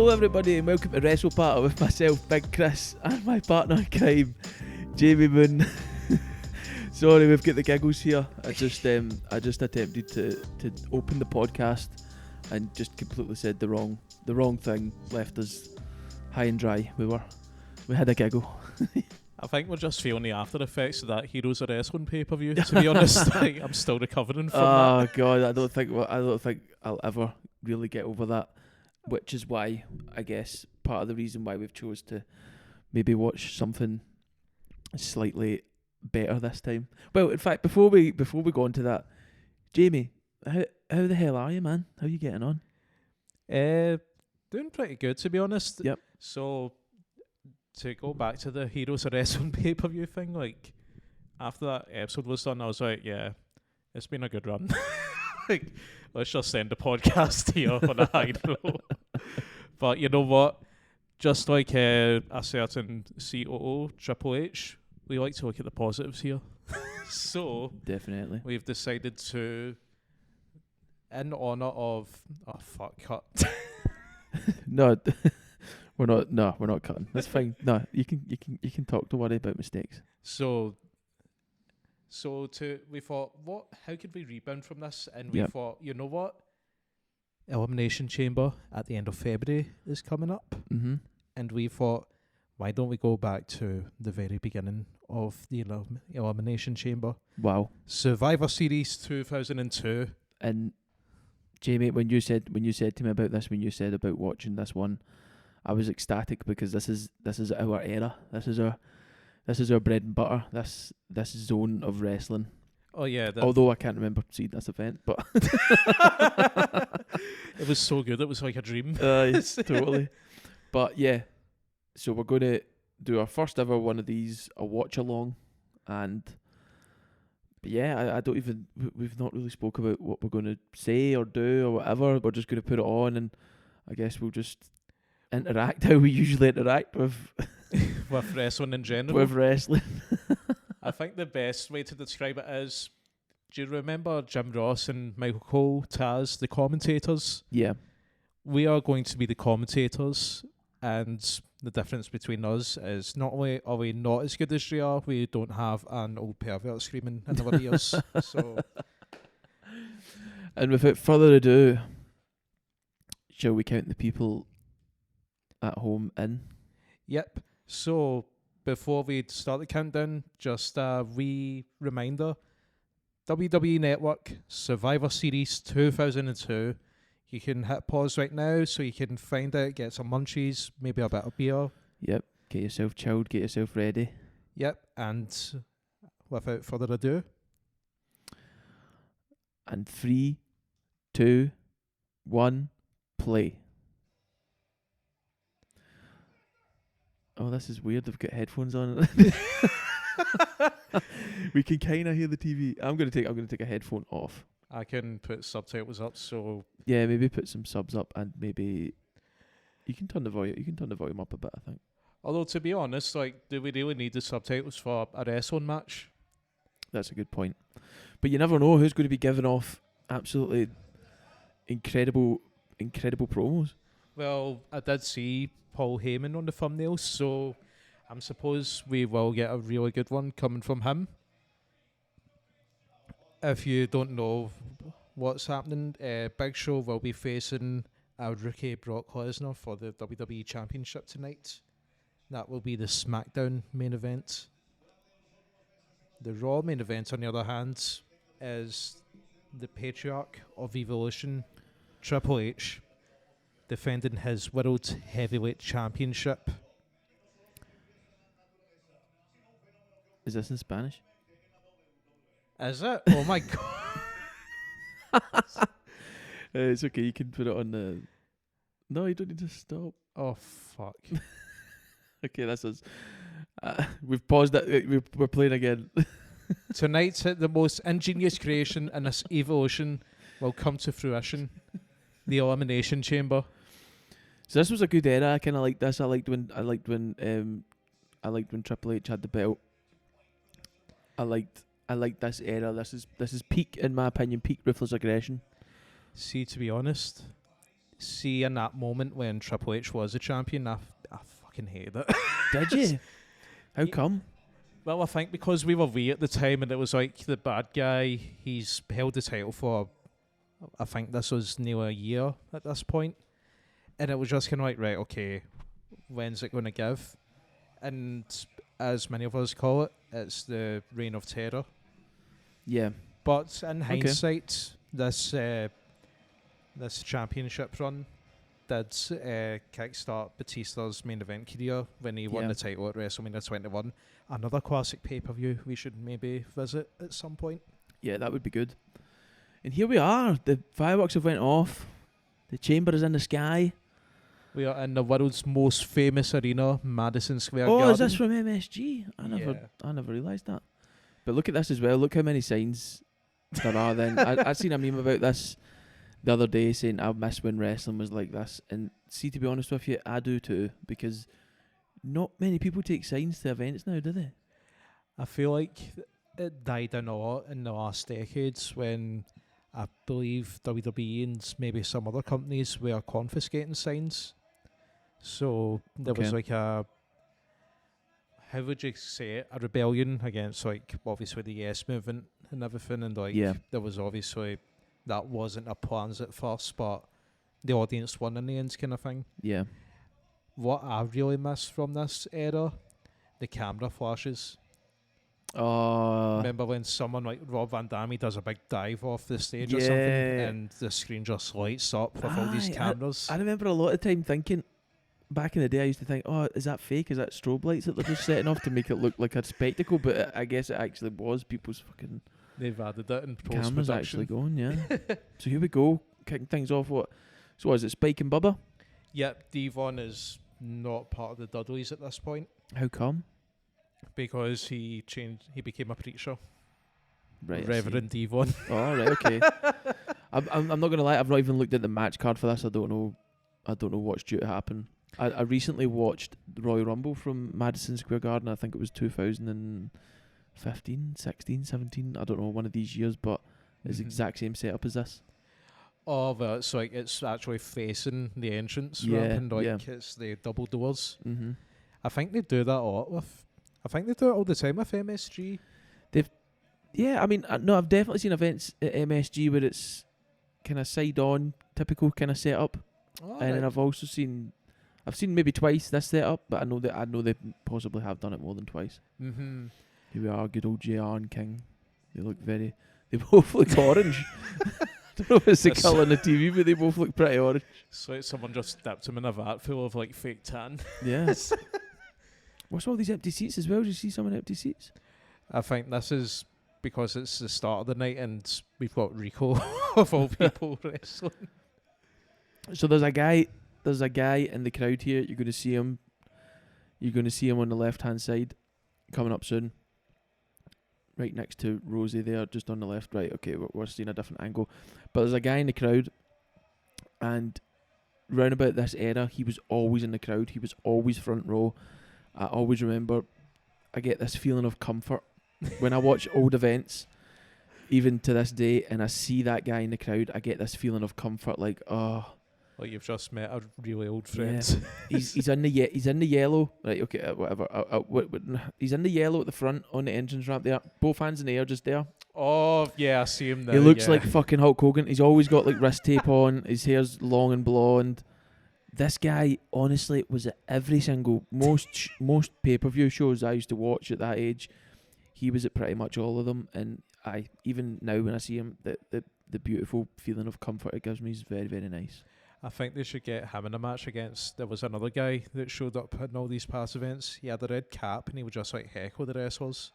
Hello everybody and welcome to Wrestle Party with myself, Big Chris, and my partner in crime, Jamie Moon. Sorry, we've got the giggles here. I just attempted to open the podcast and just completely said the wrong thing, left us high and dry. We had a giggle. I think we're just feeling the after effects of that Heroes of Wrestling pay-per-view. To be honest, like, I'm still recovering from that. Oh God, I don't think I'll ever really get over that. Which is why, I guess, part of the reason why we've chose to maybe watch something slightly better this time. Well, in fact, before we go on to that, Jamie, how the hell are you, man? How are you getting on? Doing pretty good, to be honest. Yep. So, to go back to the Heroes of Wrestling pay-per-view thing, like, after that episode was done, I was like, yeah, it's been a good run. Like, let's just end the podcast here on a high note. But you know what? Just like a certain COO, Triple H, we like to look at the positives here. So, Definitely. we've decided to, in honour of... Oh, fuck, cut. No, we're not cutting. That's fine. No, you can talk. Don't worry about mistakes. So we thought, how could we rebound from this? And we thought, you know what? Elimination Chamber at the end of February is coming up. Mm-hmm. And we thought, why don't we go back to the very beginning of the Elimination Chamber? Wow. Survivor Series 2002. And Jamie, when you said to me about this, when you said about watching this one, I was ecstatic because this is our era. This is our bread and butter. This zone of wrestling. Oh yeah. Although I can't remember seeing this event, but it was so good. It was like a dream. Yes, totally. But yeah, so we're going to do our first ever one of these, a watch along, and yeah, I don't even. We've not really spoke about what we're going to say or do or whatever. We're just going to put it on, and I guess we'll just interact how we usually interact with with wrestling in general. With wrestling. I think the best way to describe it is, do you remember Jim Ross and Michael Cole, Taz, the commentators? Yeah. We are going to be the commentators, and the difference between us is not only are we not as good as they are, we don't have an old pervert screaming in our ears. So, and without further ado, shall we count the people at home in? Yep. So, before we start the countdown, just a wee reminder. WWE Network, Survivor Series 2002. You can hit pause right now so you can find it, get some munchies, maybe a bit of beer. Yep. Get yourself chilled, get yourself ready. Yep. And without further ado. And 3, 2, 1, play. Oh, this is weird. They've got headphones on. We can kind of hear the TV. I'm gonna take a headphone off. I can put subtitles up, so yeah, maybe put some subs up, and maybe you can turn the volume up a bit, I think. Although, to be honest, like, do we really need the subtitles for a wrestling match? That's a good point. But you never know who's going to be giving off absolutely incredible promos. Well, I did see Paul Heyman on the thumbnail, so I suppose we will get a really good one coming from him. If you don't know what's happening, Big Show will be facing our rookie Brock Lesnar for the WWE Championship tonight. That will be the SmackDown main event. The Raw main event, on the other hand, is the patriarch of Evolution, Triple H, defending his World Heavyweight Championship. Is this in Spanish? Is it? Oh my god. It's okay, you can put it on the... No, you don't need to stop. Oh, fuck. Okay, this is... we've paused it. We're playing again. Tonight, the most ingenious creation in this evolution will come to fruition. The Elimination Chamber. So this was a good era. I kind of liked this. I liked when Triple H had the belt. I liked this era. This is peak, in my opinion, peak ruthless aggression. See, to be honest, See, in that moment when Triple H was a champion, I fucking hated it. Did you? How Yeah. come? Well, I think because we were wee at the time and it was like the bad guy, he's held the title for, I think this was near a year at this point. And it was just kind of like, right, okay, when's it going to give? And as many of us call it, it's the Reign of Terror. Yeah. But in hindsight, this championship run did kickstart Batista's main event career when he won the title at WrestleMania 21. Another classic pay-per-view we should maybe visit at some point. Yeah, that would be good. And here we are. The fireworks have went off. The chamber is in the sky. We are in the world's most famous arena, Madison Square Garden. Oh, is this from MSG? I never realised that. But look at this as well. Look how many signs there are then. I seen a meme about this the other day saying I miss when wrestling was like this. And see, to be honest with you, I do too, because not many people take signs to events now, do they? I feel like it died down a lot in the last decades when I believe WWE and maybe some other companies were confiscating signs. So there was like a, how would you say it, a rebellion against like obviously the Yes movement and everything, and like there was obviously, that wasn't a plans at first, but the audience won in the end kind of thing. Yeah. What I really miss from this era, the camera flashes. Remember when someone like Rob Van Dam does a big dive off the stage or something, and the screen just lights up with all these cameras? I remember a lot of time thinking, back in the day, I used to think, oh, is that fake? Is that strobe lights that they're just setting off to make it look like a spectacle? But I guess it actually was people's fucking... They've added it in post-production. Cameras actually going, yeah. So here we go, kicking things off. So is it Spike and Bubba? Yep, Devon is not part of the Dudleys at this point. How come? Because he became a preacher. Right, Reverend Devon. Oh, right, okay. I'm not gonna lie, I've not even looked at the match card for this. I don't know what's due to happen. I recently watched the Royal Rumble from Madison Square Garden. I think it was 2015, 16, 17. I don't know, one of these years, but it's the exact same setup as this. Oh, but it's like it's actually facing the entrance ramp, and like it's the double doors. Mm-hmm. I think they do that a lot with. I think they do it all the time with MSG. Yeah, I mean, no, I've definitely seen events at MSG where it's kind of side on, typical kind of setup, and then I've also seen maybe twice this setup, but I know they possibly have done it more than twice. Mm-hmm. Here we are, good old JR and King. They both look orange. I don't know if it's the colour on the TV, but they both look pretty orange. So someone just dipped him in a vat full of like fake tan. Yes. What's all these empty seats as well? Do you see some empty seats? I think this is because it's the start of the night and we've got Rico of all people wrestling. So there's a guy in the crowd here. You're going to see him on the left hand side, coming up soon. Right next to Rosie there, just on the left. Right, okay, we're seeing a different angle. But there's a guy in the crowd, and round about this era, he was always in the crowd. He was always front row. I always remember, I get this feeling of comfort when I watch old events, even to this day, and I see that guy in the crowd. I get this feeling of comfort, like, oh, like you've just met a really old friend. Yeah. he's in the yellow, right? Okay, whatever. He's in the yellow at the front on the entrance ramp there. Both hands in the air, just there. Oh yeah, I see him there. He looks like fucking Hulk Hogan. He's always got like wrist tape on. His hair's long and blonde. This guy, honestly, was at every single most pay-per-view shows I used to watch at that age. He was at pretty much all of them, and even now when I see him, the beautiful feeling of comfort it gives me is very, very nice. I think they should get him in a match against. There was another guy that showed up in all these past events. He had a red cap and he would just like heckle the wrestlers.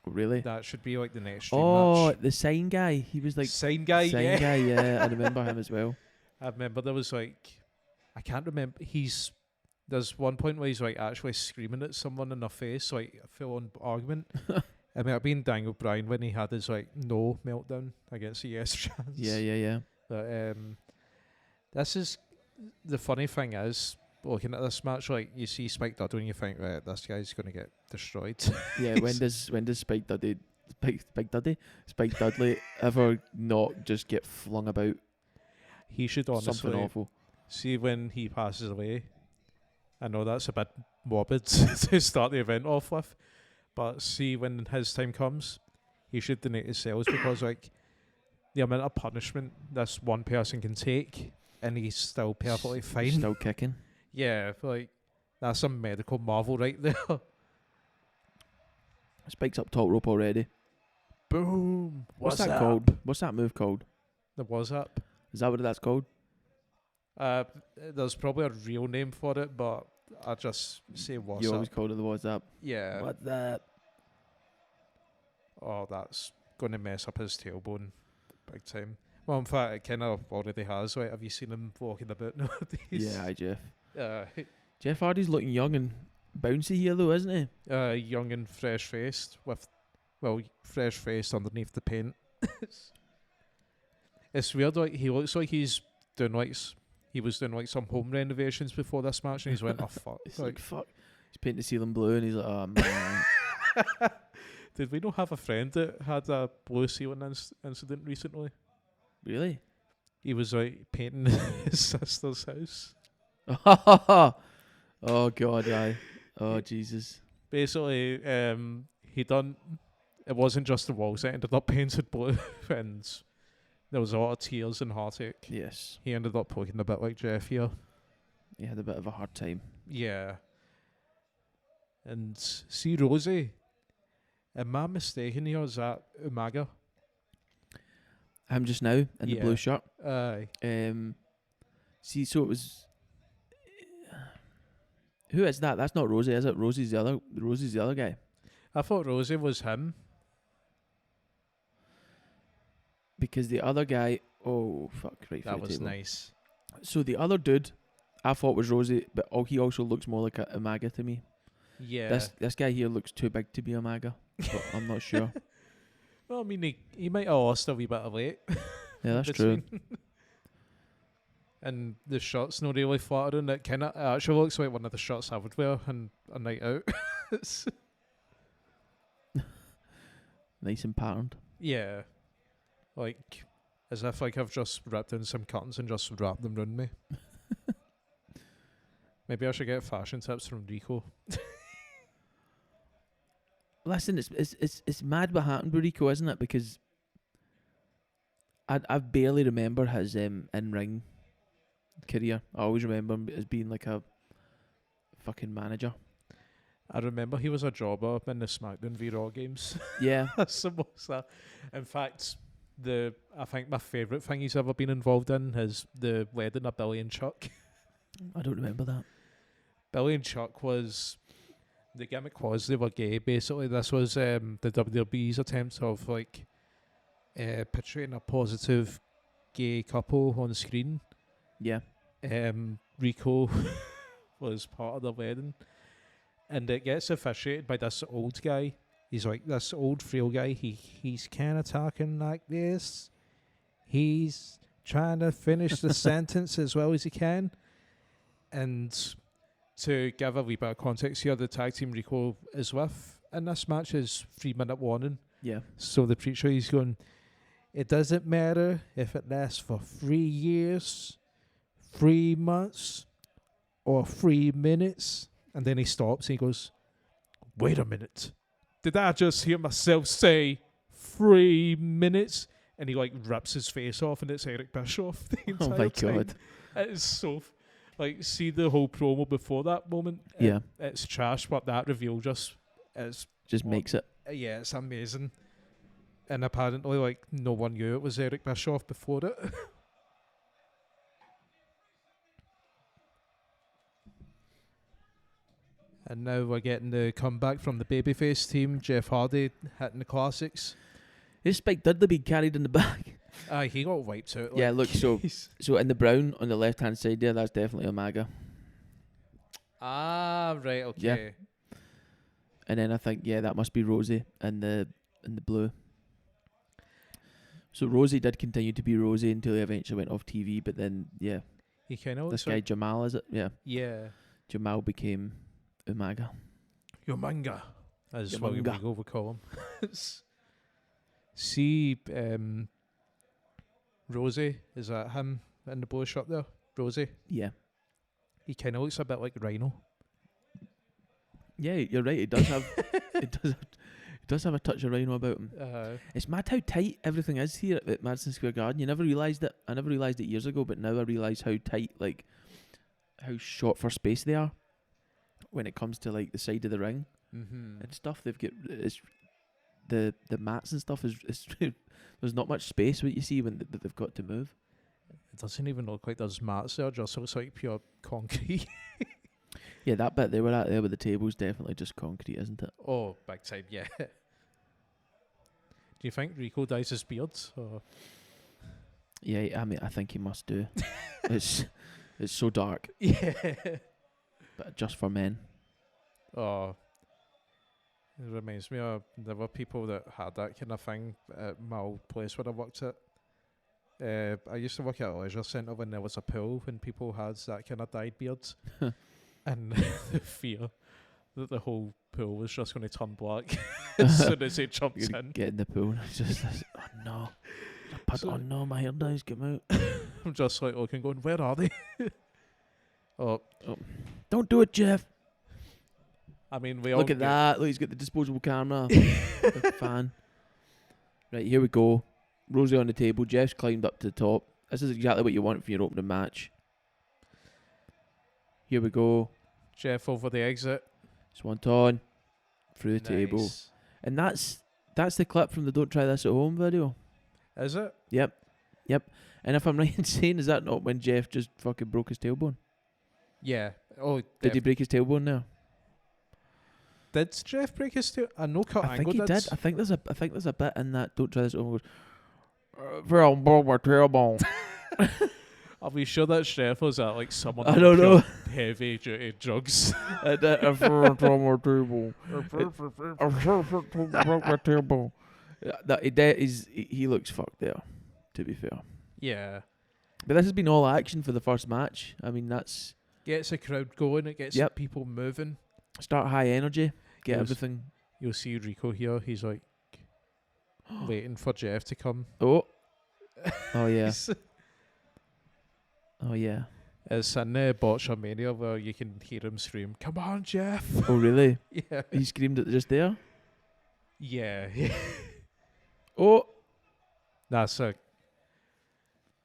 Really? That should be like the next dream match. match. The sign guy. He was like sign guy. Yeah, I remember him as well. I remember there was like, I can't remember. There's one point where he's like actually screaming at someone in the face, like a full-on argument. I mean, it been Daniel Bryan when he had his like no meltdown against the Yes chance. Yeah. But this is the funny thing is looking at this match, like you see Spike Dudley and you think, right, this guy's going to get destroyed. Yeah, when does Spike Dudley ever not just get flung about? He should honestly. Something awful. See when he passes away. I know that's a bit morbid to start the event off with, but see when his time comes, he should donate his cells because like the amount of punishment this one person can take and he's still perfectly fine. Still kicking. Yeah, like that's a medical marvel right there. Spike's up top rope already. Boom. What's that called? What's that move called? The was up. Is that what that's called? There's probably a real name for it, but I just say what's You up. always called it the what's up. Yeah. What's that? Oh, that's going to mess up his tailbone big time. Well, in fact, it kind of already has. Right? Have you seen him walking about nowadays? Yeah, hi Jeff. Uh, Jeff Hardy's looking young and bouncy here though, isn't he? young and fresh-faced with, well, fresh-faced underneath the paint. It's weird. Like he looks like he's doing like he was doing like some home renovations before this match, and he's went, "Oh fuck!" It's like fuck. He's painting the ceiling blue, and he's like, "Oh man." Did we not have a friend that had a blue ceiling incident recently? Really? He was like painting his sister's house. Oh god, aye. Oh Jesus. Basically, he done. It wasn't just the walls that ended up painted blue, and there was a lot of tears and heartache. Yes. He ended up looking a bit like Jeff here. He had a bit of a hard time. Yeah. And see Rosie. Am I mistaken here? Is that Umaga? Him just now in the blue shirt. Aye. See, so it was. Who is that? That's not Rosie, is it? Rosie's the other guy. I thought Rosie was him. Because the other guy, oh fuck, right. That was nice. So the other dude, I thought was Rosie, but he also looks more like a Umaga to me. Yeah. This guy here looks too big to be Umaga, but I'm not sure. Well, I mean, he might have lost a wee bit of weight. Yeah, that's true. And the shirt's not really flattering. It actually looks like one of the shirts I would wear on a night out. Nice and patterned. Yeah. Like, as if like I've just ripped in some curtains and just wrapped them around me. Maybe I should get fashion tips from Rico. Listen, it's mad what happened with Rico, isn't it? Because I barely remember his in-ring career. I always remember him as being like a fucking manager. I remember he was a jobber in the SmackDown v Raw games. Yeah. I suppose that. In fact, I think my favourite thing he's ever been involved in is the wedding of Billy and Chuck. I don't remember that. Billy and Chuck was... The gimmick was they were gay. Basically, this was the WWE's attempt of like portraying a positive gay couple on screen. Yeah. Rico was part of the wedding, and it gets officiated by this old guy. He's like this old frail guy. He's kind of talking like this. He's trying to finish the sentence as well as he can, and. To give a wee bit of context here, the tag team Rico is with in this match is 3-minute warning. Yeah. So the preacher, he's going, it doesn't matter if it lasts for 3 years, 3 months, or 3 minutes. And then he stops and he goes, wait a minute. Did I just hear myself say 3 minutes? And he like rips his face off and it's Eric Bischoff the entire time. God. It is so... Like, see the whole promo before that moment? Yeah. It's trash, but that reveal just makes it. Yeah, it's amazing. And apparently, like, no one knew it was Eric Bischoff before it. And now we're getting the comeback from the babyface team, Jeff Hardy hitting the classics. Is Spike Dudley being carried in the back? Aye, he got wiped out. Like, yeah, look, so in the brown on the left hand side there, that's definitely Umaga. Ah, right, okay. Yeah. And then I think that must be Rosie in the blue. So Rosie did continue to be Rosie until he eventually went off TV, but then he kind of this guy Jamal, is it? Yeah. Yeah. Jamal became Umaga. Umanga, as what we would call him. See, Rosie, is that him in the blue shirt there? Rosie. Yeah. He kind of looks a bit like Rhino. Yeah, you're right. It does have it does have a touch of Rhino about him. It's mad how tight everything is here at Madison Square Garden. You never realised it. I never realised it years ago, but now I realise how tight, like, how short for space they are when it comes to, like, the side of the ring and stuff. They've got the mats and stuff is there's not much space what you see when that they've got to move. It doesn't even look like there's mats there, just looks like pure concrete. Yeah, that bit they were at there with the tables definitely just concrete, isn't it? Oh, big time, yeah. Do you think Rico dyes his beard? Or? Yeah, I mean, I think he must do. It's so dark. Yeah. But just for men. Oh. It reminds me of there were people that had that kind of thing at my old place where I worked at. I used to work at a leisure centre when there was a pool when people had that kind of dyed beards. And the fear that the whole pool was just going to turn black as soon as it jumps in. Get in the pool and it's just this, oh no. Oh no, my hair dye's come out. I'm just like looking going, where are they? oh. Don't do it, Jeff. I mean, we Look at that. Look, he's got the disposable camera. The fan. Right, here we go. Rosie on the table. Jeff's climbed up to the top. This is exactly what you want for your opening match. Here we go. Jeff over the exit. Swanton. Through the table. And that's the clip from the Don't Try This at Home video. Is it? Yep. And if I'm right in saying, is that not when Jeff just fucking broke his tailbone? Yeah. Oh, did he break his tailbone there? Did Jeff break his tailbone? I know Kurt I Angle think he did. did. I think there's a bit in that Don't Try This at Home. Well, broke my tailbone. Are we sure that Jeff was at like someone? I don't know. Heavy duty drugs. I broke my tailbone. Broke my tailbone. He looks fucked there, to be fair. Yeah. But this has been all action for the first match. I mean, that's... Gets the crowd going. It gets people moving. Start high energy. Get everything... You'll see Rico here. He's like waiting for Jeff to come. Oh. Oh, yeah. Oh, yeah. It's in Botchamania where you can hear him scream, "Come on, Jeff!" Oh, really? Yeah. He screamed it just there? Yeah. Oh. That's it.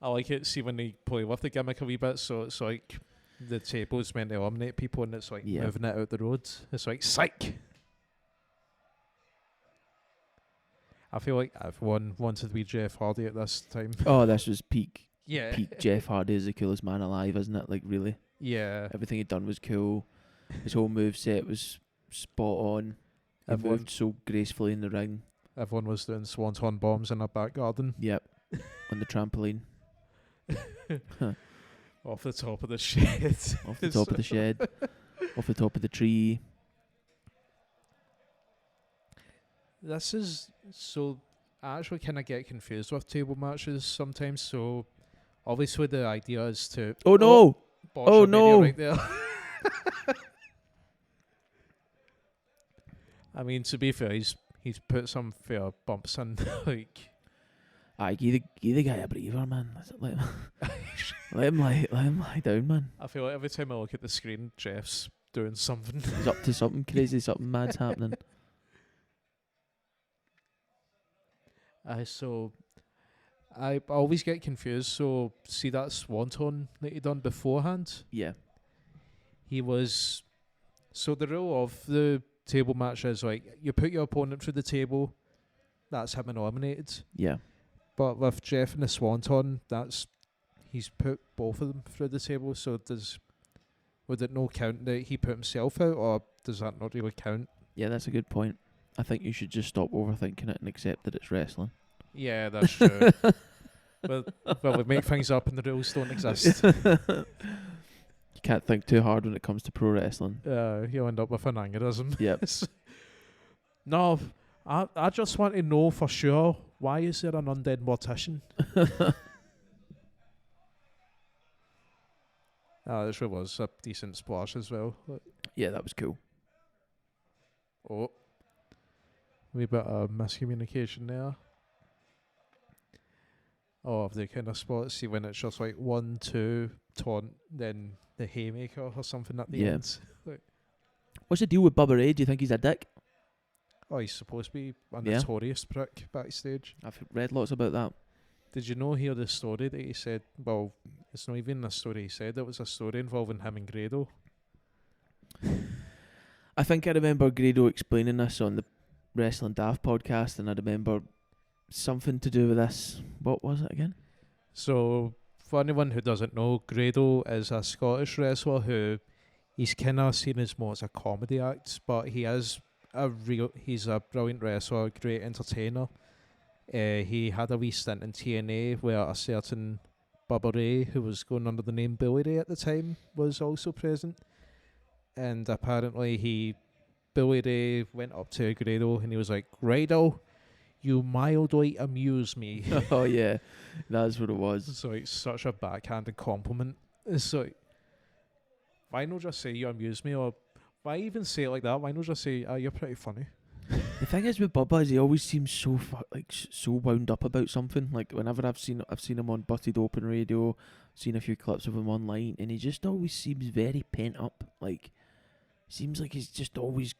I like it. See when they play with the gimmick a wee bit, so it's like the table's meant to eliminate people and it's like moving it out the road. It's like, psych! I feel like everyone wanted to be Jeff Hardy at this time. Oh, this was peak. Yeah. Peak Jeff Hardy is the coolest man alive, isn't it? Like, really? Yeah. Everything he'd done was cool. His whole moveset was spot on. He moved so gracefully in the ring. Everyone was doing swanton bombs in a back garden. Yep. On the trampoline. Off the top of the shed. Off the top of the shed. Off the top of the tree. This is so... I actually kind of get confused with table matches sometimes, so... Obviously the idea is to... Oh no! Oh no! Right there. I mean, to be fair, he's put some fair bumps in, like... Aye, give the guy a breather, man. Let him lie down, man. I feel like every time I look at the screen, Jeff's doing something. He's up to something crazy, something mad's happening. So I always get confused. So see that swanton that he done beforehand? Yeah. He was... So the rule of the table match is like, you put your opponent through the table, that's him eliminated. Yeah. But with Jeff and the swanton, he's put both of them through the table. So would it not count that he put himself out, or does that not really count? Yeah, that's a good point. I think you should just stop overthinking it and accept that it's wrestling. Yeah, that's true. Well, we make things up and the rules don't exist. You can't think too hard when it comes to pro wrestling. You'll end up with an aneurysm. Yep. No, I just want to know for sure, why is there an undead mortician? This really was a decent splash as well. Yeah, that was cool. Oh. Wee bit of miscommunication there. Oh, of the kind of spots. See when it's just like 1, 2, taunt, then the haymaker or something at the Yeah. end. Like, What's the deal with Bubba Ray? Do you think he's a dick? oh, he's supposed to be a Yeah. notorious prick backstage. I've read lots about that. Did you hear the story that he said? Well, it's not even a story he said. It was a story involving him and Grado. I think I remember Grado explaining this on the Wrestling Daft podcast, and I remember something to do with this. What was it again? So, for anyone who doesn't know, Grado is a Scottish wrestler who he's kind of seen as more as a comedy act, but he's a brilliant wrestler, great entertainer. He had a wee stint in TNA where a certain Bubba Ray, who was going under the name Billy Ray at the time, was also present. And apparently Billy Ray went up to Grado and he was like, "Grado, you mildly amuse me." Oh yeah, that's what it was. It's like such a backhanded compliment. It's like, why not just say you amuse me, or why even say it like that? Why not just say, you're pretty funny? The thing is with Bubba is he always seems so so wound up about something. Like whenever I've seen him on Busted Open Radio, seen a few clips of him online, and he just always seems very pent up. Like seems like he's just always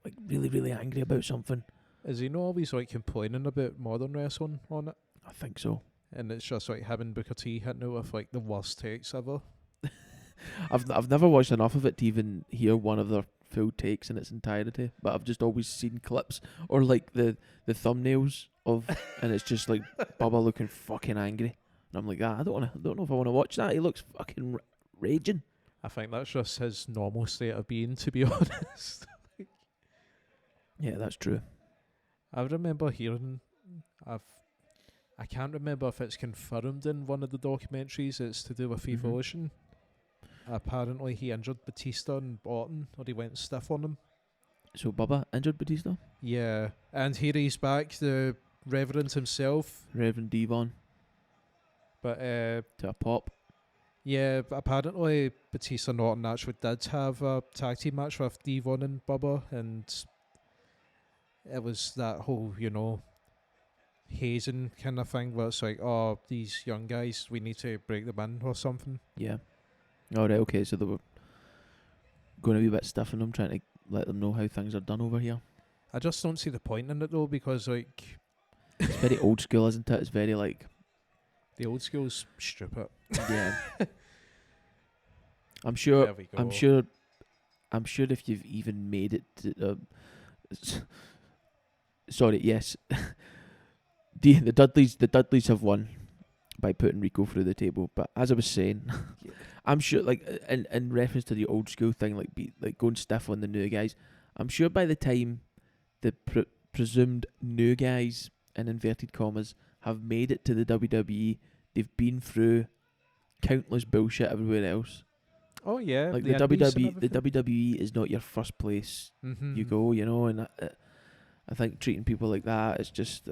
like really really angry about something. Is he not always like complaining about modern wrestling on it? I think so. And it's just like him and Booker T hitting it with like the worst takes ever. I've never watched enough of it to even hear one of their full takes in its entirety, but I've just always seen clips or like the thumbnails of, and it's just like Bubba looking fucking angry, and I'm like, I don't know if I want to watch that. He looks fucking raging. I think that's just his normal state of being, to be honest. Yeah, that's true. I remember hearing, I can't remember if it's confirmed in one of the documentaries. It's to do with Mhm. Evolution. Apparently, he injured Batista and Orton, or he went stiff on him. So Bubba injured Batista? Yeah, and here he's back, the Reverend himself. Reverend Devon But to a pop. yeah, apparently Batista and Orton actually did have a tag team match with Devon and Bubba, and it was that whole, hazing kind of thing where it's like, oh, these young guys, we need to break them in or something. Yeah. Alright, okay, so they were going to be a bit stiff in them, trying to let them know how things are done over here. I just don't see the point in it though, because like It's very old school, isn't it? It's very like, the old school's stupid. yeah. I'm sure. There we go. I'm sure if you've even made it to, sorry, yes. The Dudleys have won by putting Rico through the table. But as I was saying, Yeah. I'm sure, like in reference to the old school thing, like going stiff on the new guys, I'm sure by the time the presumed new guys in inverted commas have made it to the WWE, they've been through countless bullshit everywhere else. Oh yeah, Like the WWE is not your first place Mm-hmm. you go, and I think treating people like that is just,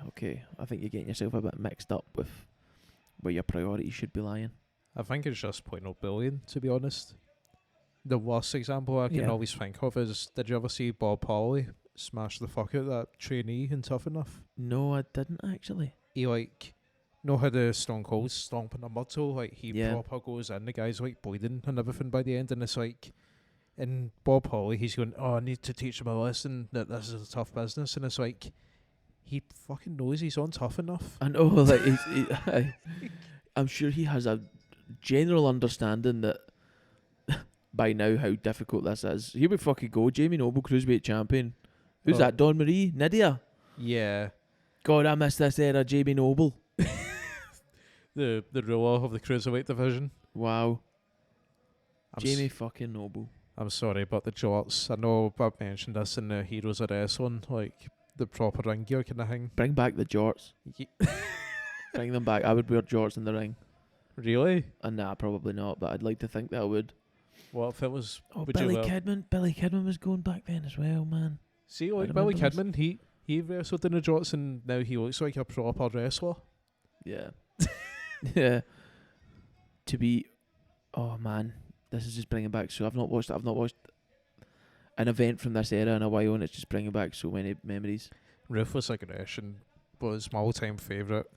okay. I think you're getting yourself a bit mixed up with where your priorities should be lying. I think it's just point of bullying, to be honest. The worst example I can always think of is, did you ever see Bob Holly smash the fuck out of that trainee in Tough Enough? No, I didn't actually. He know how the Stone Cold's stomping a muscle, like he Yeah. proper goes in, the guy's like bleeding and everything by the end, and it's like, in Bob Holly, he's going, oh, I need to teach him a lesson that this is a tough business, and it's like, he fucking knows he's on Tough Enough. I know, like I'm sure he has a general understanding that by now how difficult this is. Here we fucking go, Jamie Noble, Cruiserweight Champion. Who's Oh. that? Dawn Marie? Nydia? Yeah, God, I miss this era, Jamie Noble. the ruler of the Cruiserweight division. Wow. I'm Jamie fucking Noble. I'm sorry about the jorts. I know I've mentioned this in the Heroes of Wrestling, like the proper ring gear kind of thing. Bring back the jorts. Bring them back. I would wear jorts in the ring. Really? Nah, probably not, but I'd like to think that I would. What if it was? Oh, would Billy you wear- Kidman. Billy Kidman was going back then as well, man. See, I like Billy remember this. Kidman, he wrestled in the jorts, and now he looks like a proper wrestler. Yeah. Yeah. To be... Oh, man. This is just bringing back... So I've not watched an event from this era in a while, and it's just bringing back so many memories. Ruthless Aggression was my all-time favourite.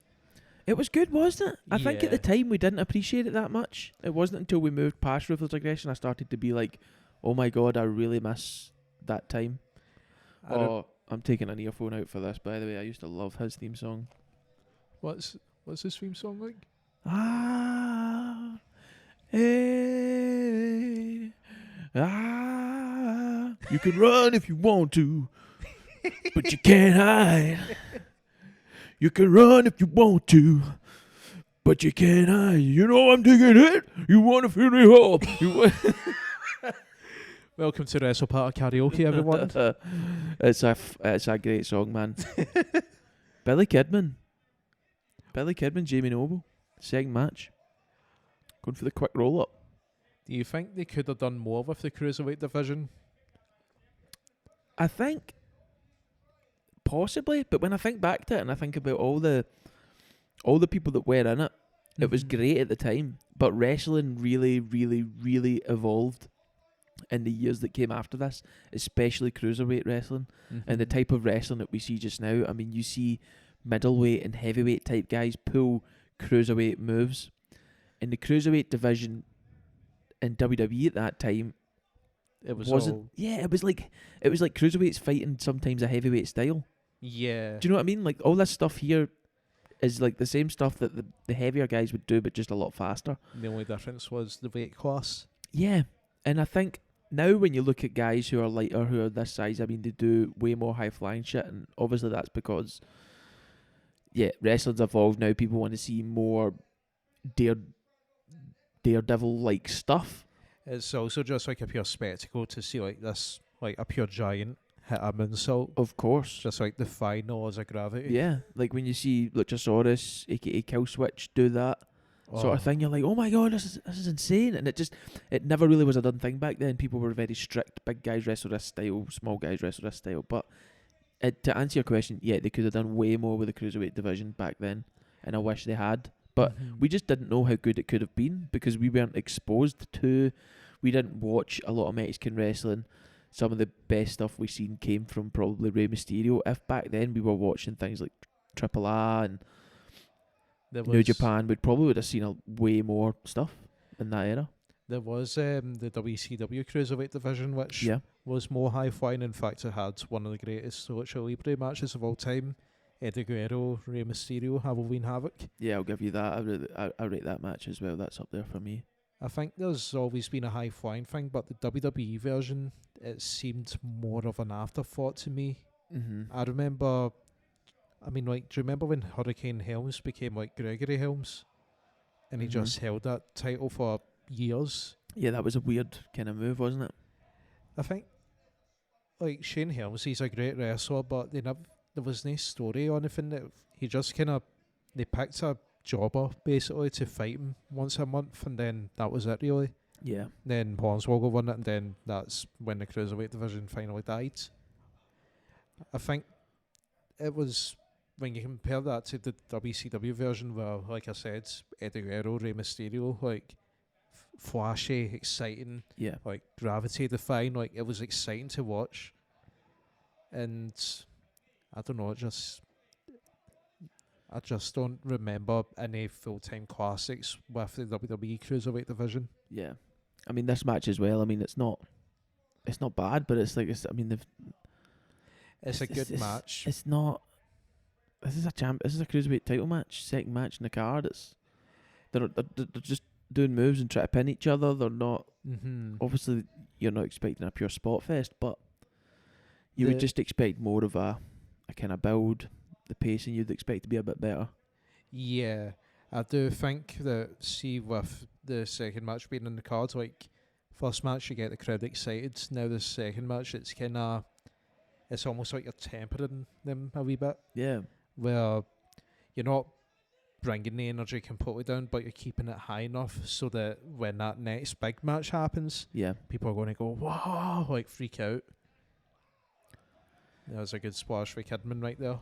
It was good, wasn't it? I think at the Yeah. time we didn't appreciate it that much. It wasn't until we moved past Ruthless Aggression I started to be like, oh my god, I really miss that time. I don't- Oh, I'm taking an earphone out for this, by the way. I used to love his theme song. what's his theme song like? Ah, hey, ah. You can run if you want to, but you can't hide. You can run if you want to, but you can't hide. You know I'm taking it. You want to feel me up. Welcome to Wrestle Party Karaoke, everyone. It's a great song, man. Billy Kidman, Jamie Noble, second match. Going for the quick roll up. Do you think they could have done more with the cruiserweight division? I think possibly, but when I think back to it and I think about all the people that were in it, it was great at the time. But wrestling really, really, really evolved in the years that came after this, especially cruiserweight wrestling and the type of wrestling that we see just now. I mean, you see middleweight and heavyweight type guys pull cruiserweight moves. In the cruiserweight division in WWE at that time, It was wasn't. all, Yeah, it was like cruiserweights fighting sometimes a heavyweight style. yeah. Do you know what I mean? Like all this stuff here is like the same stuff that the heavier guys would do, but just a lot faster. The only difference was the weight class. Yeah, and I think now when you look at guys who are lighter, who are this size, I mean, they do way more high flying shit, and obviously that's because, yeah, wrestling's evolved now. People want to see more daredevil like stuff. It's also just like a pure spectacle to see like this, like a pure giant hit a moonsault, Of course. just like defy no laws of gravity. Yeah, like when you see Luchasaurus, aka Killswitch, do that sort Oh, of thing, you're like, oh my god, this is insane. And it never really was a done thing back then. People were very strict. Big guys wrestle this style, small guys wrestle this style. But to answer your question, yeah, they could have done way more with the cruiserweight division back then, and I wish they had. But we just didn't know how good it could have been because we weren't exposed to. We didn't watch a lot of Mexican wrestling. Some of the best stuff we've seen came from probably Rey Mysterio. If back then we were watching things like Triple A and there New was Japan, we probably would have seen a way more stuff in that era. there was the WCW cruiserweight division, which Yeah. was more high flying. In fact, it had one of the greatest Lucha Libre matches of all time. Eddie Guerrero, Rey Mysterio, Halloween Havoc. Yeah, I'll give you that. I rate that match as well. That's up there for me. I think there's always been a high flying thing, but the WWE version, it seemed more of an afterthought to me. Mm-hmm. I remember, I mean, like, do you remember when Hurricane Helms became like Gregory Helms? And he Mhm. just held that title for years. Yeah, that was a weird kind of move, wasn't it? I think, like, Shane Helms, he's a great wrestler, but there was no story or anything. He just kind of, they picked a jobber basically to fight him once a month, and then that was it really. Yeah. Then Hornswoggle won it, and then that's when the cruiserweight division finally died. I think it was when you compare that to the WCW version, where, like I said, Eddie Guerrero, Rey Mysterio, like flashy, exciting, Yeah. like gravity defying, like it was exciting to watch. And I don't know, I just don't remember any full-time classics with the WWE Cruiserweight division. Yeah. I mean, this match as well. I mean, it's not bad, but it's like I mean, It's a good match. It's not. This is a cruiserweight title match, second match in the card. They're just doing moves and trying to pin each other. They're not. Mm-hmm. Obviously, you're not expecting a pure spot fest, but you would just expect more of a kind of build. The pacing you'd expect to be a bit better. Yeah, I do think that, see, with the second match being in the cards, like, first match you get the crowd excited. Now the second match, it's kind of, it's almost like you're tempering them a wee bit, Yeah. where you're not bringing the energy completely down, but you're keeping it high enough so that when that next big match happens, Yeah. people are going to go, wow, like freak out. That was a good splash for Kidman right there.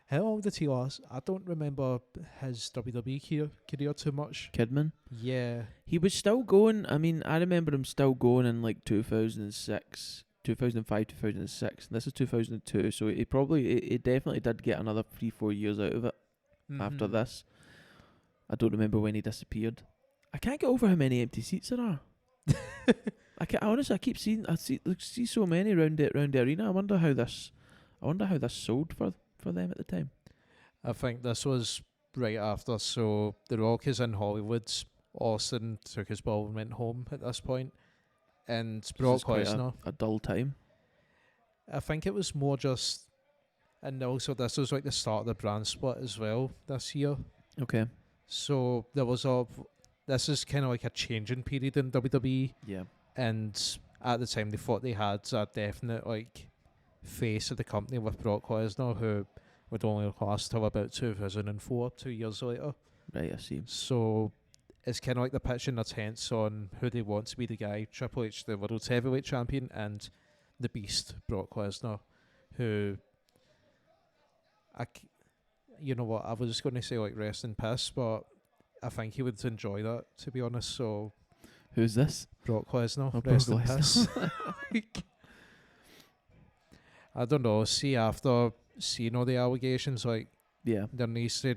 How long did he last? I don't remember his WWE career too much. Kidman. Yeah. He was still going. I mean, I remember him still going in like 2006 2005, 2006. And this is 2002, so he definitely did get another 3-4 years out of it after this. I don't remember when he disappeared. I can't get over how many empty seats there are. Honestly, I see so many round the arena. I wonder how this sold for them at the time. I think this was right after. So The Rock is in Hollywood. Austin took his ball and went home at this point. And Brock Lesnar, a dull time. I think it was more just, and also this was like the start of the brand split as well this year. Okay. So this is kind of like a changing period in WWE. Yeah. And at the time, they thought they had a definite like face of the company with Brock Lesnar, who would only last till about 2004, 2 years later. Right, I see. So it's kind of like they're pitching their tents on who they want to be the guy. Triple H, the World Heavyweight Champion, and the Beast, Brock Lesnar, who you know what, I was just going to say like rest in piss, but I think he would enjoy that, to be honest. So who's this? Brock Lesnar, Oh, rest Brock in piss. I don't know. See, after seeing all the allegations, like, Yeah. there needs to.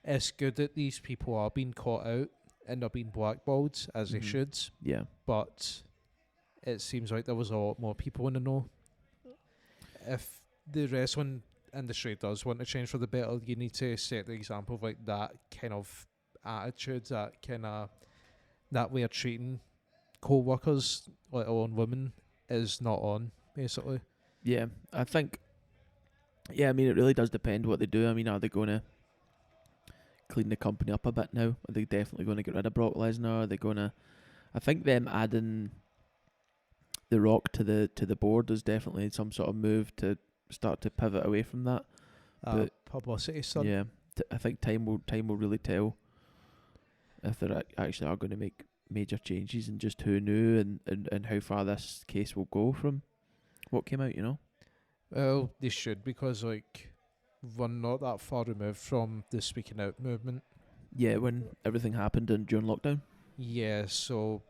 It's good that these people are being caught out and they're being blackballed as they should, Yeah. but it seems like there was a lot more people in the know. If the wrestling industry does want to change for the better, you need to set the example of like that kind of attitude, that way of treating co-workers, let alone women, is not on, basically. Yeah, I think. Yeah, I mean, it really does depend what they do. I mean, are they going to clean the company up a bit now? Are they definitely going to get rid of Brock Lesnar? Are they going to? I think them adding The Rock to the board is definitely some sort of move to start to pivot away from that. But publicity stunt. yeah, I think time will really tell if they actually are going to make major changes and just who knew and how far this case will go from what came out, you know. Well, they should, because like we're not that far removed from the speaking out movement. Yeah, when everything happened during lockdown. Yeah, so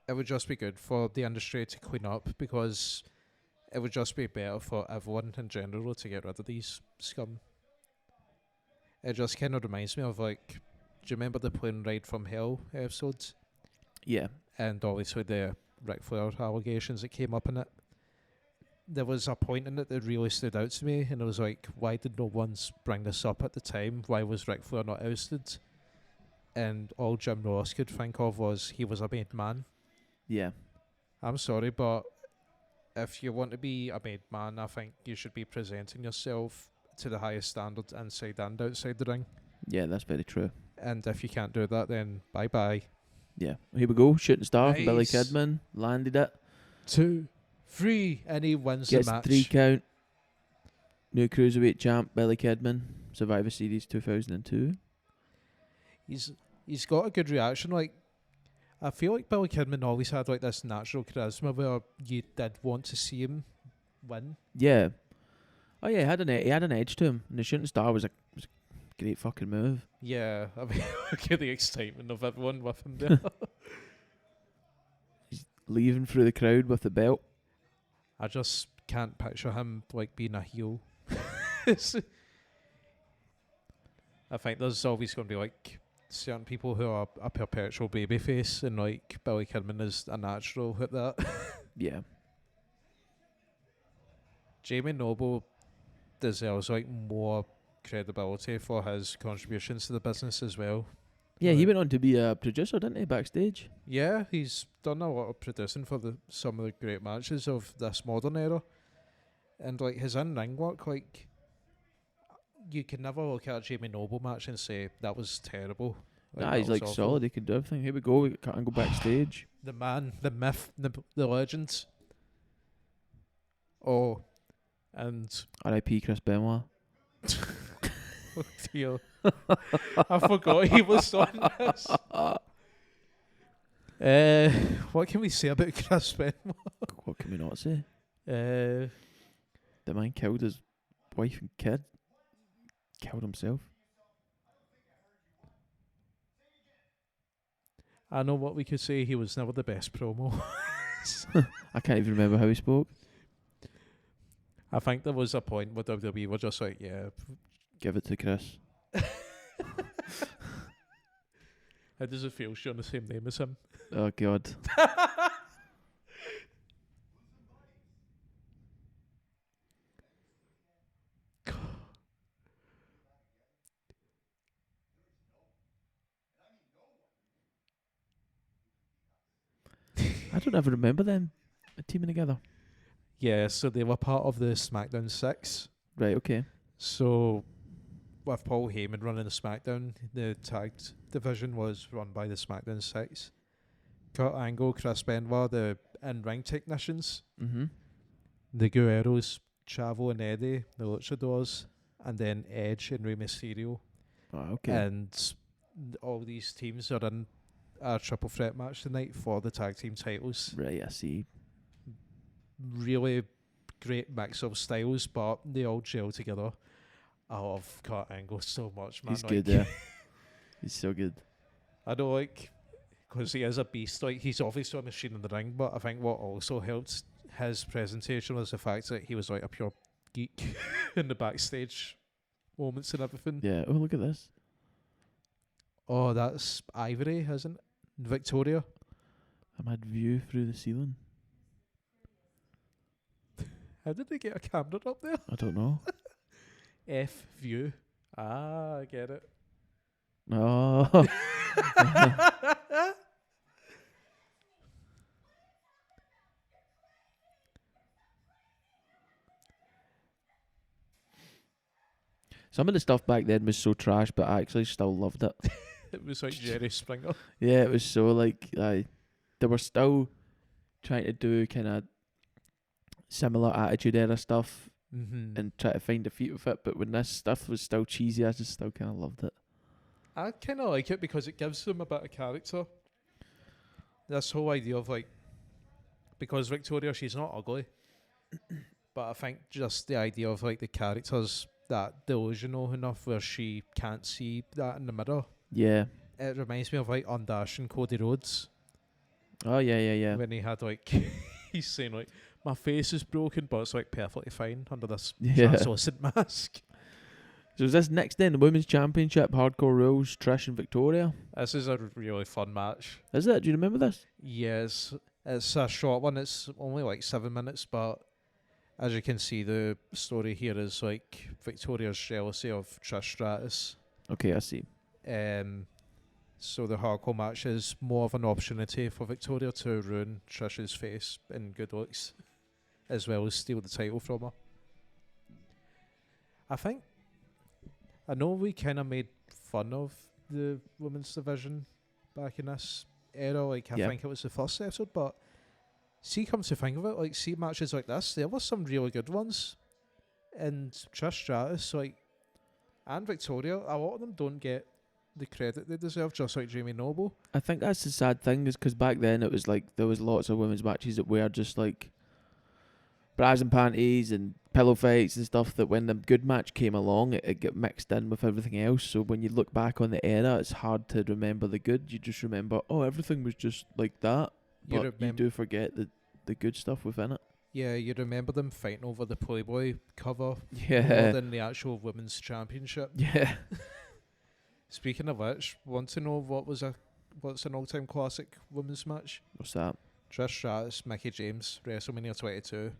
it would just be good for the industry to clean up, because it would just be better for everyone in general to get rid of these scum. It just kind of reminds me of like, do you remember the plane ride from hell episodes? Yeah. And obviously the Ric Flair allegations that came up in it. There was a point in it that really stood out to me, and it was like, why did no one bring this up at the time? Why was Ric Flair not ousted? And all Jim Ross could think of was he was a made man. Yeah. I'm sorry, but if you want to be a made man, I think you should be presenting yourself to the highest standard inside and outside the ring. Yeah, that's very true. And if you can't do that, then bye-bye. Yeah. Here we go. Shooting star from Billy Nice. Kidman. Landed it. 2, 3, and he wins Gets the match. 3 count. New Cruiserweight champ, Billy Kidman. Survivor Series 2002. He's got a good reaction. Like, I feel like Billy Kidman always had like this natural charisma where you did want to see him win. Yeah. Oh yeah, he had an edge to him. And the shooting star was a great fucking move. Yeah, I mean, look at the excitement of everyone with him there. He's leaving through the crowd with the belt. I just can't picture him like being a heel. I think there's always going to be like certain people who are a perpetual babyface, and like Billy Kidman is a natural at that. Yeah. Jamie Noble deserves like more credibility for his contributions to the business as well. Yeah, he went on to be a producer, didn't he, backstage? Yeah, he's done a lot of producing for some of the great matches of this modern era. And like his in-ring work, like, you can never look at a Jamie Noble match and say that was terrible. Nah, he's like solid. He can do everything. Here we go. We can't go backstage. The man, the myth, the legend. Oh, and R.I.P. Chris Benoit. oh dear. I forgot he was on this. What can we say about Chris Benoit? What can we not say? Uh, The man killed his wife and kid. Killed himself. I know what we could say. He was never the best promo. I can't even remember how he spoke. I think there was a point where WWE were just like, yeah. Give it to Chris. How does it feel sharing the same name as him? Oh God. I don't ever remember them teaming together. Yeah, so they were part of the SmackDown 6. Right, okay. So, with Paul Heyman running the SmackDown, the tag division was run by the SmackDown 6. Kurt Angle, Chris Benoit, the in-ring technicians. Mm-hmm. The Guerreros, Chavo and Eddie, the Luchadors. And then Edge and Rey Mysterio. Oh, okay. And all these teams are in a triple threat match tonight for the tag team titles. Right, I see. Really great mix of styles, but they all gel together. I love Kurt Angle so much, man. He's good, yeah. He's so good. I don't like, because he is a beast. Like, he's obviously a machine in the ring, but I think what also helped his presentation was the fact that he was like a pure geek in the backstage moments and everything. Yeah. Oh, look at this. Oh, that's Ivory, isn't it? Victoria. A mad view through the ceiling. How did they get a camera up there? I don't know. F view. Ah, I get it. Oh. Some of the stuff back then was so trash, but I actually still loved it. It was like Jerry Springer. Yeah, it was so like they were still trying to do kind of similar attitude era stuff Mm-hmm. and try to find a feet with it. But when this stuff was still cheesy, I just still kind of loved it. I kind of like it because it gives them a bit of character. This whole idea of like, because Victoria, she's not ugly, but I think just the idea of like the characters that delusional enough where she can't see that in the mirror. Yeah. It reminds me of like Undash and Cody Rhodes Oh yeah. when he had like, he's saying like, my face is broken, but it's like perfectly fine under this Yeah. translucent mask. So is this next then the Women's Championship, Hardcore Rules, Trish and Victoria? This is a really fun match. Is it? Do you remember this? Yes, it's a short one. It's only like 7 minutes, but as you can see, the story here is like Victoria's jealousy of Trish Stratus. Okay, I see. So the hardcore match is more of an opportunity for Victoria to ruin Trish's face and good looks, as well as steal the title from her. I know we kind of made fun of the women's division back in this era. Like, I think it was the first episode, but see, come to think of it, like, see matches like this, there were some really good ones. And Trish Stratus, like, and Victoria, a lot of them don't get the credit they deserve, just like Jamie Noble. I think that's the sad thing, is because back then it was like there was lots of women's matches that were just like bras and panties and pillow fights and stuff, that when the good match came along, it got mixed in with everything else. So when you look back on the era, it's hard to remember the good. You just remember, oh, everything was just like that. But you do forget the good stuff within it. Yeah, you remember them fighting over the Playboy cover Yeah. more than the actual women's championship. Yeah. Speaking of which, want to know what's an all-time classic women's match? What's that? Trish Stratus, Mickie James, WrestleMania 22.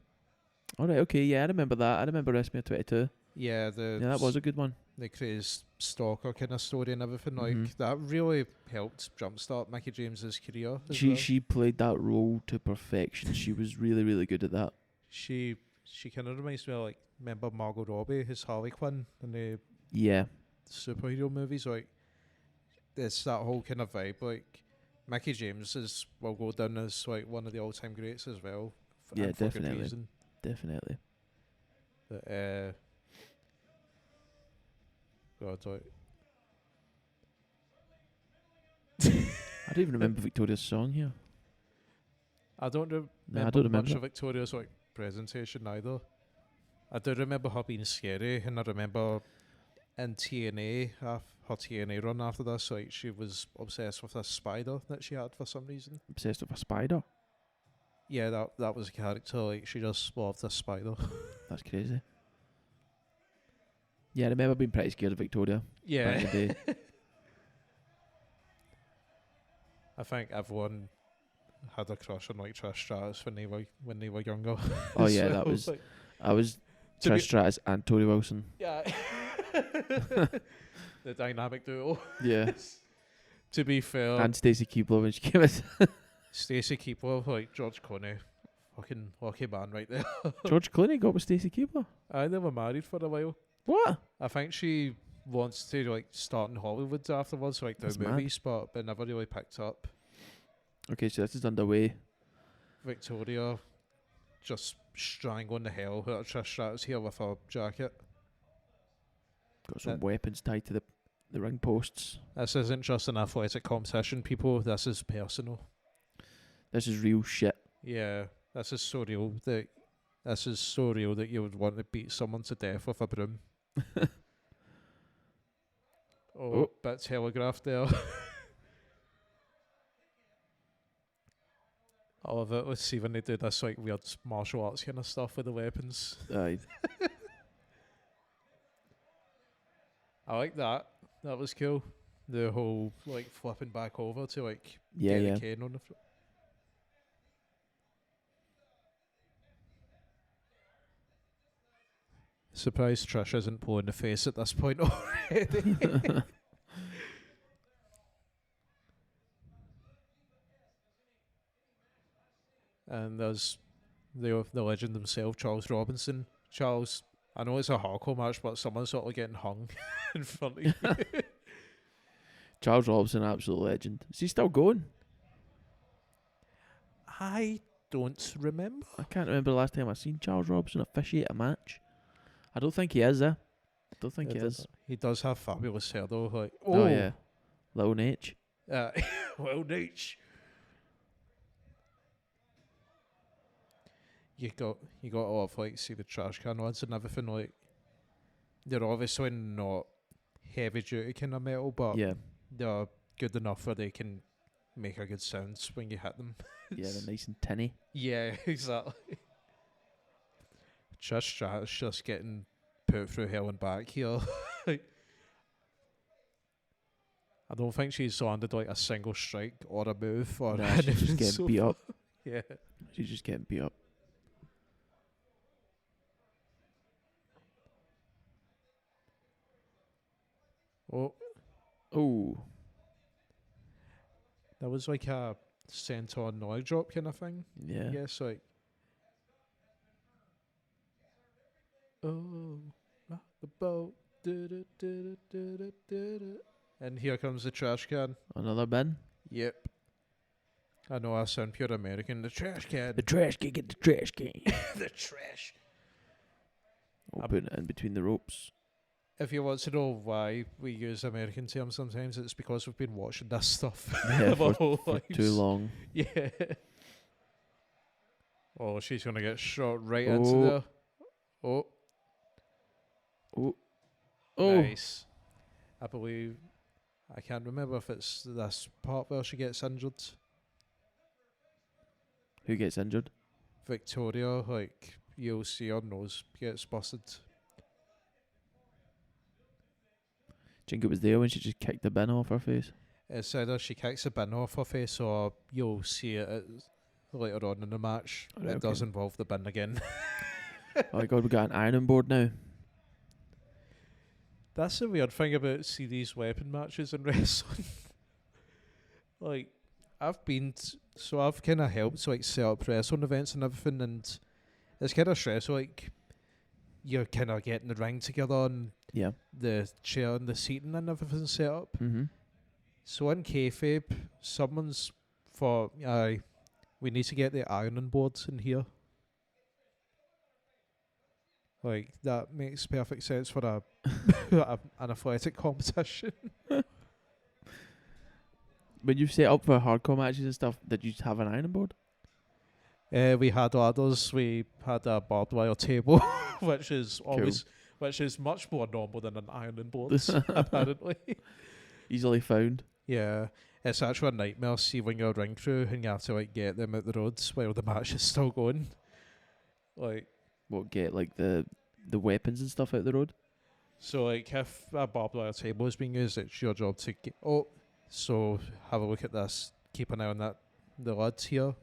Alright, okay, yeah, I remember that. I remember WrestleMania 22. Yeah, that was a good one. The crazy stalker kind of story and everything. Like, Mhm. that really helped jumpstart Mickie James's career. She played that role to perfection. She was really, really good at that. She kind of reminds me of, like, remember Margot Robbie, his Harley Quinn in the Yeah. superhero movies? Like, it's that whole kind of vibe. Like, Mickie James will go down as like one of the all-time greats as well. Yeah, and for good definitely. reason. Definitely. But God, like, I don't even remember Victoria's song here. I don't remember I don't remember much it. of Victoria's like presentation either. I do remember her being scary, and I remember in TNA, her TNA run after this, like, she was obsessed with this spider that she had for some reason. Obsessed with a spider. Yeah, that was a character. Like, she just loved this spider. That's crazy. Yeah, I remember being pretty scared of Victoria back Yeah. in the day. I think everyone had a crush on like Trish Stratus when they were younger. Oh yeah, So, that was. like, I was to be- Trish Stratus and Tori Wilson. yeah. The dynamic duo. Yeah, To be fair, and Stacey Keebler when she came in. Stacey Keebler, like George Clooney, fucking lucky man right there. George Clooney got with Stacey Keebler. They were married for a while. What? I think she wants to like start in Hollywood afterwards, like do That's mad. movies, but never really picked up. Okay, so this is underway. Victoria just strangling the hell out of Trish Stratus here with her jacket. Got some weapons tied to the ring posts. This isn't just an athletic competition, people. This is personal. This is real shit. Yeah, this is so real that you would want to beat someone to death with a broom. Bit telegraphed there. I love it. Let's see when they do this like weird martial arts kind of stuff with the weapons. Aye. I like that. That was cool. The whole like flipping back over to like Yeah, get yeah. the cane on the front. Surprised Trish isn't pulling the face at this point already. And there's the legend himself, Charles Robinson. Charles, I know it's a hardcore match, but someone's sort of getting hung in front of you. Charles Robinson, absolute legend. Is he still going? I don't remember. I can't remember the last time I seen Charles Robinson officiate a match. I don't think he is, I don't think he is. He does have fabulous hair though. Like, Oh, yeah. Lil Nate. Well, niche. You got a lot of like see the trash can ones and everything. Like, they're obviously not heavy duty kind of metal, but Yeah. they're good enough where they can make a good sound when you hit them. Yeah, they're nice and tinny. Yeah, exactly. Trish Stratus just getting put through hell and back here. Like, I don't think she's landed like a single strike or a move or Nah, she's just anything getting so beat far. up. Yeah. She's just getting beat up. Oh. That was like a senton noise drop kind of thing. Yeah. Yes, like. Oh, rock the boat. And here comes the trash can. Another bin. Yep. I know I sound pure American. The trash can. The trash can, get the trash can. The trash. We'll put it in between the ropes. If you want to know why we use American terms sometimes, it's because we've been watching this stuff Yeah, our whole for lives. too long. Yeah. Oh, she's going to get shot right into Oh. there. Oh. Oh. Oh. Nice. I believe, I can't remember if it's this part where she gets injured. Who gets injured? Victoria, like, you'll see her nose gets busted. Do you think it was there when she just kicked the bin off her face? It's either she kicks a bin off her face or you'll see it later on in the match. Right, It okay. does involve the bin again. Oh my god, we got an ironing board now. That's the weird thing about these weapon matches in wrestling. Like, I've been so I've kind of helped like set up wrestling events and everything, and it's kind of stressful. Like, you're kind of getting the ring together and Yeah. the chair and the seating and everything set up. Mm-hmm. So in kayfabe, someone's thought, we need to get the ironing boards in here. Like, that makes perfect sense for an athletic competition. When you set up for hardcore matches and stuff, did you have an ironing board? We had ladders, we had a barbed wire table, which is much more normal than an ironing board, apparently. Easily found. Yeah, It's actually a nightmare. See when you're a ring crew and you have to like get them out the roads while the match is still going. Like, What, get like the weapons and stuff out the road? so like if a barbed wire table is being used, it's your job to get. Oh, so have a look at this. Keep an eye on that. The lads here.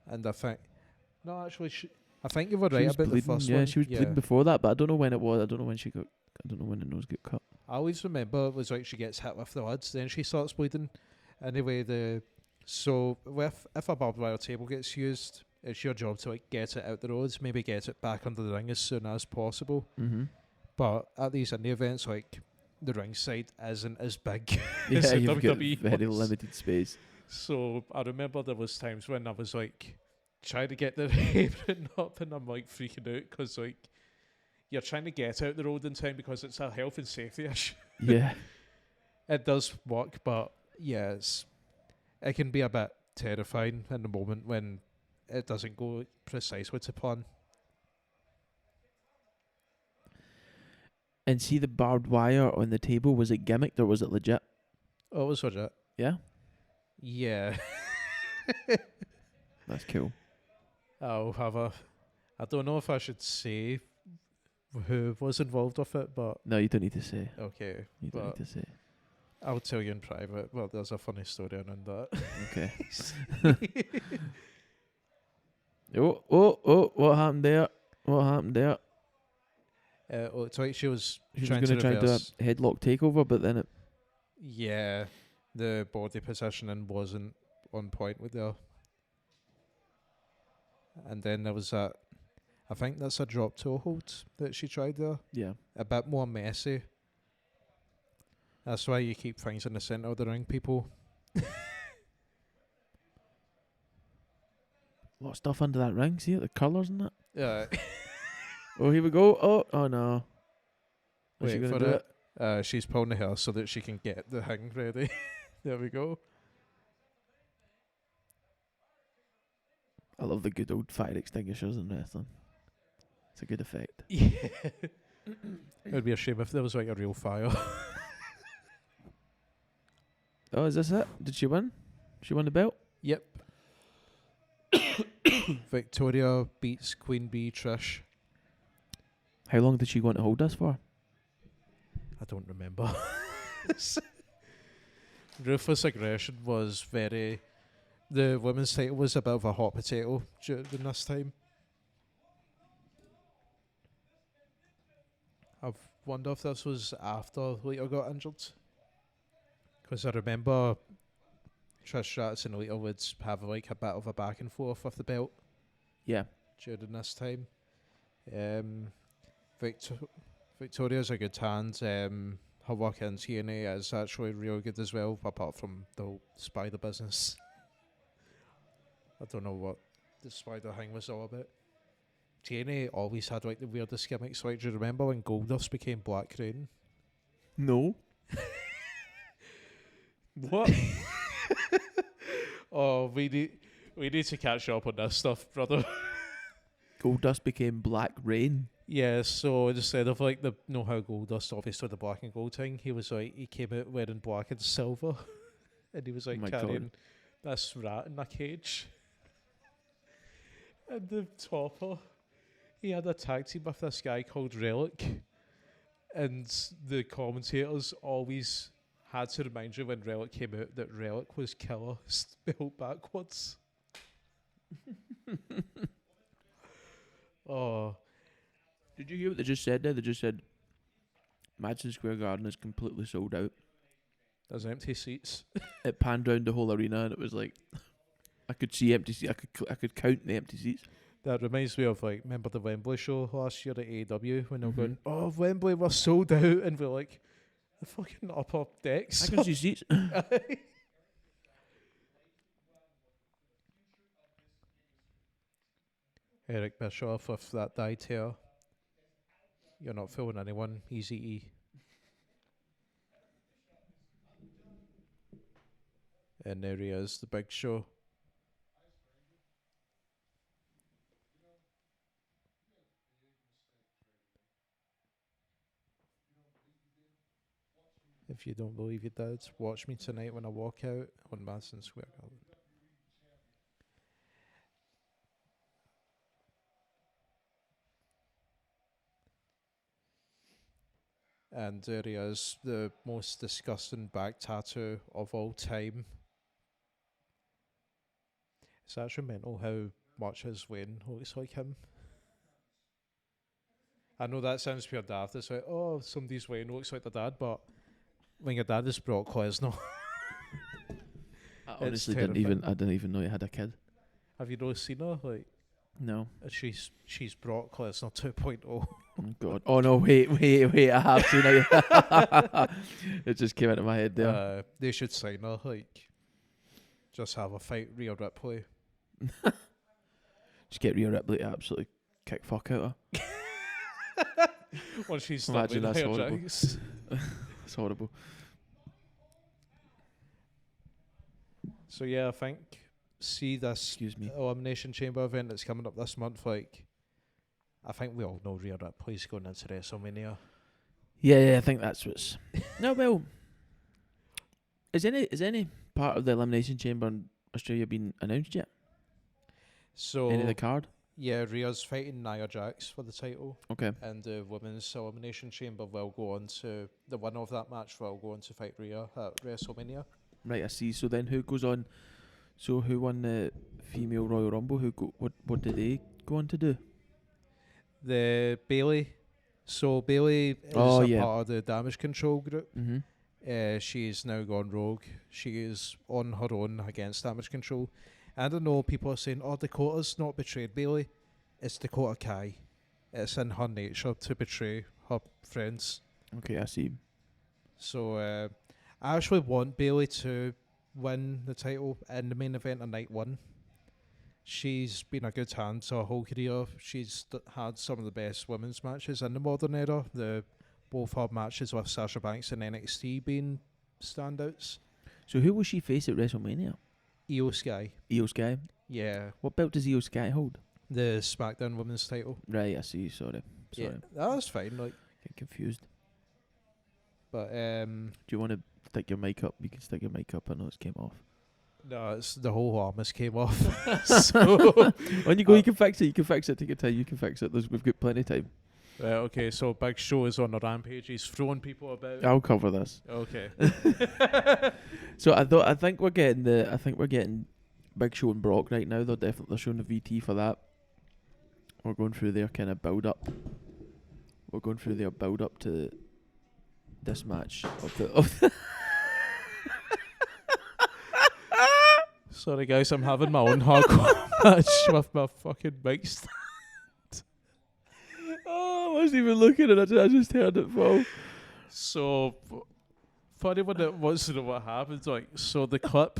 And I think no, actually, I think you were She right was about the bleeding. first Yeah, one. she was bleeding before that, but I don't know when it was. I don't know when she got. I don't know when the nose got cut. I always remember it was like she gets hit with the lids, then she starts bleeding. Anyway, so if a barbed wire table gets used, it's your job to like get it out the roads, maybe get it back under the ring as soon as possible. Mm-hmm. But at these indie events, like the ring side isn't as big Yeah, as the you've got WWE very ones. limited space. So I remember there was times when I was like trying to get the apron up, and I'm like freaking out because like you're trying to get out the road in time because it's a health and safety issue. Yeah. It does work, but yeah, it can be a bit terrifying in the moment when it doesn't go precisely to plan. And see the barbed wire on the table, was it gimmicked or was it legit? Oh, it was legit. Yeah? Yeah. That's cool. I'll have a. I don't know if I should say who was involved with it, but No, you don't need to say. okay. You don't But need to say. I'll tell you in private. Well, there's a funny story around that. Okay. Oh, what happened there? What happened there? It's like she was She was trying going to to try and do reverse. a headlock takeover, but then it... Yeah, the body positioning wasn't on point with her. And then there was that. I think that's a drop toe hold that she tried there. Yeah. A bit more messy. That's why you keep things in the centre of the ring, people. A lot of stuff under that ring. See it? The colours and that? Yeah. Oh, here we go. Oh no. Is she Wait going to for do it. She's pulling the hair so that she can get the hang ready. There we go. I love the good old fire extinguishers in wrestling. It's a good effect. Yeah. It would be a shame if there was like a real fire. Oh, is this it? Did she win? She won the belt? Yep. Victoria beats Queen Bee Trish. How long did she want to hold this for? I don't remember. Ruthless Aggression was very... The women's title was a bit of a hot potato during this time. I wonder if this was after Lita got injured. Because I remember Trish Stratus and Lita would have like a bit of a back and forth with the belt Yeah. during this time. Victoria's a good hand. Her work in TNA is actually real good as well, apart from the whole spider business. I don't know what the spider thing was all about. TNA always had like the weirdest gimmicks. Like, do you remember when Goldust became Black Crane? No. What? Oh, we need to catch up on this stuff, brother. Goldust became Black Rain. Yeah, so instead of like the know how Goldust, obviously the black and gold thing, he was like he came out wearing black and silver, and he was like Oh my carrying this rat in a cage. And the topper, he had a tag team with this guy called Relic, and the commentators always had to remind you when Relic came out that Relic was killer spelled backwards. Oh. Did you hear what they just said there? They just said Madison Square Garden is completely sold out. There's empty seats. It panned round the whole arena and it was like I could see empty seats. I could count the empty seats. That reminds me of like, remember the Wembley show last year at AEW when they were Mhm. going, oh, Wembley, we're sold out, and we're like, the fucking upper decks. I can see seats. Eric Bischoff with that dyed hair. You're not fooling anyone. Easy E. And there he is, the Big Show. If you don't believe you did, watch me tonight when I walk out on Madison Square Garden. And there he is, the most disgusting back tattoo of all time. It's actually mental how much his Wayne looks like him. I know that sounds pure daft. It's like, oh, somebody's Wayne looks like their dad, but when your dad is Brock Lesnar. I honestly didn't even know he had a kid. Have you not seen her? Like, no. She's Brock Lesnar 2.0. Oh God! Oh no! Wait! I have seen it. It just came into my head there. They should sign her. Like, just have a fight Rhea Ripley. Just get Rhea Ripley to absolutely kick fuck out of her. When she's Imagine that's horrible. It's horrible. So yeah, I think this Elimination Chamber event that's coming up this month. Like, I think we all know Rhea Ripley's going into WrestleMania. Yeah, I think that's what's. No, well, is any part of the Elimination Chamber in Australia been announced yet? So any of the card? Yeah, Rhea's fighting Nia Jax for the title. Okay. And the Women's Elimination Chamber will go on to the winner of that match will go on to fight Rhea at WrestleMania. Right, I see. So then who goes on? So who won the female Royal Rumble? What did they go on to do? The Bayley. So Bayley is part of the Damage Control group. Mm-hmm. She's now gone rogue. She is on her own against Damage Control. And I know people are saying, "Oh, Dakota's not betrayed Bayley." It's Dakota Kai. It's in her nature to betray her friends. Okay, I see. So I actually want Bayley to win the title in the main event on night one. She's been a good hand her whole career. She's had some of the best women's matches in the modern era. Both her matches with Sasha Banks and NXT being standouts. So who will she face at WrestleMania? Io Sky. Io Sky? Yeah. What belt does Io Sky hold? The SmackDown Women's title. Right, I see. Sorry. Yeah, that's fine. Like, get confused. But do you want to stick your mic up? You can stick your mic up. I know it's came off. No, it's the whole harness came off. So when you go, you can fix it. You can fix it. Take your time. You can fix it. We've got plenty of time. Okay, so Big Show is on a rampage. He's throwing people about. I'll cover this. Okay. So I think we're getting Big Show and Brock right now. They're showing the VT for that. We're going through their kind of build up. We're going through their build up to this match of the. Sorry guys, I'm having my own hardcore match with my fucking mic stand. Oh, I wasn't even looking at it. I just heard it fall. So funny when it was what happens. Like, so the clip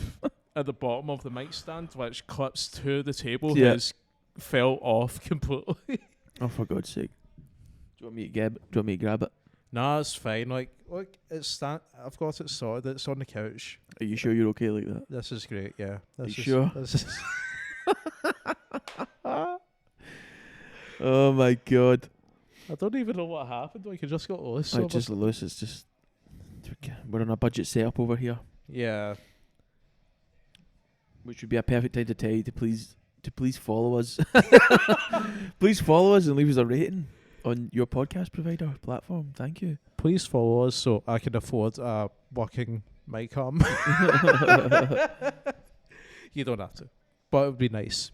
at the bottom of the mic stand, which clips to the table, has fell off completely. Oh, for God's sake! Do you want me to grab it? Nah, it's fine. Like, look, I've got it sorted. It's on the couch. Are you sure you're okay like that? This is great. Yeah. Are you sure? Oh my God! I don't even know what happened. Like, it just got loose. It's just loose. It's just we're on a budget setup over here. Yeah. Which would be a perfect time to tell you to please follow us. Please follow us and leave us a rating on your podcast provider platform. Thank you. Please follow us so I can afford a working mic arm. You don't have to, but it would be nice.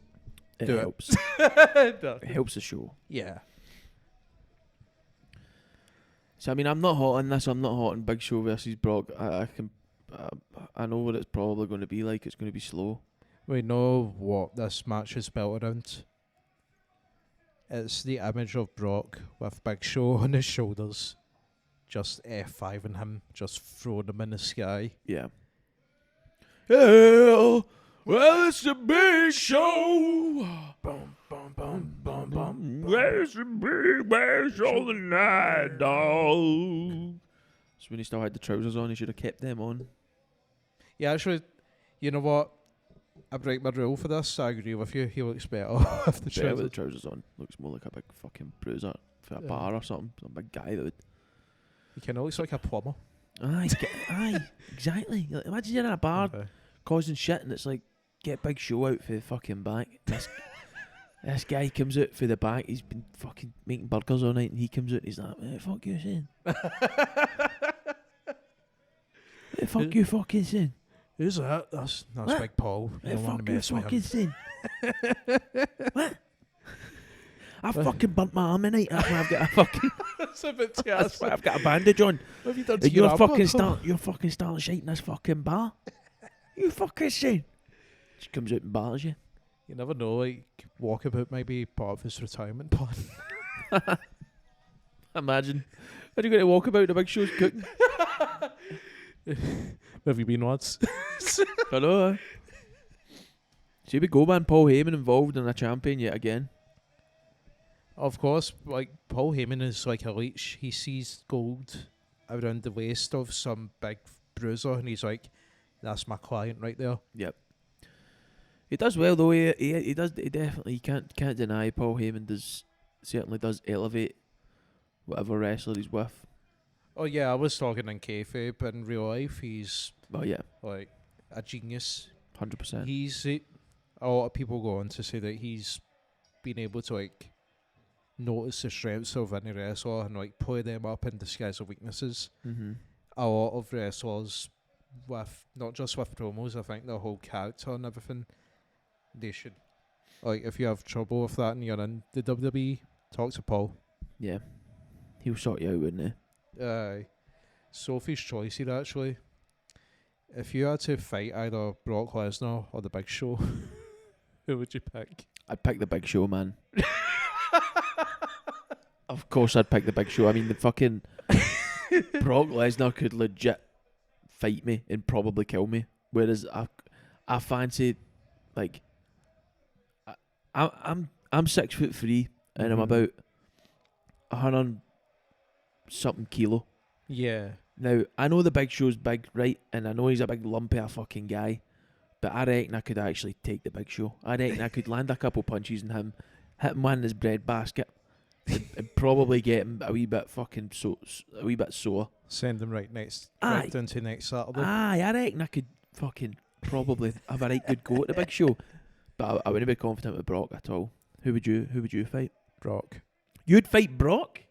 It helps. It helps the show. Yeah. So I mean, I'm not hot on this. I'm not hot on Big Show versus Brock. I know what it's probably going to be like. It's going to be slow. We know what this match is built around. It's the image of Brock with Big Show on his shoulders, just F5ing him, just throwing him in the sky. Yeah. Hell, well, it's a big show. Boom, boom, boom, boom, boom. Where's the big bash on the night, dog? So when he still had the trousers on, he should have kept them on. Yeah, actually, you know what? I break my rule for this. I agree with you. He looks better with the trousers. With the trousers on. Looks more like a big fucking bruiser for a bar or something. Some big guy that would. He kind of looks like a plumber. Aye, exactly. Like, imagine you're in a bar causing shit and it's like, get Big Show out for the fucking back. This guy comes out for the back, he's been fucking making burgers all night and he comes out and he's like, what the fuck you saying? What the fuck you fucking saying? Who's that? That's Big Paul. What the fuck you fucking saying? What? I fucking burnt my arm tonight. That's why I've got a fucking... That's a bit That's why I've got a bandage on. What have you done to your arm? You're fucking starting shaking this fucking bar. You fucking saying? She comes out and bars you. You never know, like, Walkabout might be part of his retirement plan. Imagine. How do you got to walk about the Big Show's cooking? Have you been once? I know, eh? See, we go, man. Paul Heyman involved in a champion yet again. Of course, like, Paul Heyman is like a leech. He sees gold around the waist of some big bruiser and he's like, that's my client right there. Yep. He does well though. He does. He definitely can't deny Paul Heyman certainly does elevate whatever wrestler he's with. Oh yeah, I was talking in kayfabe, but in real life he's yeah, like a genius. 100%. He's a lot of people go on to say that he's been able to like notice the strengths of any wrestler and like play them up in disguise of weaknesses. Mm-hmm. A lot of wrestlers, with not just with promos, I think their whole character and everything. They should, like, if you have trouble with that and you're in the WWE, talk to Paul. Yeah, he'll sort you out, wouldn't he? Sophie's choice here, actually. If you had to fight either Brock Lesnar or the Big Show, who would you pick? I'd pick the Big Show, man. Of course I'd pick the Big Show. I mean, the fucking Brock Lesnar could legit fight me and probably kill me. Whereas I fancy, like, I'm 6'3" and I'm about 100 something kilo. Yeah. Now I know the Big Show's big, right? And I know he's a big lumpy fucking guy, but I reckon I could actually take the Big Show. I reckon I could land a couple punches in him, hit him one in his bread basket, and probably get him a wee bit fucking a wee bit sore. Send him right into next Saturday. Aye, I reckon I could fucking probably have a right good go at the Big Show. But I wouldn't be confident with Brock at all. Who would you fight? Brock. You'd fight Brock?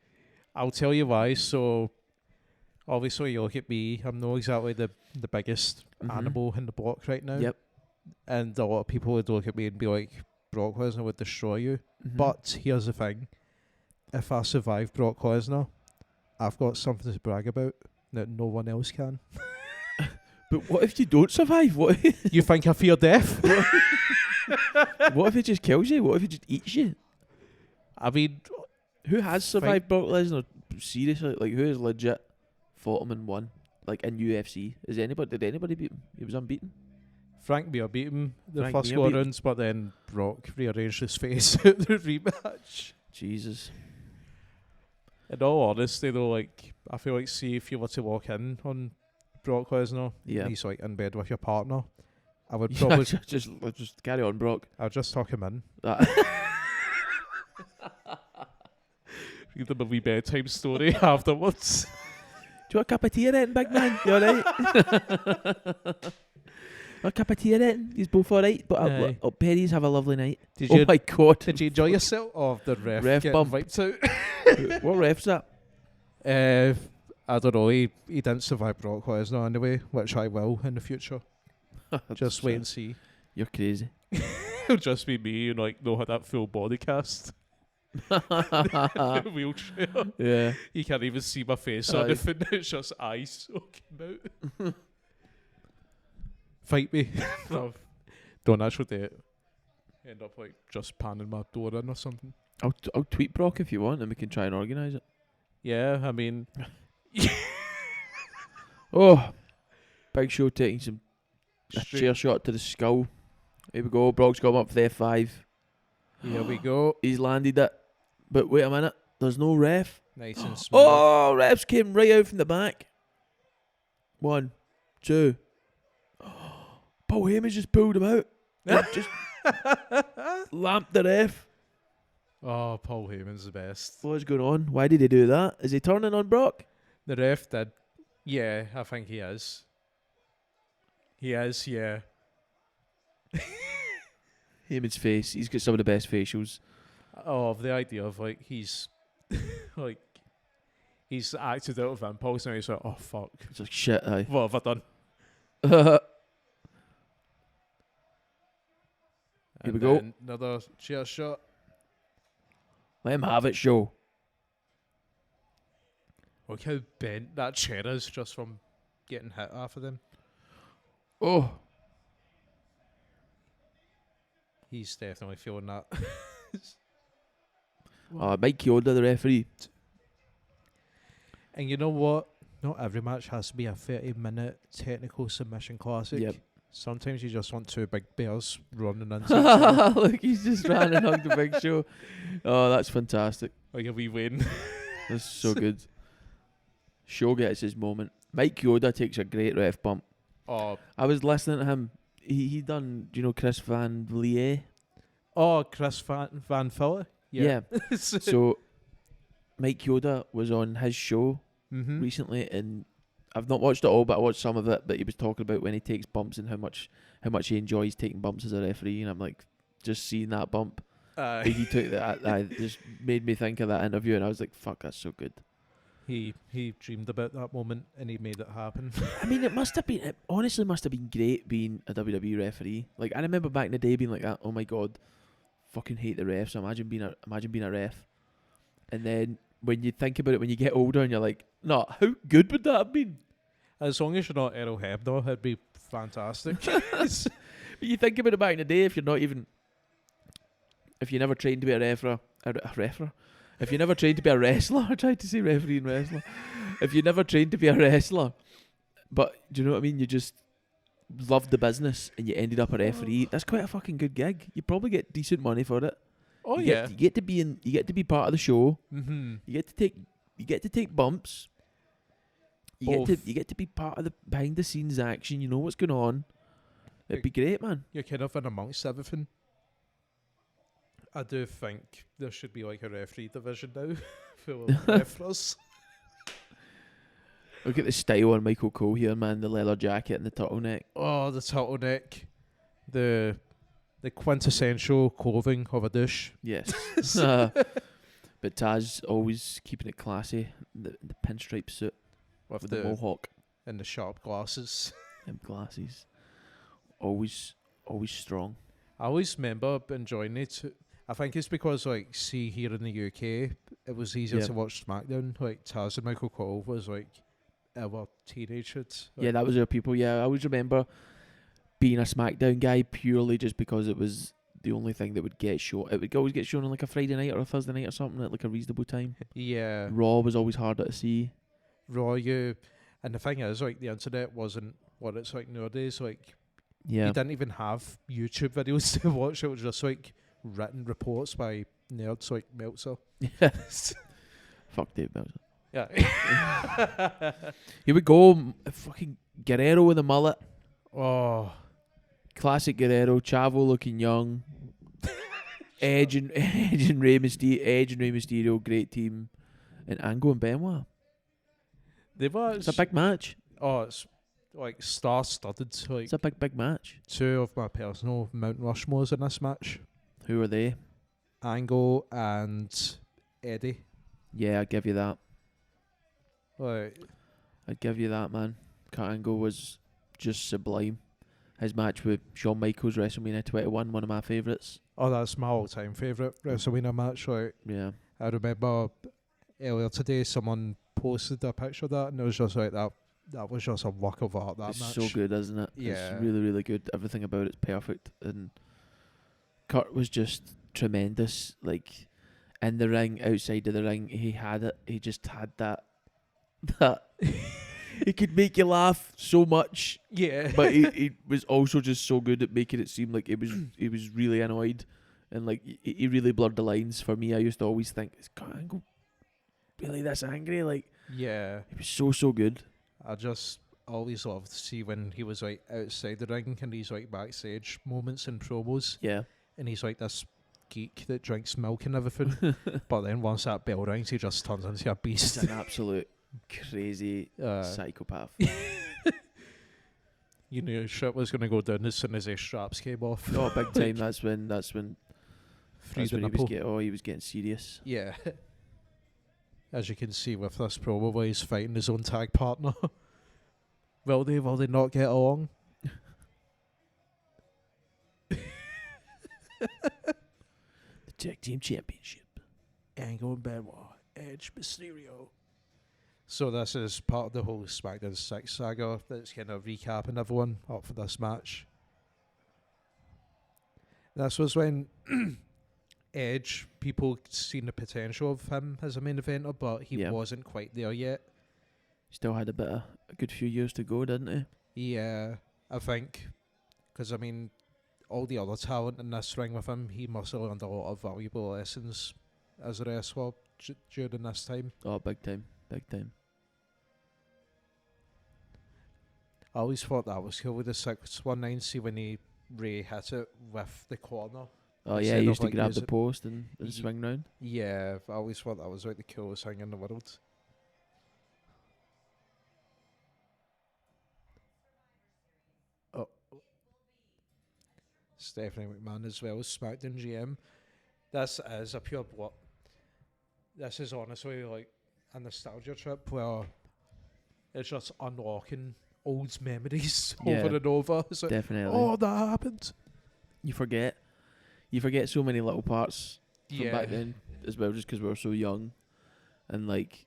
I'll tell you why. So, obviously, you look at me. I'm not exactly the biggest animal in the block right now. Yep. And a lot of people would look at me and be like, Brock Lesnar would destroy you. Mm-hmm. But here's the thing. If I survive Brock Lesnar, I've got something to brag about that no one else can. But what if you don't survive? What if you think I fear death? what if he just kills you? What if he just eats you? I mean, who has survived Brock Lesnar? Seriously, like, who has legit fought him and won? Like, in UFC? Did anybody beat him? He was unbeaten. Frank Mir beat him the Frank first Mir four beat rounds, but then Brock rearranged his face at the rematch. Jesus. In all honesty, though, like, I feel like, see, if you were to walk in on Brock Lesnar, and he's like in bed with your partner, I would probably just carry on, Brock. I'll just tuck him in. Read them a wee bedtime story afterwards. Do you want a cup of tea or anything, big man? You alright? A cup of tea or anything? He's both alright, but Perry's have a lovely night. My God. Did you enjoy yourself? Oh, the ref bump. Wiped out. What ref's that? I don't know. He didn't survive Brock Lesnar anyway, which I will in the future. Just wait and see. You're crazy. It'll just be me and like know how that full body cast. Wheelchair. Yeah. You can't even see my face or anything. It's just eyes soaking out. Fight me. No, don't actually do it. End up like just panning my door in or something. I'll tweet Brock if you want and we can try and organise it. Yeah, I mean... Oh, Big Show taking a chair shot to the skull. Here we go. Brock's got him up for the F5. Here we go. He's landed it. But wait a minute. There's no ref. Nice and smooth. Oh, refs came right out from the back. 1, 2. Paul Heyman just pulled him out. Just lamped the ref. Oh, Paul Heyman's the best. What's going on? Why did he do that? Is he turning on Brock? The ref did Yeah, I think he is. He is, yeah. Heyman's face, he's got some of the best facials. Oh, the idea of like he's like he's acted out of impulse and he's like, oh fuck, It's like shit, aye. what have I done? Here And we go. then another chair shot. Let him have it, show. Look how bent that chair is just from getting hit off of them. Oh, He's definitely feeling that. Mike Yoda, the referee. And you know what? Not every match has to be a 30-minute technical submission classic. Yep. Sometimes you just want two big bears running into each other. Look, he's just ran and hugged the Big Show. Oh, that's fantastic. Like a wee win. That's so good. Show gets his moment. Mike Yoda takes a great ref bump. Oh, I was listening to him. He done, do you know Chris Van Vliet? Chris Van Filler? Yeah. So Mike Yoda was on his show Mm-hmm. recently, and I've not watched it all, but I watched some of it. But he was talking about when he takes bumps and how much he enjoys taking bumps as a referee, and I'm like, just seeing that bump he took that just made me think of that interview, and I was like, fuck, that's so good. He dreamed about that moment and he made it happen. I mean, it honestly must have been great being a WWE referee. Like, I remember back in the day being like that, oh my god, fucking hate the refs. Imagine being a ref. And then when you think about it, when you get older and you're like, no, how good would that have been? As long as you're not Errol Hebner, it'd be fantastic. But you think about it back in the day, if you never trained to be a referee, if you never trained to be a wrestler, I tried to say referee and wrestler. If you never trained to be a wrestler, but do you know what I mean? You just loved the business and you ended up a referee. That's quite a fucking good gig. You probably get decent money for it. Oh you yeah. get to be part of the show. Mm-hmm. You get to take bumps. You get to be part of the behind the scenes action. You know what's going on. It'd be great, man. You're kind of in amongst everything. I do think there should be like a referee division now full of referees. Look at the style on Michael Cole here, man. The leather jacket and the turtleneck. Oh, the turtleneck. The quintessential clothing of a douche. Yes. But Taz always keeping it classy. The pinstripe suit With with the mohawk and the sharp glasses. and glasses. Always strong. I always remember enjoying it. I think it's because, like, see, here in the UK, it was easier Yeah. to watch SmackDown. Like, Taz and Michael Cole was, like, our teenagers. Yeah, that was our people. Yeah, I always remember being a SmackDown guy purely just because it was the only thing that would get shown. It would always get shown on like a Friday night or a Thursday night or something at like a reasonable time. Yeah. Raw was always harder to see. Raw, and the thing is, like, the internet wasn't what it's like nowadays. Like, Yeah. you didn't even have YouTube videos to watch. It was just, like, written reports by nerds like Meltzer. Fuck Dave Meltzer. Yeah. Here we go. Fucking Guerrero with a mullet. Oh. Classic Guerrero. Chavo looking young. Edge and Rey Mysterio. Great team. And Angle and Benoit. It's a big match. Oh, it's like star-studded. Like, It's a big match. two of my personal Mount Rushmores in this match. Who are they? Angle and Eddie. Yeah, I'd give you that. Like, I'd give you that, man. Kurt Angle was just sublime. His match with Shawn Michaels, WrestleMania 21, one of my favourites. oh, that's my all-time favourite WrestleMania match. Like, Yeah. I remember earlier today someone posted a picture of that, and it was just like that. That was just a work of art. That It's match. so good, isn't it? Yeah. It's really, really good. Everything about it's perfect. And Kurt was just tremendous. Like, in the ring, outside of the ring, he had it. He just had that. He could make you laugh so much, Yeah. but he was also just so good at making it seem like he was really annoyed, and like he really blurred the lines for me. I used to always think, is Kurt Angle really this angry? Like, Yeah. he was so good. I just always loved to see when he was like outside the ring and he's like backstage moments and promos, Yeah. and he's like this geek that drinks milk and everything. But then once that bell rings, he just turns into a He's beast. an absolute crazy psychopath. You knew shit was going to go down as soon as his straps came off. Oh, big time. That's when Free the he was nipple. he was getting serious. Yeah. As you can see with this promo where he's fighting his own tag partner. Will they not get along? The Tag Team Championship. Angle and Benoit. Edge, Mysterio. So this is part of the whole SmackDown 6 saga that's kind of recapping everyone up for this match. This was when Edge, people seen the potential of him as a main eventer, but he wasn't quite there yet. Still had a good few years to go, didn't he? Yeah, I think. Because, I mean, all the other talent in this ring with him, he must have learned a lot of valuable lessons as a wrestler during this time. Oh, big time. Big time. I always thought that was cool with the 619. See when Ray hit it with the corner. Oh yeah, he used to grab the post and swing round. Yeah, I always thought that was like the coolest thing in the world. Oh, Stephanie McMahon as well, SmackDown GM. This is a pure blot. This is honestly like a nostalgia trip where it's just unlocking old memories over and over. It's like, definitely. Oh, that happened. You forget so many little parts from back then as well, just because we were so young, and like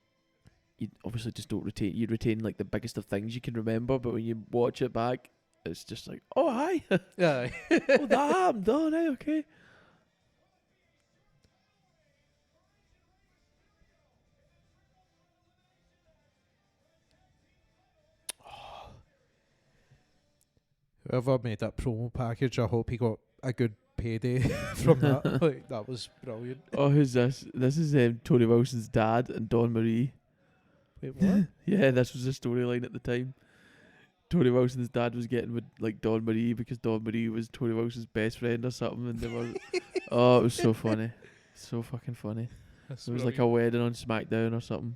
you obviously just don't retain. You retain like the biggest of things you can remember, but when you watch it back, it's just like, oh hi, yeah, oh that happened, oh right, okay. Whoever made that promo package, I hope he got a good payday from that. Like, that was brilliant. Oh, who's this? This is Tony Wilson's dad and Dawn Marie. Wait, what? Yeah, this was the storyline at the time. Tony Wilson's dad was getting with like Dawn Marie because Dawn Marie was Tony Wilson's best friend or something, and they were. Oh, it was so funny, so fucking funny. That's it was like a wedding on SmackDown or something.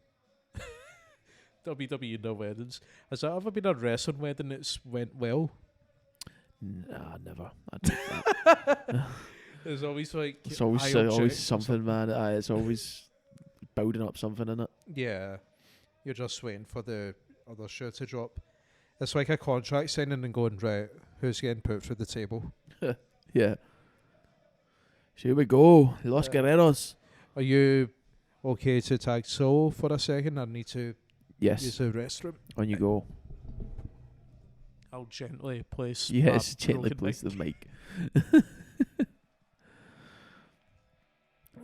WWE no weddings. Has there ever been a wrestling wedding that's went well? Nah, never. I don't think. There's always like it's always something, man. It's always building up something in it. Yeah, you're just waiting for the other show to drop. It's like a contract signing and going, right, who's getting put through the table? Yeah. So here we go, Los Guerreros. Are you okay to tag solo for a second? I need to use the restroom. On you go. I'll gently place. Yes, gently place the mic.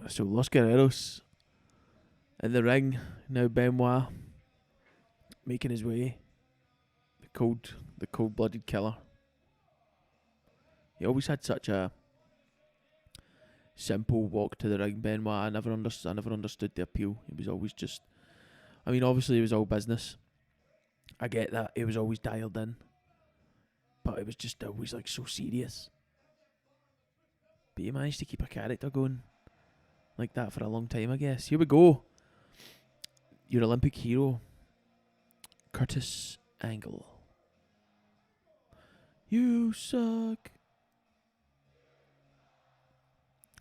So Los Guerreros in the ring now. Benoit making his way. The cold-blooded killer. He always had such a simple walk to the ring. Benoit, I never understood the appeal. He was always just. I mean, obviously it was all business. I get that. He was always dialed in. But it was just always like so serious. But he managed to keep a character going like that for a long time, I guess. Here we go. Your Olympic hero, Curtis Angle. You suck.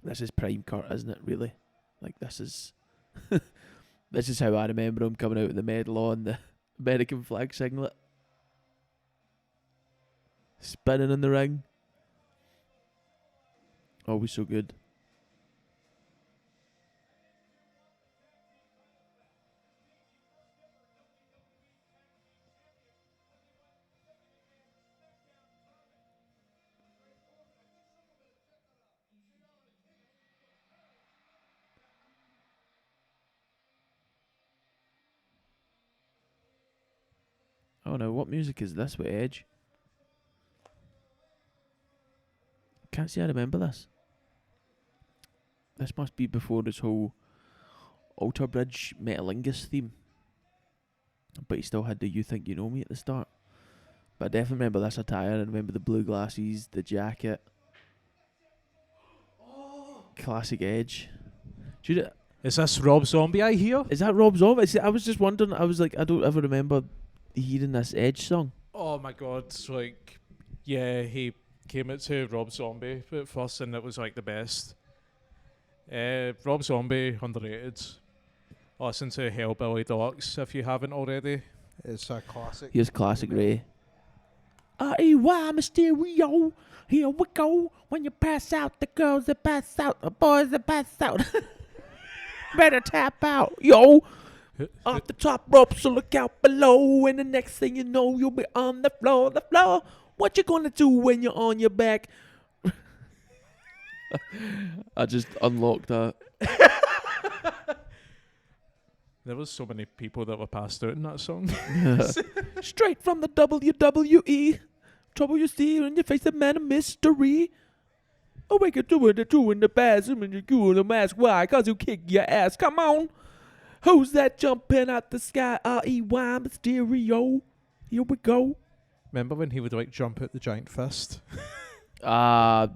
This is prime Kurt, isn't it, really? Like, this is this is how I remember him coming out with the medal on, the American flag singlet. Spinning in the ring. Always so good. Oh no, what music is this with Edge? Can't say I remember this. This must be before this whole Alter Bridge Metalingus theme. But he still had the You Think You Know Me at the start. But I definitely remember this attire and remember the blue glasses, the jacket. Classic Edge. Is this Rob Zombie I hear? Is that Rob Zombie? See, I was just wondering. I was like, I don't ever remember hearing this Edge song. Oh my god, like, yeah, he came out to Rob Zombie at first and it was like the best. Rob Zombie, underrated. Listen to Hellbilly Deluxe if you haven't already. It's a classic. Here's classic Ray. R-E-Y Mysterio, here we go. When you pass out, the girls that pass out, the boys that pass out. Better tap out, yo. Off the top rope, so look out below. And the next thing you know, you'll be on the floor, What you gonna do when you're on your back? I just unlocked that. There was so many people that were passed out in that song. Straight from the WWE. Trouble you see in your face, a man of mystery. Oh, we can do it, in the bathroom and you do the mask. Why? Cause you kick your ass. Come on. Who's that jumping out the sky? R-E-Y Mysterio. Here we go. Remember when he would like jump out the giant fist? No.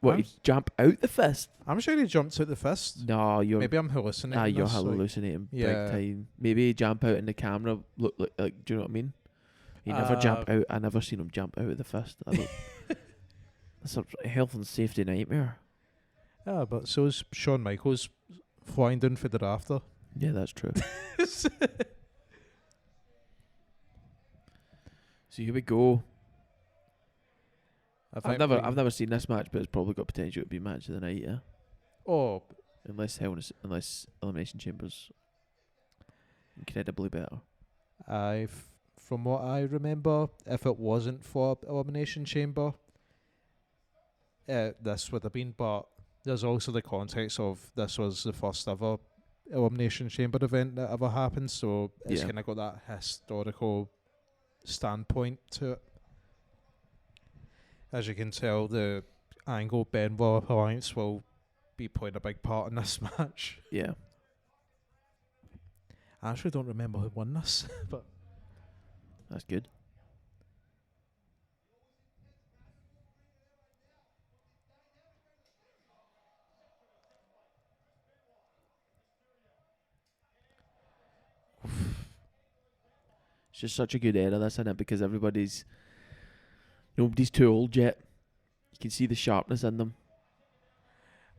What, he'd jump out the fist? I'm sure he jumped out the fist. No, you're... Maybe I'm hallucinating. you're this, hallucinating like, big time. Maybe he jump out in the camera, look like, do you know what I mean? He never jump out. I never seen him jump out of the fist. That's a health and safety nightmare. Yeah, but so is Shawn Michaels flying down for the rafter. Yeah, that's true. So here we go. I've never seen this match, but it's probably got potential to be match of the night. Yeah. Oh, unless Elimination Chamber's incredibly better. From what I remember, if it wasn't for Elimination Chamber, this would have been. But there's also the context of this was the first ever Elimination Chamber event that ever happened, so it's kind of got that historical standpoint to it. As you can tell, the Angle Benoit alliance will be playing a big part in this match. Yeah. I actually don't remember who won this, but that's good. It's just such a good era, this, isn't it? Because nobody's too old yet. You can see the sharpness in them.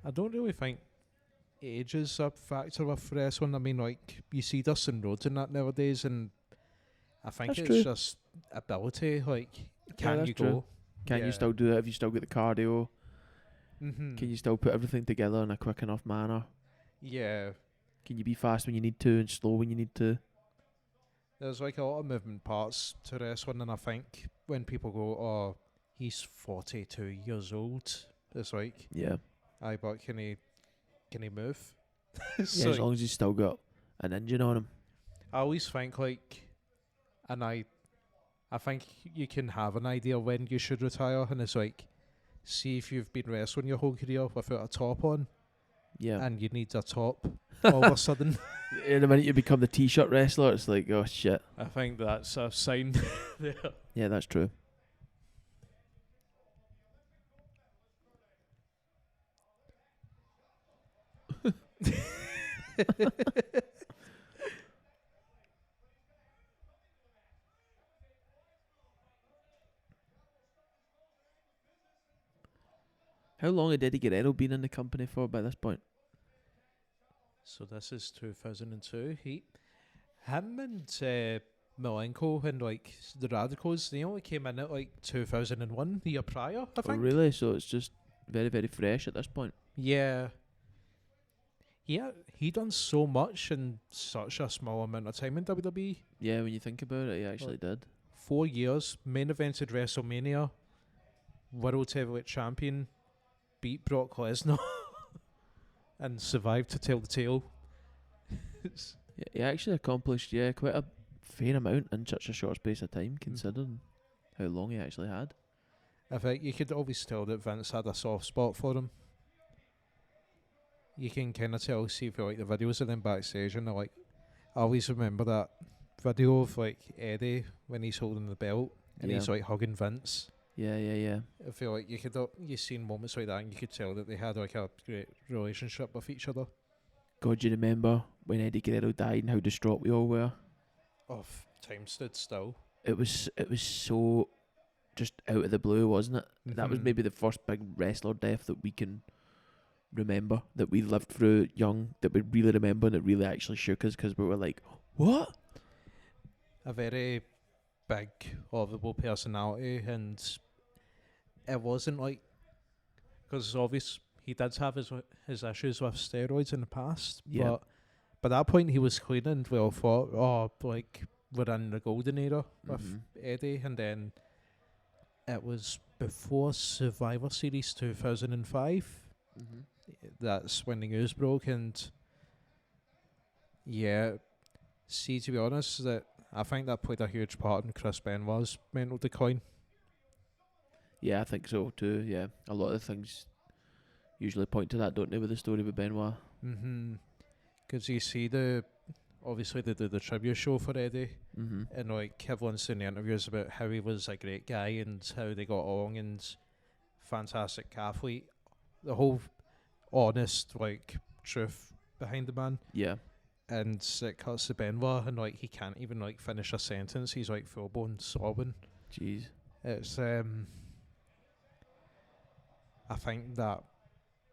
I don't really think age is a factor with wrestling. I mean, like, you see Dustin Rhodes and that nowadays, and I think that's it's true. just ability. Like, can you true. go? Can you still do it? Have you still got the cardio? Mm-hmm. Can you still put everything together in a quick enough manner? Yeah. Can you be fast when you need to and slow when you need to? There's like a lot of moving parts to wrestling, and I think when people go, "Oh, he's 42 years old," it's like, yeah, aye, but can he move? Yeah, as long as he's still got an engine on him. I always think like, and I think you can have an idea when you should retire, and it's like, see if you've been wrestling your whole career without a top on, yeah, and you need a top all of a sudden. In a minute you become the t-shirt wrestler, it's like, oh shit. I think that's a sign there. Yeah, that's true. How long had Eddie Guerrero been in the company for by this point? So this is 2002. Him and Malenko and like the Radicals, they only came in at like 2001, the year prior, I Oh, think. really? So it's just very, very fresh at this point. Yeah. Yeah, he done so much in such a small amount of time in WWE. Yeah, when you think about it, he actually did. 4 years, main evented WrestleMania, World Heavyweight Champion, beat Brock Lesnar, and survived to tell the tale. Yeah, he actually accomplished, quite a fair amount in such a short space of time, considering how long he actually had. I think you could always tell that Vince had a soft spot for him. You can kind of tell, see if you like the videos of them backstage, and they're like, I always remember that video of like Eddie when he's holding the belt and he's like hugging Vince. Yeah. I feel like you seen moments like that, and you could tell that they had like a great relationship with each other. God, you remember when Eddie Guerrero died and how distraught we all were? Time stood still. It was so just out of the blue, wasn't it? That was Mhm. maybe the first big wrestler death that we can remember, that we lived through young, that we really remember, and it really actually shook us because we were like, what? A very big, lovable personality, and it wasn't like, because obvious he did have his issues with steroids in the past, Yeah. but by that point he was clean, and we all thought, oh, like we're in the golden era with Mhm. Eddie, and then it was before Survivor Series 2005. Mhm. That's when the news broke, and yeah, see, to be honest, that I think that played a huge part in Chris Benoit's mental decline. Yeah, I think so too. Yeah, a lot of things usually point to that, don't they, with the story with Benoit? Because you see obviously they do the tribute show for Eddie, Mhm. and like everyone's in the interviews about how he was a great guy and how they got along and fantastic athlete. The whole honest like truth behind the man. Yeah. And it cuts to Benoit, and like he can't even like finish a sentence. He's like full blown sobbing. Jeez. It's I think that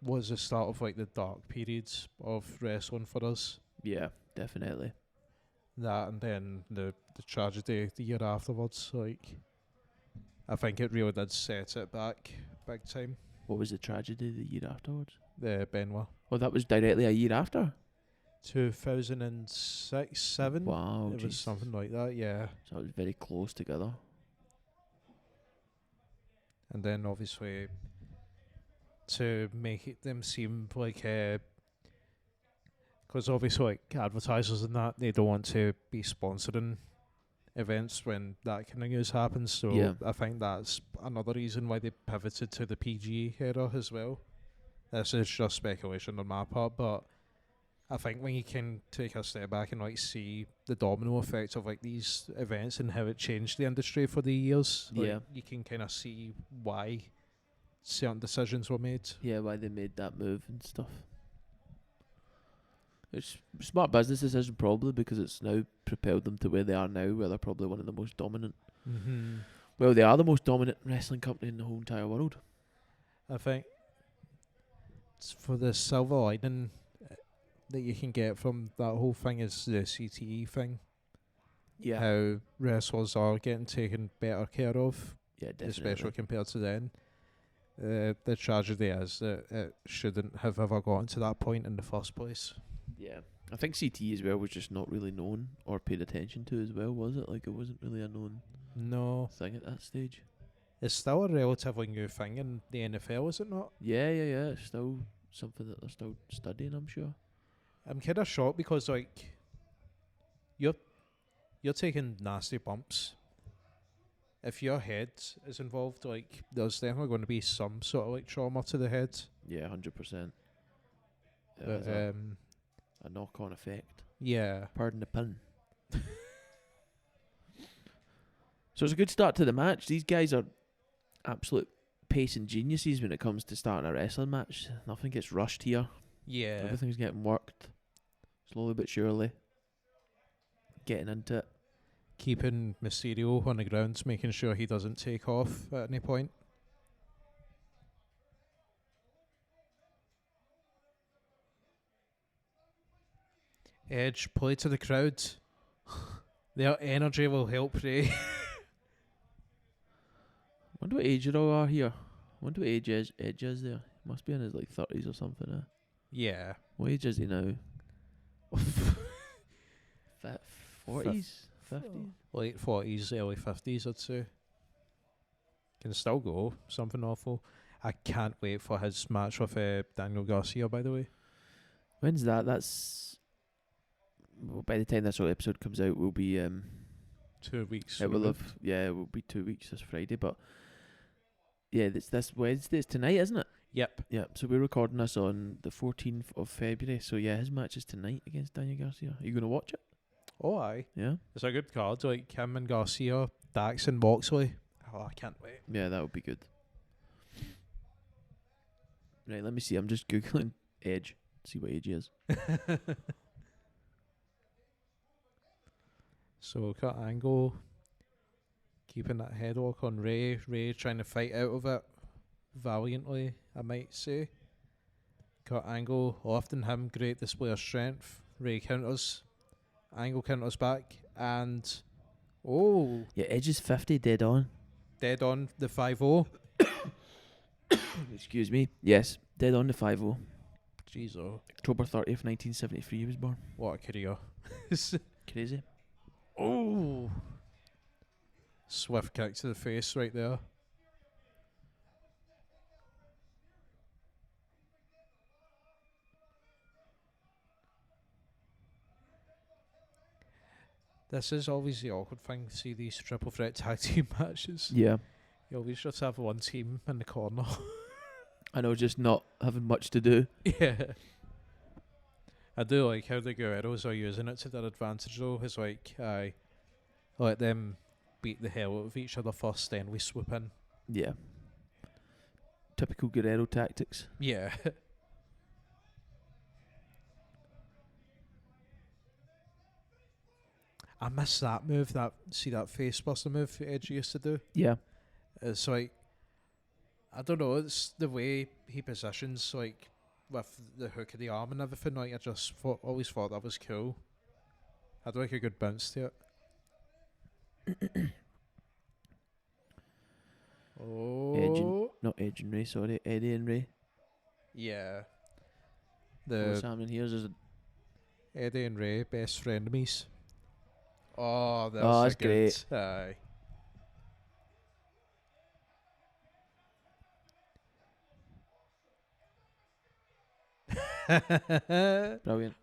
was the start of like the dark periods of wrestling for us. Yeah, definitely. That, and then the tragedy the year afterwards, like I think it really did set it back big time. What was the tragedy the year afterwards? The Benoit. Oh, that was directly a year after? 2006, 7. Wow, It was jeez. something like that, yeah. So it was very close together. And then obviously to make it them seem like because obviously like advertisers and that, they don't want to be sponsoring events when that kind of news happens, so Yeah. I think that's another reason why they pivoted to the PG era as well. This is just speculation on my part, but I think when you can take a step back and like see the domino effect of like these events and how it changed the industry for the years, like, Yeah. you can kind of see why certain decisions were made. Yeah, why they made that move and stuff. It's a smart business decision probably, because it's now propelled them to where they are now, where they're probably one of the most dominant. Mm-hmm. Well, they are the most dominant wrestling company in the whole entire world. I think it's for the silver lining that you can get from that whole thing is the CTE thing. Yeah. How wrestlers are getting taken better care of, Yeah, definitely. especially compared to then. The tragedy is that it shouldn't have ever gotten to that point in the first place. Yeah. I think CT as well was just not really known or paid attention to as well, was it? Like, it wasn't really a known No, thing at that stage. it's still a relatively new thing in the NFL, is it not? Yeah. It's still something that they're still studying, I'm sure. I'm kind of shocked because like you're taking nasty bumps. If your head is involved, like there's definitely going to be some sort of like trauma to the head. Yeah, 100%. It But has a knock-on effect. yeah, Pardon the pun. So it's a good start to the match. These guys are absolute pacing geniuses when it comes to starting a wrestling match. Nothing gets rushed here. yeah. Everything's getting worked slowly but surely. Getting into it. Keeping Mysterio on the ground, making sure he doesn't take off at any point. Edge, play to the crowd. Their energy will help Ray. Wonder what age they all are here. Wonder what age Edge is there. Must be in his like 30s or something. Yeah. What age is he now? 40s? 50s? Late 40s, early 50s, I'd say. Can still go. Something awful. I can't wait for his match with Daniel Garcia, by the way. When's that? That's... Well, by the time this whole episode comes out, we'll be... 2 weeks. it will removed. have... Yeah, it will be 2 weeks this Friday, but... Yeah, it's this Wednesday. It's tonight, isn't it? Yep. Yeah, so we're recording this on the 14th of February. So yeah, his match is tonight against Daniel Garcia. Are you going to watch it? Oh, aye. Yeah? It's a good card. Like him and Garcia, Dax and Moxley. Oh, I can't wait. Yeah, that would be good. Right, let me see. I'm just googling Edge. See what age he is. So Kurt Angle keeping that headlock on Ray. Ray trying to fight out of it valiantly, I might say. Kurt Angle, often him, great display of strength. Ray counters. Angle counters back. And, Yeah, Edge is 50, dead on. dead on the 5-0. Excuse me. Yes, dead on the 5-0. Jeez, oh. October 30th, 1973 he was born. What a career. Crazy. Oh. Swift kick to the face right there. This is always the awkward thing, see these triple threat tag team matches. Yeah. You always just have one team in the corner. I know, just not having much to do. Yeah. I do like how the Guerreros are using it to their advantage though. It's like, I let them beat the hell out of each other first, then we swoop in. Yeah. Typical Guerrero tactics. Yeah. I miss that move, that face buster move Edge used to do. Yeah. It's like, I don't know, it's the way he positions, like, with the hook of the arm and everything. Like, I just always thought that was cool. Had like a good bounce to it. Oh. Not Edge and Ray, sorry. Eddie and Ray. Yeah. What's The happening here is Eddie and Ray, best frenemies. Oh, that's great. Aye. brilliant.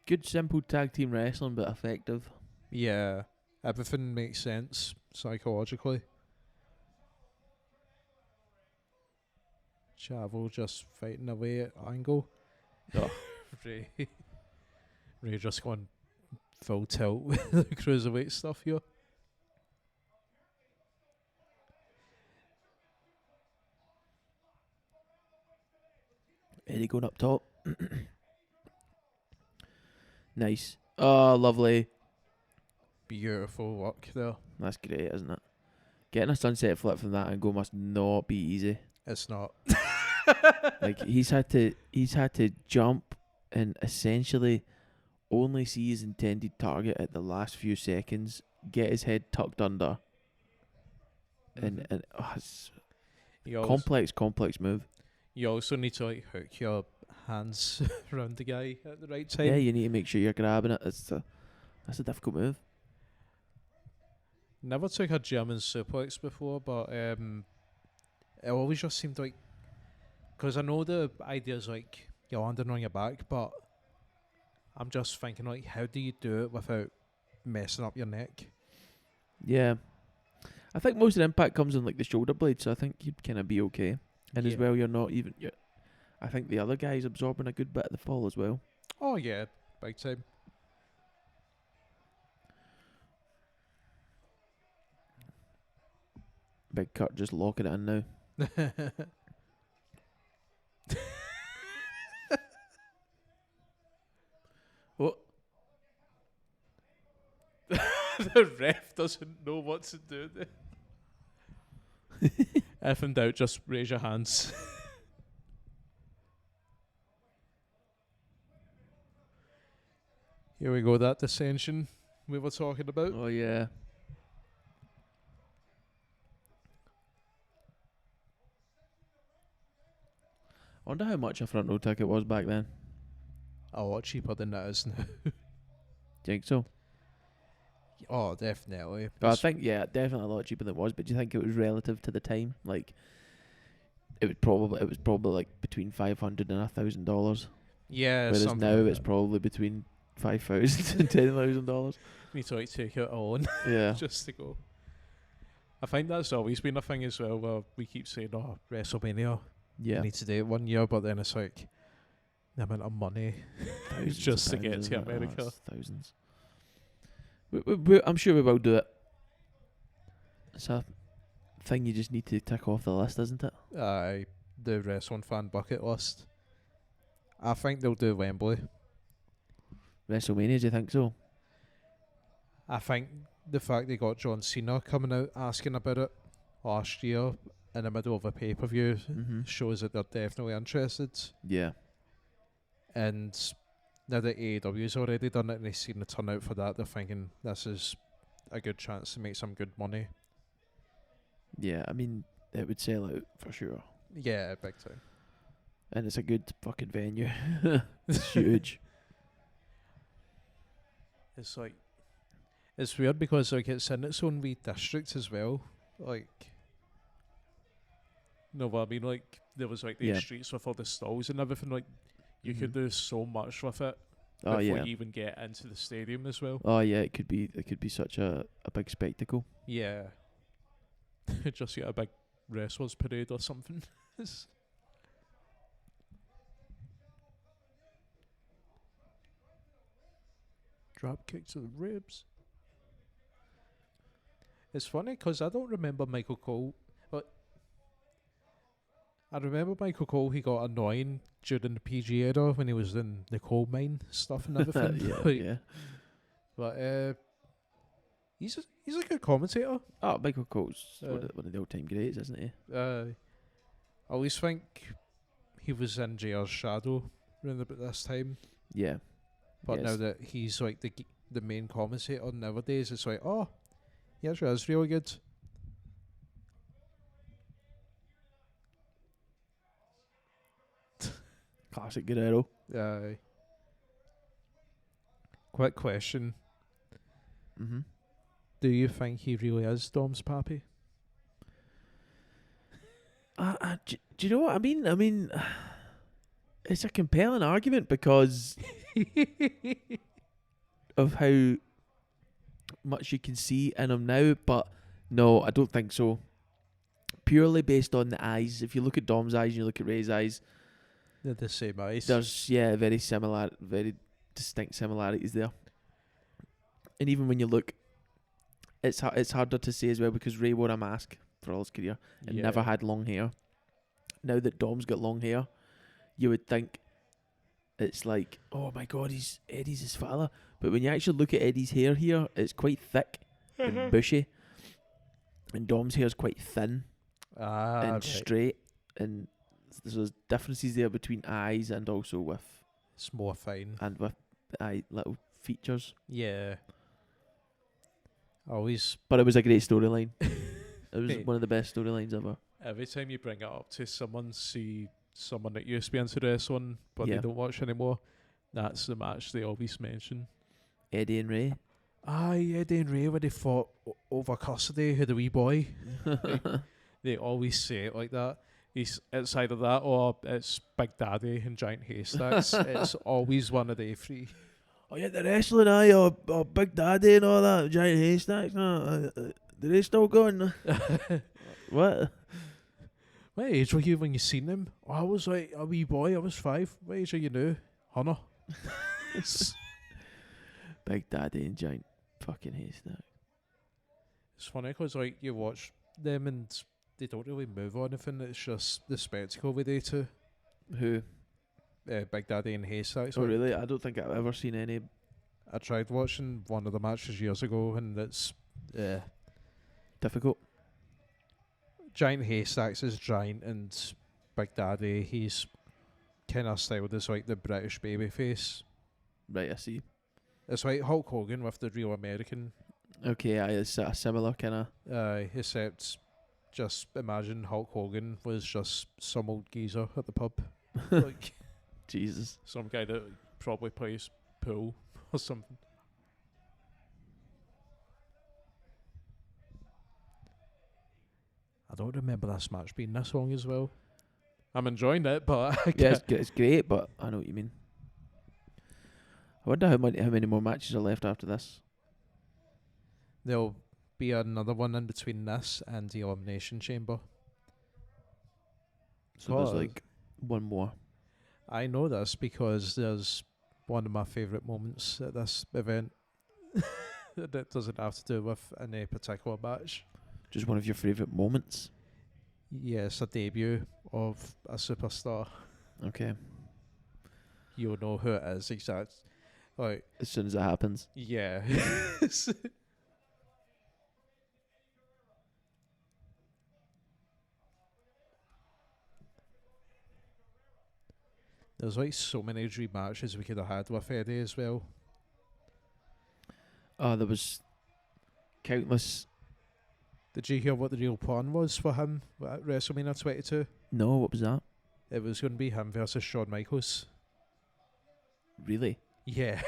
Good simple tag team wrestling, but effective. Yeah, everything makes sense psychologically. Chavo just fighting away at Angle. Oh. Ray just going full tilt with the cruiserweight stuff here. Eddie going up top. Nice. Oh, lovely. Beautiful work there. That's great, isn't it? Getting a sunset flip from that angle must not be easy. It's not. Like he's had to jump and essentially only see his intended target at the last few seconds, get his head tucked under, and it's complex move. You also need to like hook your hands around the guy at the right time. Yeah, you need to make sure you're grabbing it. That's a difficult move. Never took a German suplex before, but it always just seemed like, because I know the idea is like you're landing on your back, but I'm just thinking like, how do you do it without messing up your neck? Yeah, I think most of the impact comes on like the shoulder blade, so I think you'd kind of be okay. And as well, you're not even. I think the other guy's absorbing a good bit of the fall as well. Oh yeah, big time. Big Kurt just locking it in now. What? The ref doesn't know what to do there. If in doubt, just raise your hands. Here we go, that dissension we were talking about. Oh yeah. I wonder how much a front row ticket was back then. A lot cheaper than that is now. Do you think so? Oh, definitely. I think definitely a lot cheaper than it was. But do you think it was relative to the time? Like, it was probably like between $500 and $1,000. Yeah. Whereas now like it's probably between $5,000 and $10,000. need to like take it on. Yeah. Just to go. I think that's always been a thing as well, where we keep saying, "Oh, WrestleMania, Yeah. you need to do it one year," but then it's like the amount of money Thousands just of to get pounds, to isn't it? America. It's thousands. I'm sure we will do it. It's a thing you just need to tick off the list, isn't it? Aye, the wrestling fan bucket list. I think they'll do Wembley. WrestleMania, do you think so? I think the fact they got John Cena coming out asking about it last year in the middle of a pay-per-view Mm-hmm. shows that they're definitely interested. Yeah. And now that AEW's already done it and they've seen the turnout for that, they're thinking this is a good chance to make some good money. Yeah, I mean, it would sell out for sure. Yeah, big time. And it's a good fucking venue. It's huge. It's like, it's weird because like it's in its own wee district as well. Like, no, what I mean, like there was like the Yeah. streets with all the stalls and everything. Like, you could do so much with it Oh before yeah. you even get into the stadium as well. Oh yeah, it could be such a big spectacle. Yeah, just get a big wrestlers parade or something. Drop kick to the ribs. It's funny because I don't remember Michael Cole. But I remember Michael Cole. He got annoying during the PG era when he was in the coal mine stuff and everything. Yeah, Like, yeah. But he's a good commentator. Oh, Michael Cole's Uh, one of the all-time greats, isn't he? I always think he was in JR's shadow around about this time. Yeah. But Yes. now that he's like the main commentator nowadays, it's like, oh, he actually is really good. Classic Guerrero. Quick question. Mm-hmm. Do you think he really is Dom's pappy? Do you know what I mean? I mean, it's a compelling argument because of how much you can see in him now, but no, I don't think so. Purely based on the eyes. If you look at Dom's eyes and you look at Ray's eyes, They're the same eyes. there's very distinct similarities there. And even when you look, it's harder to say as well because Ray wore a mask for all his career and never had long hair. Now that Dom's got long hair, you would think it's like, oh my god, Eddie's his father. But when you actually look at Eddie's hair here, it's quite thick and bushy, and Dom's hair is quite thin and right. straight, and there's differences there between eyes and also with It's more fine. little features. Yeah. Always. But it was a great storyline. It was Hey. one of the best storylines ever. Every time you bring it up to someone, see someone that used to be into wrestling, but Yeah. they don't watch anymore, that's the match they always mention. Eddie and Ray. Aye, Eddie and Ray when they fought over custody of the wee boy. They always say it like that. It's either that or it's Big Daddy and Giant Haystacks. It's always one of the three. Oh yeah, the wrestling, or Big Daddy and all that, Giant Haystacks. Do they still going? What? What age were you when you seen them? Oh, I was like a wee boy. I was 5. What age are you now? Hunter. Big Daddy and Giant fucking Haystack. It's funny because like you watch them and they don't really move or anything. It's just the spectacle we do to Who? Big Daddy and Haystacks. Oh like, really? I don't think I've ever seen any. I tried watching one of the matches years ago and it's Difficult. Giant Haystacks is giant and Big Daddy he's kind of styled as like the British babyface. Right, I see. It's like Hulk Hogan with the real American. Okay, it's a similar kind of. Except just imagine Hulk Hogan was just some old geezer at the pub. Like Jesus. some guy that probably plays pool or something. I don't remember this match being this long as well. I'm enjoying it, but I Yeah, can't. it's great, but I know what you mean. I wonder how many more matches are left after this. There'll be another one in between this and the Elimination Chamber. So there's Oh. like one more. I know this because there's one of my favourite moments at this event. That doesn't have to do with any particular match. Just one of your favourite moments. Yes, a debut of a superstar. Okay. You'll know who it is, exact. Like, As soon as it happens. yeah. There's like so many dream matches we could have had with Eddie as well. Oh, there was countless. Did you hear what the real plan was for him at WrestleMania 22? No, what was that? It was going to be him versus Shawn Michaels. Really? Yeah.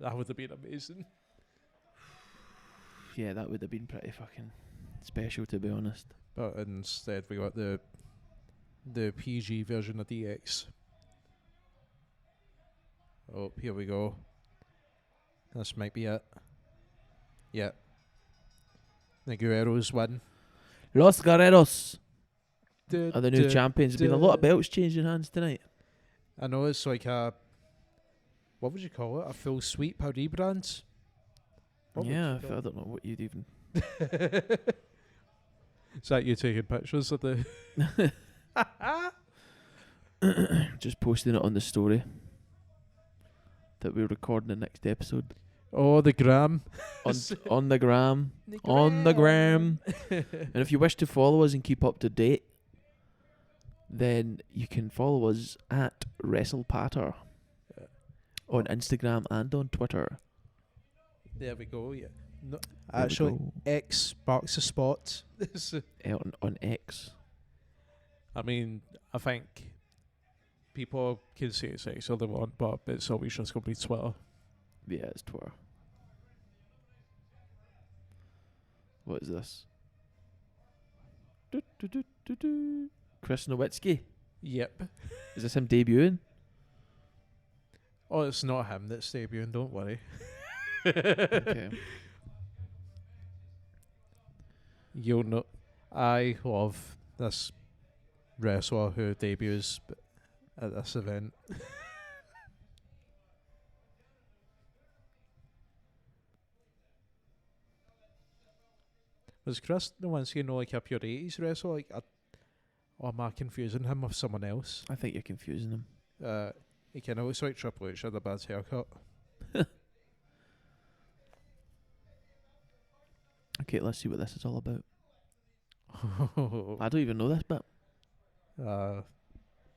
That would have been amazing. Yeah, that would have been pretty fucking special, to be honest. But instead we got the PG version of DX. Oh, here we go. This might be it. Yeah. The Guerreros win. Los Guerreros are the new champions. There's been a lot of belts changing hands tonight. I know it's like a, what would you call it? A full sweep, a rebrand? Yeah, I don't know what you'd even... Is that you taking pictures of the... Just posting it on the story that we're recording the next episode. Oh, the gram. On the gram. On the gram. And if you wish to follow us and keep up to date, then you can follow us at WrestlePatter on Instagram and on Twitter. There we go, yeah. No, actually, X marks the spot. On X. I mean, I think people can say it's X all they want, but it's always just going to be Twitter. Yeah, it's Twitter. What is this? Chris Nowitzki. Yep. Is this him debuting? Oh, it's not him that's debuting, don't worry. Okay. You'll know. I love this wrestler who debuts at this event. Was Chris Nowinski like a pure 80s wrestler? Like, or am I confusing him with someone else? I think you're confusing him. He kind of looks like Triple H had a bad haircut. Okay, let's see what this is all about. I don't even know this bit.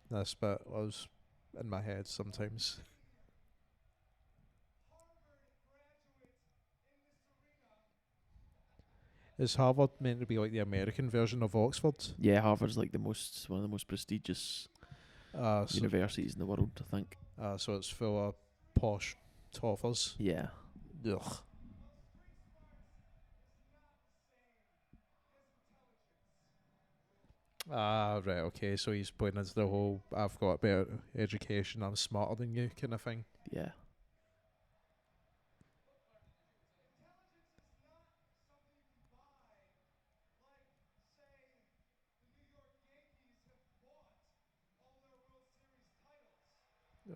This bit was in my head sometimes. Is Harvard meant to be like the American version of Oxford? Yeah, Harvard's like one of the most prestigious universities in the world, I think. So it's full of posh toffers. Yeah. Ugh. Right, okay, so he's putting into the whole I've got a better education, I'm smarter than you kind of thing. Yeah.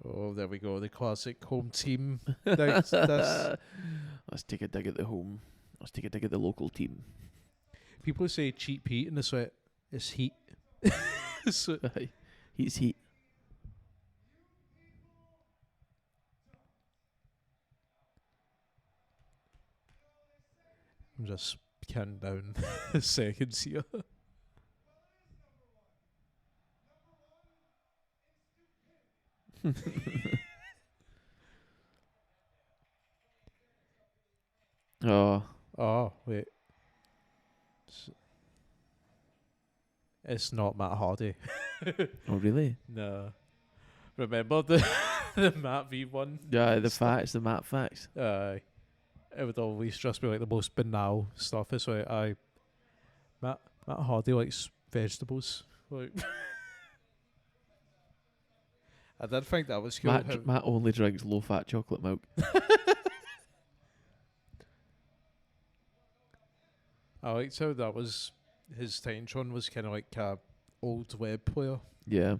Oh, there we go, the classic home team. Let's take a dig at the home. Let's take a dig at the local team. People say cheap heat and it's heat. So, Heat's heat. I'm just counting down seconds here. Oh, wait. It's not Matt Hardy. Oh, really? No. Remember the the Matt V one? Yeah, the Matt facts. It would always just be like the most banal stuff. It's like Matt Hardy likes vegetables. Like I did think that was cool. Matt only drinks low-fat chocolate milk. I liked how that was his time. Tron was kind of like a old web player. Yeah.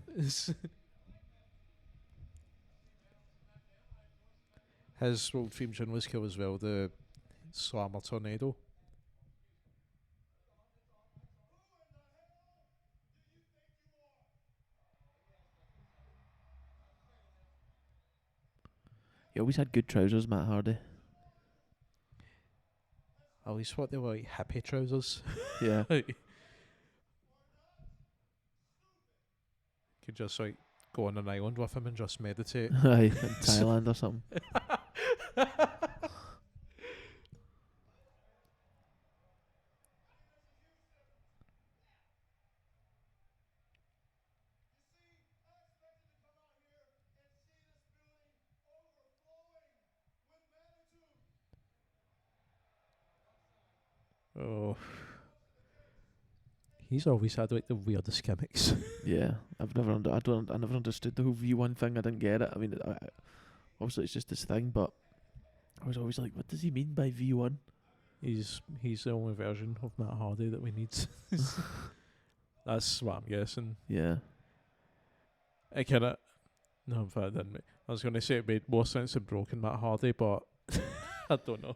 His old theme tune was cool as well. Slammer Tornado. He always had good trousers, Matt Hardy. At least what they were like hippie trousers. Yeah. Could just like go on an island with him and just meditate. Aye, in Thailand or something. Oh. He's always had like the weirdest gimmicks. Yeah, I never understood the whole V1 thing. I didn't get it. I mean, obviously it's just this thing, but I was always like, what does he mean by V1? He's the only version of Matt Hardy that we need. That's what I'm guessing. Yeah. I kinda no, in fact, it didn't. I was gonna say it made more sense than Broken Matt Hardy, but I don't know.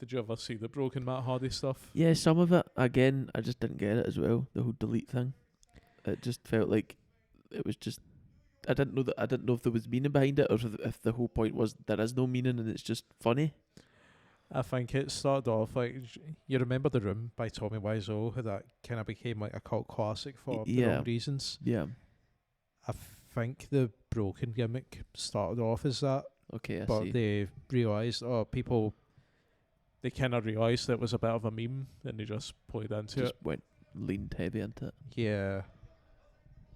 Did you ever see the Broken Matt Hardy stuff? Yeah, some of it, again, I just didn't get it as well. The whole delete thing. It just felt like it was just. I didn't know if there was meaning behind it, or if the whole point was there is no meaning and it's just funny. I think it started off like you remember The Room by Tommy Wiseau, how that kind of became like a cult classic for the wrong reasons. Yeah. I think the Broken gimmick started off as that, Okay, I but see. they realised, they kind of realised that it was a bit of a meme, and they just played into Just it. leaned heavy into it. Yeah.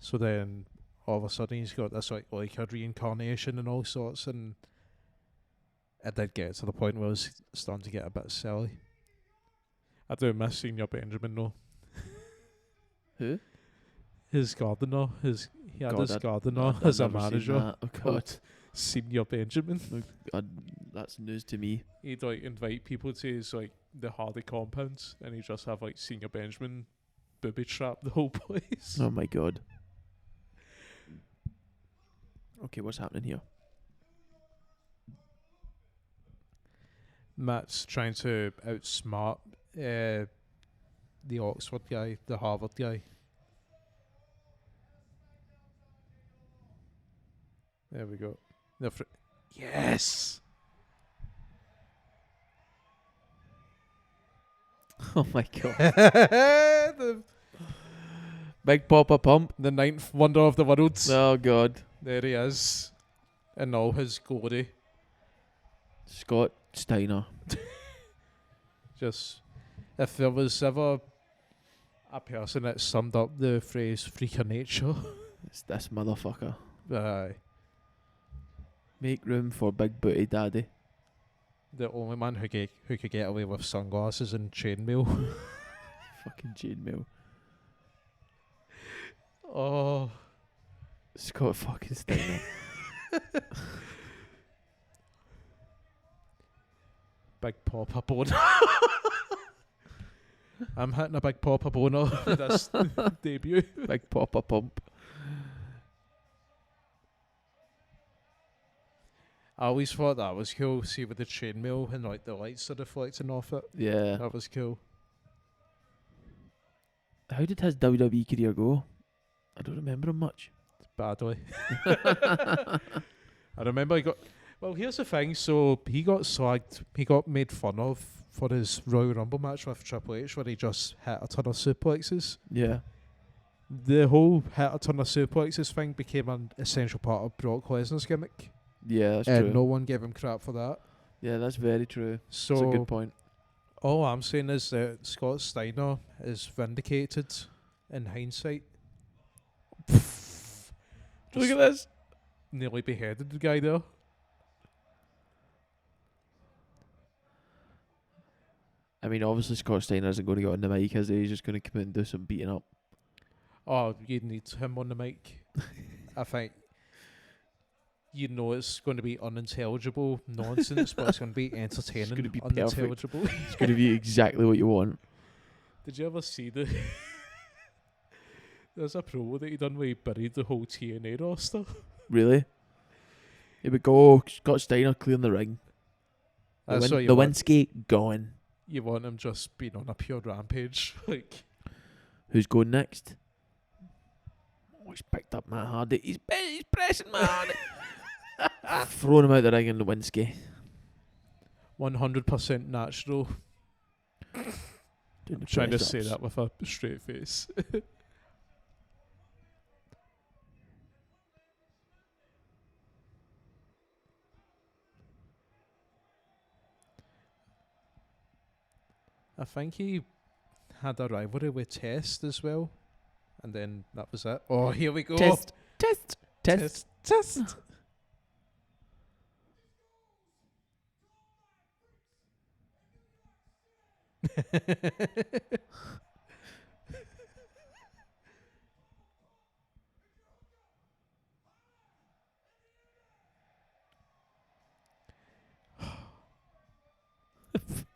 So then all of a sudden he's got this like a reincarnation and all sorts, and it did get to the point where it was starting to get a bit silly. I do miss Senior Benjamin though. Who? His gardener, he had God, his gardener I've as a never seen manager. that. Oh God. called Senior Benjamin. Oh, God, that's news to me. He'd like invite people to his like the Hardy compounds, and he'd just have like Senior Benjamin booby trap the whole place. Oh my God. Okay, what's happening here? Matt's trying to outsmart the Oxford guy, the Harvard guy. There we go. Yes! Oh my God. the Big Papa Pump. ninth wonder of the world. Oh God. There he is. In all his glory. Scott Steiner. Just, if there was ever a person that summed up the phrase freak of nature, It's this motherfucker. aye. Make room for Big Booty Daddy. The only man who could get away with sunglasses and chainmail. Fucking chainmail. Oh. Scott fucking Steiner. Big Papa Boner. I'm hitting a Big Papa Boner for this debut. Big Papa Pump. I always thought that was cool. See, with the chainmail and like the lights are reflecting off it. Yeah. That was cool. How did his WWE career go? I don't remember him much. Badly. I remember he got. Well, here's the thing. So he got slagged. He got made fun of for his Royal Rumble match with Triple H, where he just hit a ton of suplexes. Yeah. The whole hit a ton of suplexes thing became an essential part of Brock Lesnar's gimmick, Yeah, that's and true. no one gave him crap for that. Yeah, that's very true. So That's a good point. all I'm saying is that Scott Steiner is vindicated in hindsight. Look at this. Nearly beheaded the guy there. I mean, obviously Scott Steiner isn't going to get on the mic, is he? He's just going to come out and do some beating up. Oh, you need him on the mic. I think it's going to be unintelligible nonsense, but it's going to be entertaining. It's gonna be unintelligible. It's going to be exactly what you want. Did you ever see the? There's a promo that he done where he buried the whole TNA roster. Really? He would go, Scott Steiner clearing the ring. That's what you want. Lewinsky gone. You want him just being on a pure rampage. Like, Who's going next? Oh, he's picked up Matt Hardy. He's pressing Matt Hardy. Throwing him out the ring in Lewinsky. 100% natural. Doing the Trying to press say ups. that with a straight face. I think he had a rivalry with Test as well. And then that was it. Oh, here we go. Test. Test.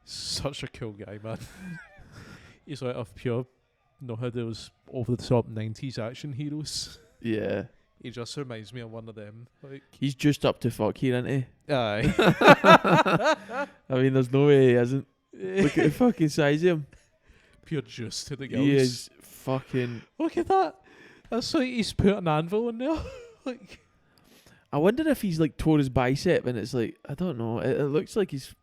Such a cool guy, man. He's like a pure, know how those over the top 90s action heroes. Yeah. He just reminds me of one of them. Like, He's just up to fuck here, isn't he? aye. I mean, there's no way he isn't. Look at the fucking size of him. Pure juice to the girls. He is fucking... Look at that. That's like he's put an anvil in there. Like, I wonder if he's like tore his bicep and it's like, I don't know. It looks like he's...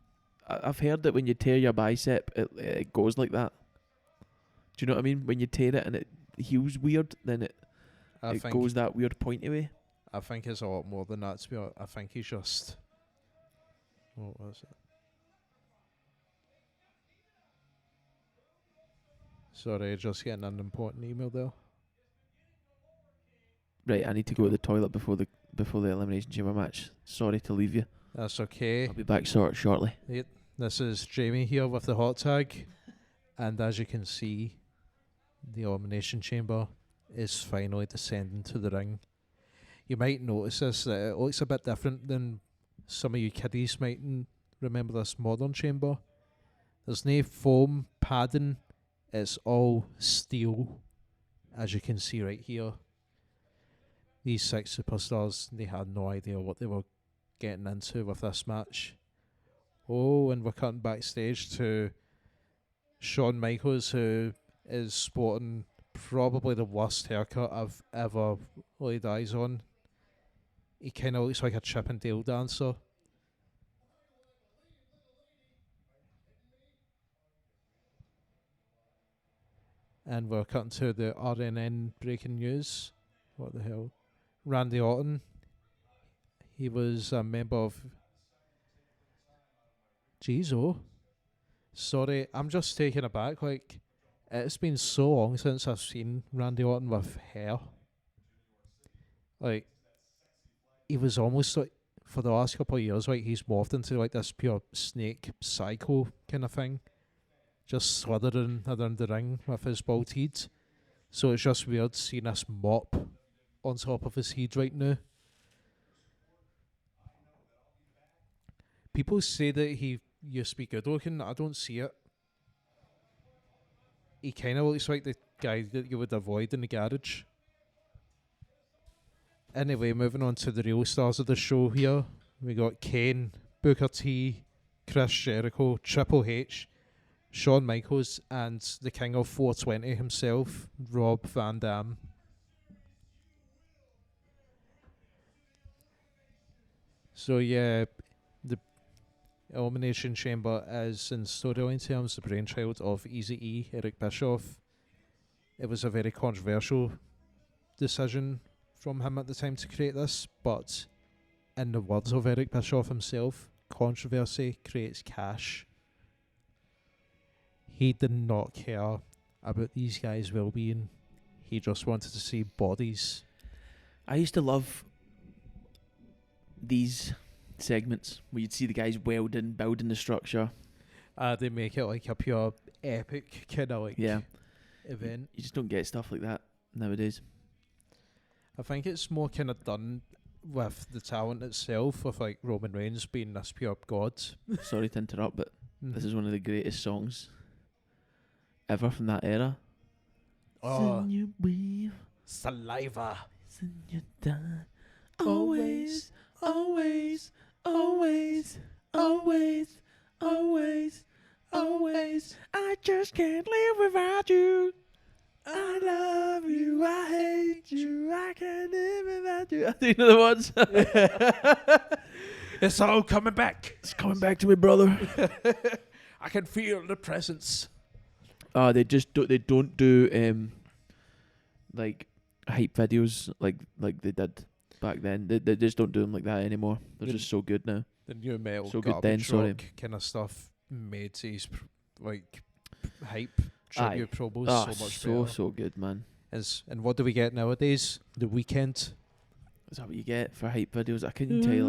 I've heard that when you tear your bicep, it goes like that. Do you know what I mean? When you tear it and it heals weird, then it goes that weird pointy way. I think it's a lot more than that, to be honest. I think he's just... What was it? Sorry, just getting an important email there. Right, I need to go to the toilet before the Elimination Chamber match. Sorry to leave you. That's okay. I'll be back shortly. This is Jamie here with the hot tag. And as you can see, the Elimination Chamber is finally descending to the ring. You might notice this, that it looks a bit different than some of you kiddies might remember this modern chamber. There's no foam padding, it's all steel, as you can see right here. These 6 superstars, they had no idea what they were getting into with this match. Oh, and we're cutting backstage to Shawn Michaels, who is sporting probably the worst haircut I've ever laid eyes on. He kind of looks like a Chip and Dale dancer. And we're cutting to the RNN breaking news. What the hell? Randy Orton. He was a member of... Jeez, oh. Sorry, I'm just taken aback. Like, it's been so long since I've seen Randy Orton with hair. Like, he was almost like, for the last couple of years, like, he's morphed into like this pure snake psycho kind of thing. Just slithering around the ring with his bald head. So it's just weird seeing this mop on top of his head right now. People say that he used to be good looking. I don't see it. He kind of looks like the guy that you would avoid in the garage. Anyway, moving on to the real stars of the show here. We got Kane, Booker T, Chris Jericho, Triple H, Shawn Michaels, and the king of 420 himself, Rob Van Dam. So yeah, the Elimination Chamber is in storyline terms the brainchild of Eazy-E, Eric Bischoff. It was a very controversial decision from him at the time to create this, but in the words of Eric Bischoff himself, controversy creates cash. He did not care about these guys' well-being. He just wanted to see bodies. I used to love these segments where you'd see the guys building the structure. They make it like a pure epic kind of like event. You just don't get stuff like that nowadays. I think it's more kind of done with the talent itself, with like Roman Reigns being this pure god. Sorry to interrupt, but this is one of the greatest songs ever from that era. Oh, Sin you breathe, saliva. sin you die. Always, always, always, always, days. I just can't live without you. I love you, I hate you, I can't live without you. I think the ones. It's all coming back. It's coming back to me, brother. I can feel the presence. They don't do like hype videos like they did back then. They just don't do them like that anymore. They're just so good now. The new metal So good then, sorry. kind of stuff made these hype tribute promos so much better. So good, man. And what do we get nowadays? The Weekend. Is that what you get for hype videos? I couldn't tell you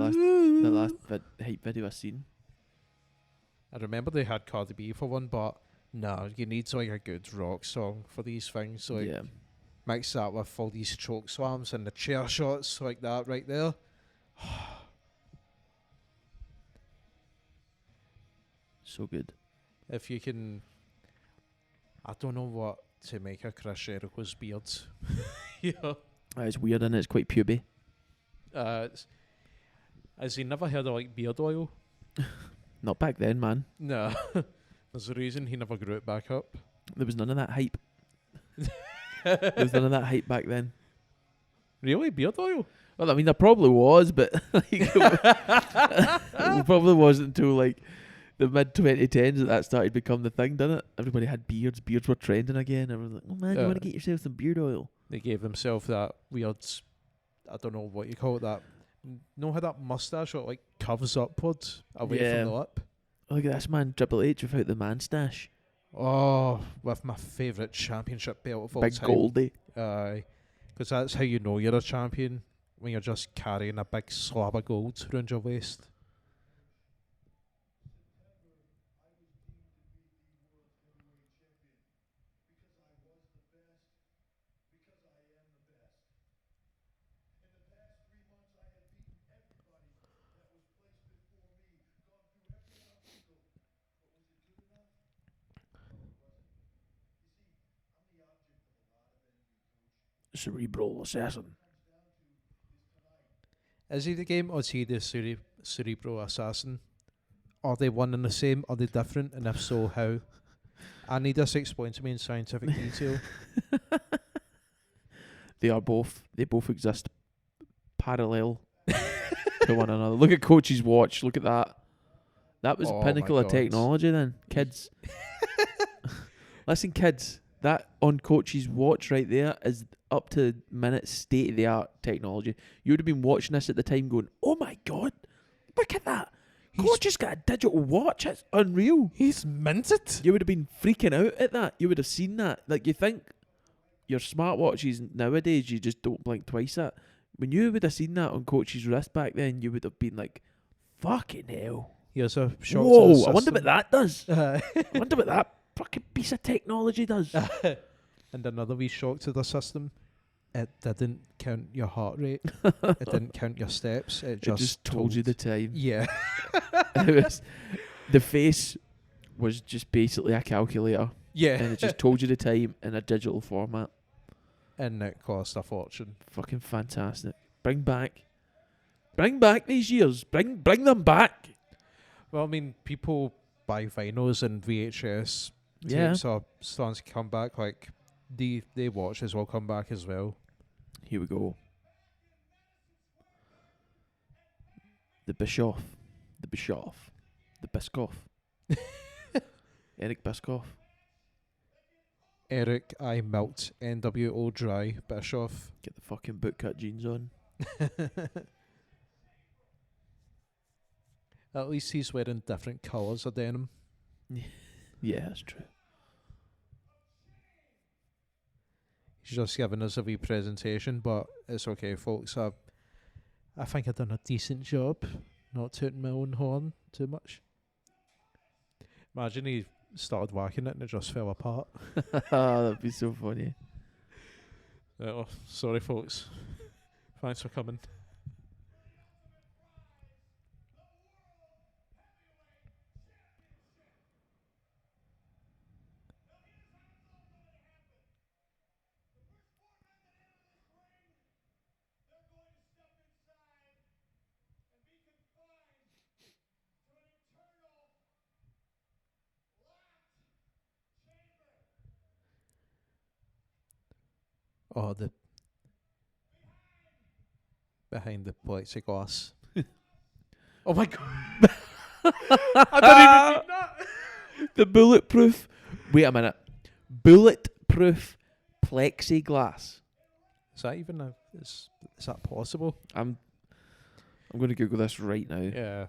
the last hype video I seen. I remember they had Cardi B for one, but no, you need like a good rock song for these things. Like Yeah. mix that with all these choke slams and the chair shots like that right there. So good. If you can, I don't know what to make of Chris Jericho's beard. Yeah. It's weird and it's quite puby. Has he never heard of like beard oil? Not back then, man. No. There's a reason he never grew it back up. There was none of that hype. There was none of that hype back then. Really? Beard oil? Well, I mean, there probably was, but like, it probably wasn't until like the mid 2010s that started to become the thing, didn't it? Everybody had beards. Beards were trending again. Everyone was like, oh man, you want to get yourself some beard oil? They gave themselves that weird, I don't know what you call it, that, know how that mustache or like curves upwards away from the lip? Look at this man, Triple H without the man stash. Oh, with my favourite championship belt of all Big time. Goldie. Because that's how you know you're a champion, when you're just carrying a big slab of gold around your waist. Cerebral assassin. Is he the game or is he the cerebral assassin? Are they one and the same? Are they different? And if so, how? I need this explained to me in scientific detail. They both exist parallel to one another. Look at Coach's watch. Look at that. That was Oh pinnacle my of God. technology then. Kids. Listen, kids. That on Coach's watch right there is up to minute state of the art technology. You would have been watching this at the time going, oh my God, look at that. Coach has got a digital watch. It's unreal. He's minted. You would have been freaking out at that. You would have seen that. Like, you think your smartwatches nowadays, you just don't blink twice at. When you would have seen that on Coach's wrist back then, you would have been like, fucking hell. Here's a shot. Whoa, I wonder what that does. that. I wonder what that fucking piece of technology does. And another wee shock to the system. It didn't count your heart rate. It didn't count your steps. It just told you the time. Yeah. It was, the face was just basically a calculator. Yeah. And it just told you the time in a digital format. And it cost a fortune. Fucking fantastic. Bring back these years. Bring them back. Well, I mean, people buy vinyls and VHS Yeah. tapes are starting to come back. Like, the watches will come back as well. Here we go. The Bischoff. Eric Bischoff. Eric, I milked NWO dry Bischoff. Get the fucking bootcut jeans on. At least he's wearing different colours of denim. Yeah, that's true. He's just giving us a wee presentation, but it's okay, folks. I think I've done a decent job, not tooting my own horn too much. Imagine he started whacking it and it just fell apart. That'd be so funny. Oh, sorry, folks. Thanks for coming. Oh, the behind the plexiglass. Oh my god! I don't even mean that. The bulletproof. Wait a minute. Bulletproof plexiglass. Is that even is that possible? I'm going to Google this right now. Yeah.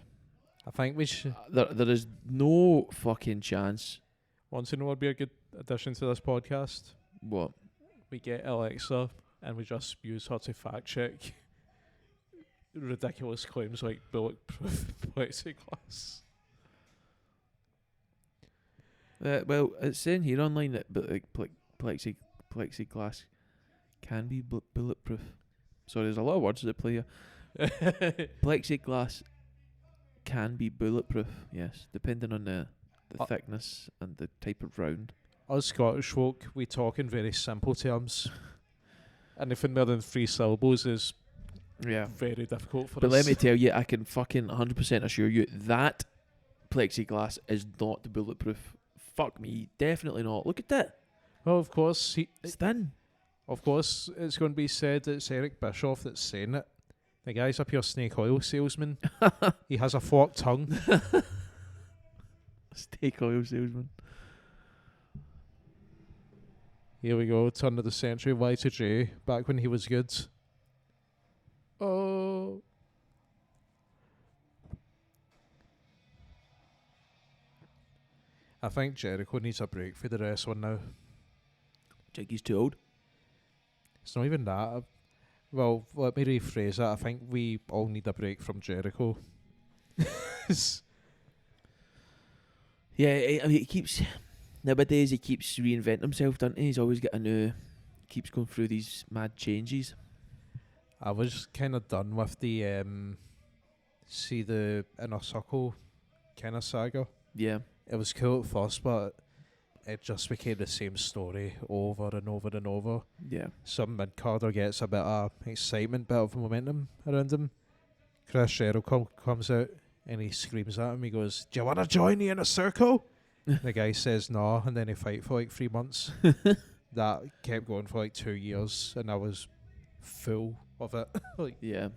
I think we should. There is no fucking chance. Want to know what would be a good addition to this podcast? What? We get Alexa and we just use her to fact check ridiculous claims like bulletproof plexiglass. Well, it's saying here online that plexiglass can be bulletproof. Sorry, there's a lot of words that play here. Plexiglass can be bulletproof, yes, depending on the thickness and the type of round. Us Scottish folk, we talk in very simple terms. Anything more than 3 syllables is very difficult for us. But let me tell you, I can fucking 100% assure you that plexiglass is not bulletproof. Fuck me, definitely not. Look at that. Well, of course, It's thin. Of course, it's going to be said that it's Eric Bischoff that's saying it. The guy's a pure snake oil salesman. He has a forked tongue. Steak oil salesman. Here we go, turn of the century, Y2J, back when he was good. Oh. I think Jericho needs a break for the wrestling now. Think he's too old? It's not even that. Well, let me rephrase that. I think we all need a break from Jericho. Yeah, I mean, he keeps... Nowadays, he keeps reinventing himself, doesn't he? He's always got a new... Keeps going through these mad changes. I was kind of done with the... see the Inner Circle kind of saga. Yeah. It was cool at first, but it just became the same story over and over and over. Yeah. Some mid-carder gets a bit of excitement, bit of momentum around him. Chris Jericho comes out and he screams at him. He goes, "Do you want to join the Inner Circle?" The guy says no, and then they fight for like 3 months. That kept going for like 2 years, and I was full of it. Like, Yeah.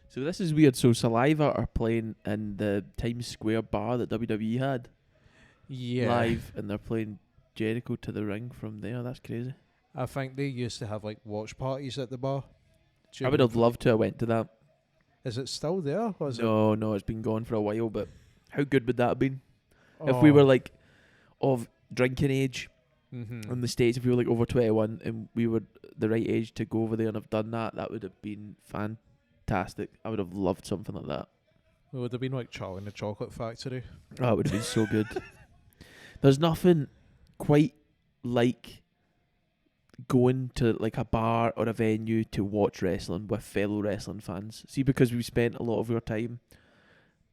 So this is weird. So Saliva are playing in the Times Square bar that WWE had live, and they're playing Jericho to the ring from there. That's crazy. I think they used to have like watch parties at the bar. I would have loved to have went to that. Is it still there? Or is No, it's been gone for a while, but how good would that have been? it? If we were like of drinking age Mm-hmm. in the States, if we were like over 21 and we were the right age to go over there and have done that, that would have been fantastic. I would have loved something like that. It would have been like Charlie and the Chocolate Factory. Oh, it would have been so good. There's nothing quite like going to like a bar or a venue to watch wrestling with fellow wrestling fans. See, because we spent a lot of our time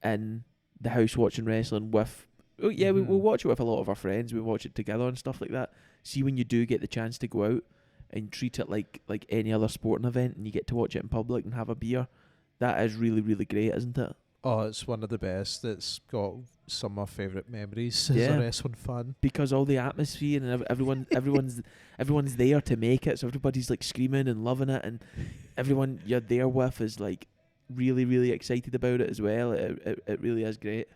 in the house watching wrestling with... Oh, yeah, we'll watch it with a lot of our friends. We watch it together and stuff like that. See, when you do get the chance to go out and treat it like any other sporting event and you get to watch it in public and have a beer, that is really, really great, isn't it? Oh, it's one of the best. It's got some of my favourite memories Yeah. as a wrestling fan. Because all the atmosphere and everyone's there to make it, so everybody's like screaming and loving it, and everyone you're there with is like really, really excited about it as well. It really is great.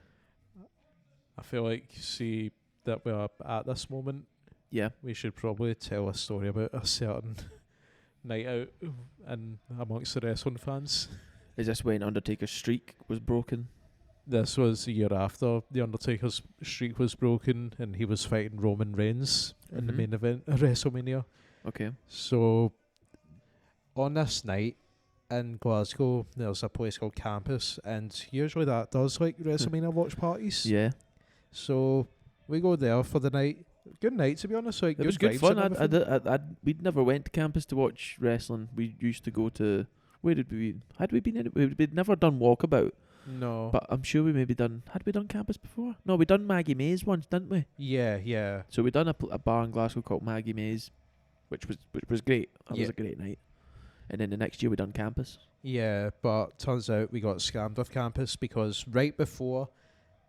I feel like, see, that we're at this moment, Yeah. we should probably tell a story about a certain night out and amongst the wrestling fans. Is this when Undertaker's streak was broken? This was the year after The Undertaker's streak was broken and he was fighting Roman Reigns in the Mhm. main event of WrestleMania. Okay. So, on this night in Glasgow, there's a place called Campus, and usually that does like WrestleMania watch parties. Yeah. So, we go there for the night. Good night, to be honest. Like, It was good vibes fun. and everything. We'd never went to campus to watch wrestling. We used to go to... Where did we... Had we been in it? We'd never done Walkabout. No. But I'm sure we maybe done... Had we done campus before? No, we done Maggie Mays once, didn't we? Yeah. So we done a bar in Glasgow called Maggie Mays, which was great. That Yeah. was a great night. And then the next year we done campus. Yeah, but turns out we got scammed with Campus because right before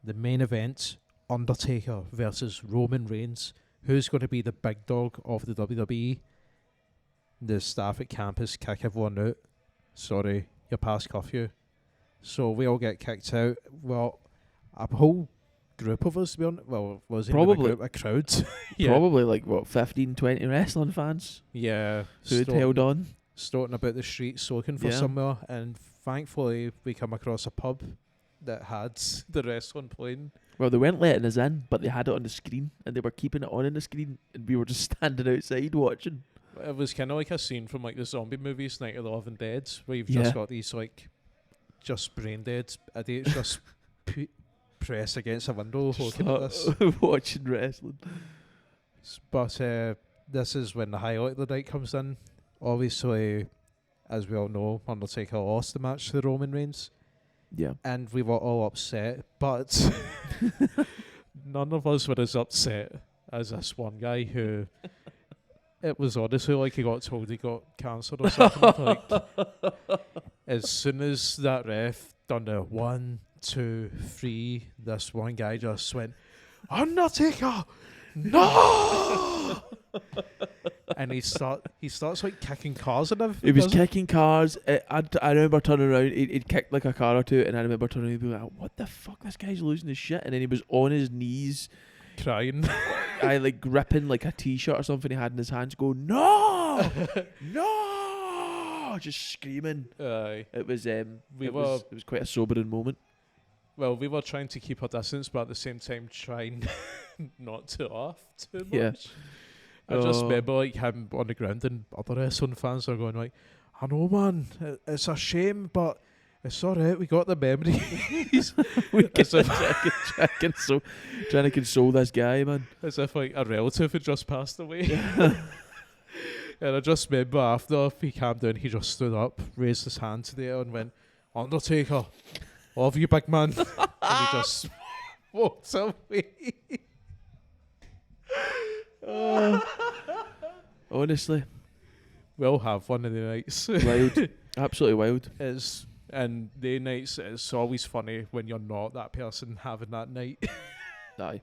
the main event, Undertaker versus Roman Reigns, who's going to be the big dog of the WWE, the staff at campus kick everyone out. Sorry, you're past curfew. So we all get kicked out. Well, a whole group of us, to be honest. Well, it wasn't even Probably. a crowd. Probably like, what, 15, 20 wrestling fans Yeah. who had held on. Starting about the streets looking for Yeah. somewhere, and thankfully we come across a pub that had the wrestling playing. Well, they weren't letting us in, but they had it on the screen, and they were keeping it on the screen, and we were just standing outside watching. It was kind of like a scene from like the zombie movies, Night of the Living Dead, where you've Yeah. just got these like just brain dead idiots just pressed against a window looking at this. Watching wrestling. But this is when the highlight of the night comes in. Obviously, as we all know, Undertaker lost the match to Roman Reigns. Yeah. And we were all upset, but none of us were as upset as this one guy who it was honestly like he got told he got cancer or something. Like, as soon as that ref done the 1, 2, 3, this one guy just went, Undertaker, no! And he starts like kicking cars and everything. He was doesn't he? kicking cars. I remember turning around. He'd kicked like a car or two, and I remember turning around and being like, "What the fuck? This guy's losing his shit." And then he was on his knees, Crying. I like gripping like a t-shirt or something he had in his hands, going, "No, no!" Just screaming. Aye. It was We it were was quite a sobering moment. Well, we were trying to keep our distance, but at the same time trying not to laugh too much. Yeah. I just Oh. remember like him on the ground and other wrestling fans are going like, I know man, it's a shame, but it's alright, we got the memories. as, if, trying to console this guy, man. as if like a relative had just passed away. And I just remember after he calmed down, he just stood up, raised his hand to the air and went, Undertaker, love you, big man. And he just walked away. Honestly, We'll have one of the nights. wild, absolutely wild. And the nights, it's always funny when you're not that person having that night. Aye.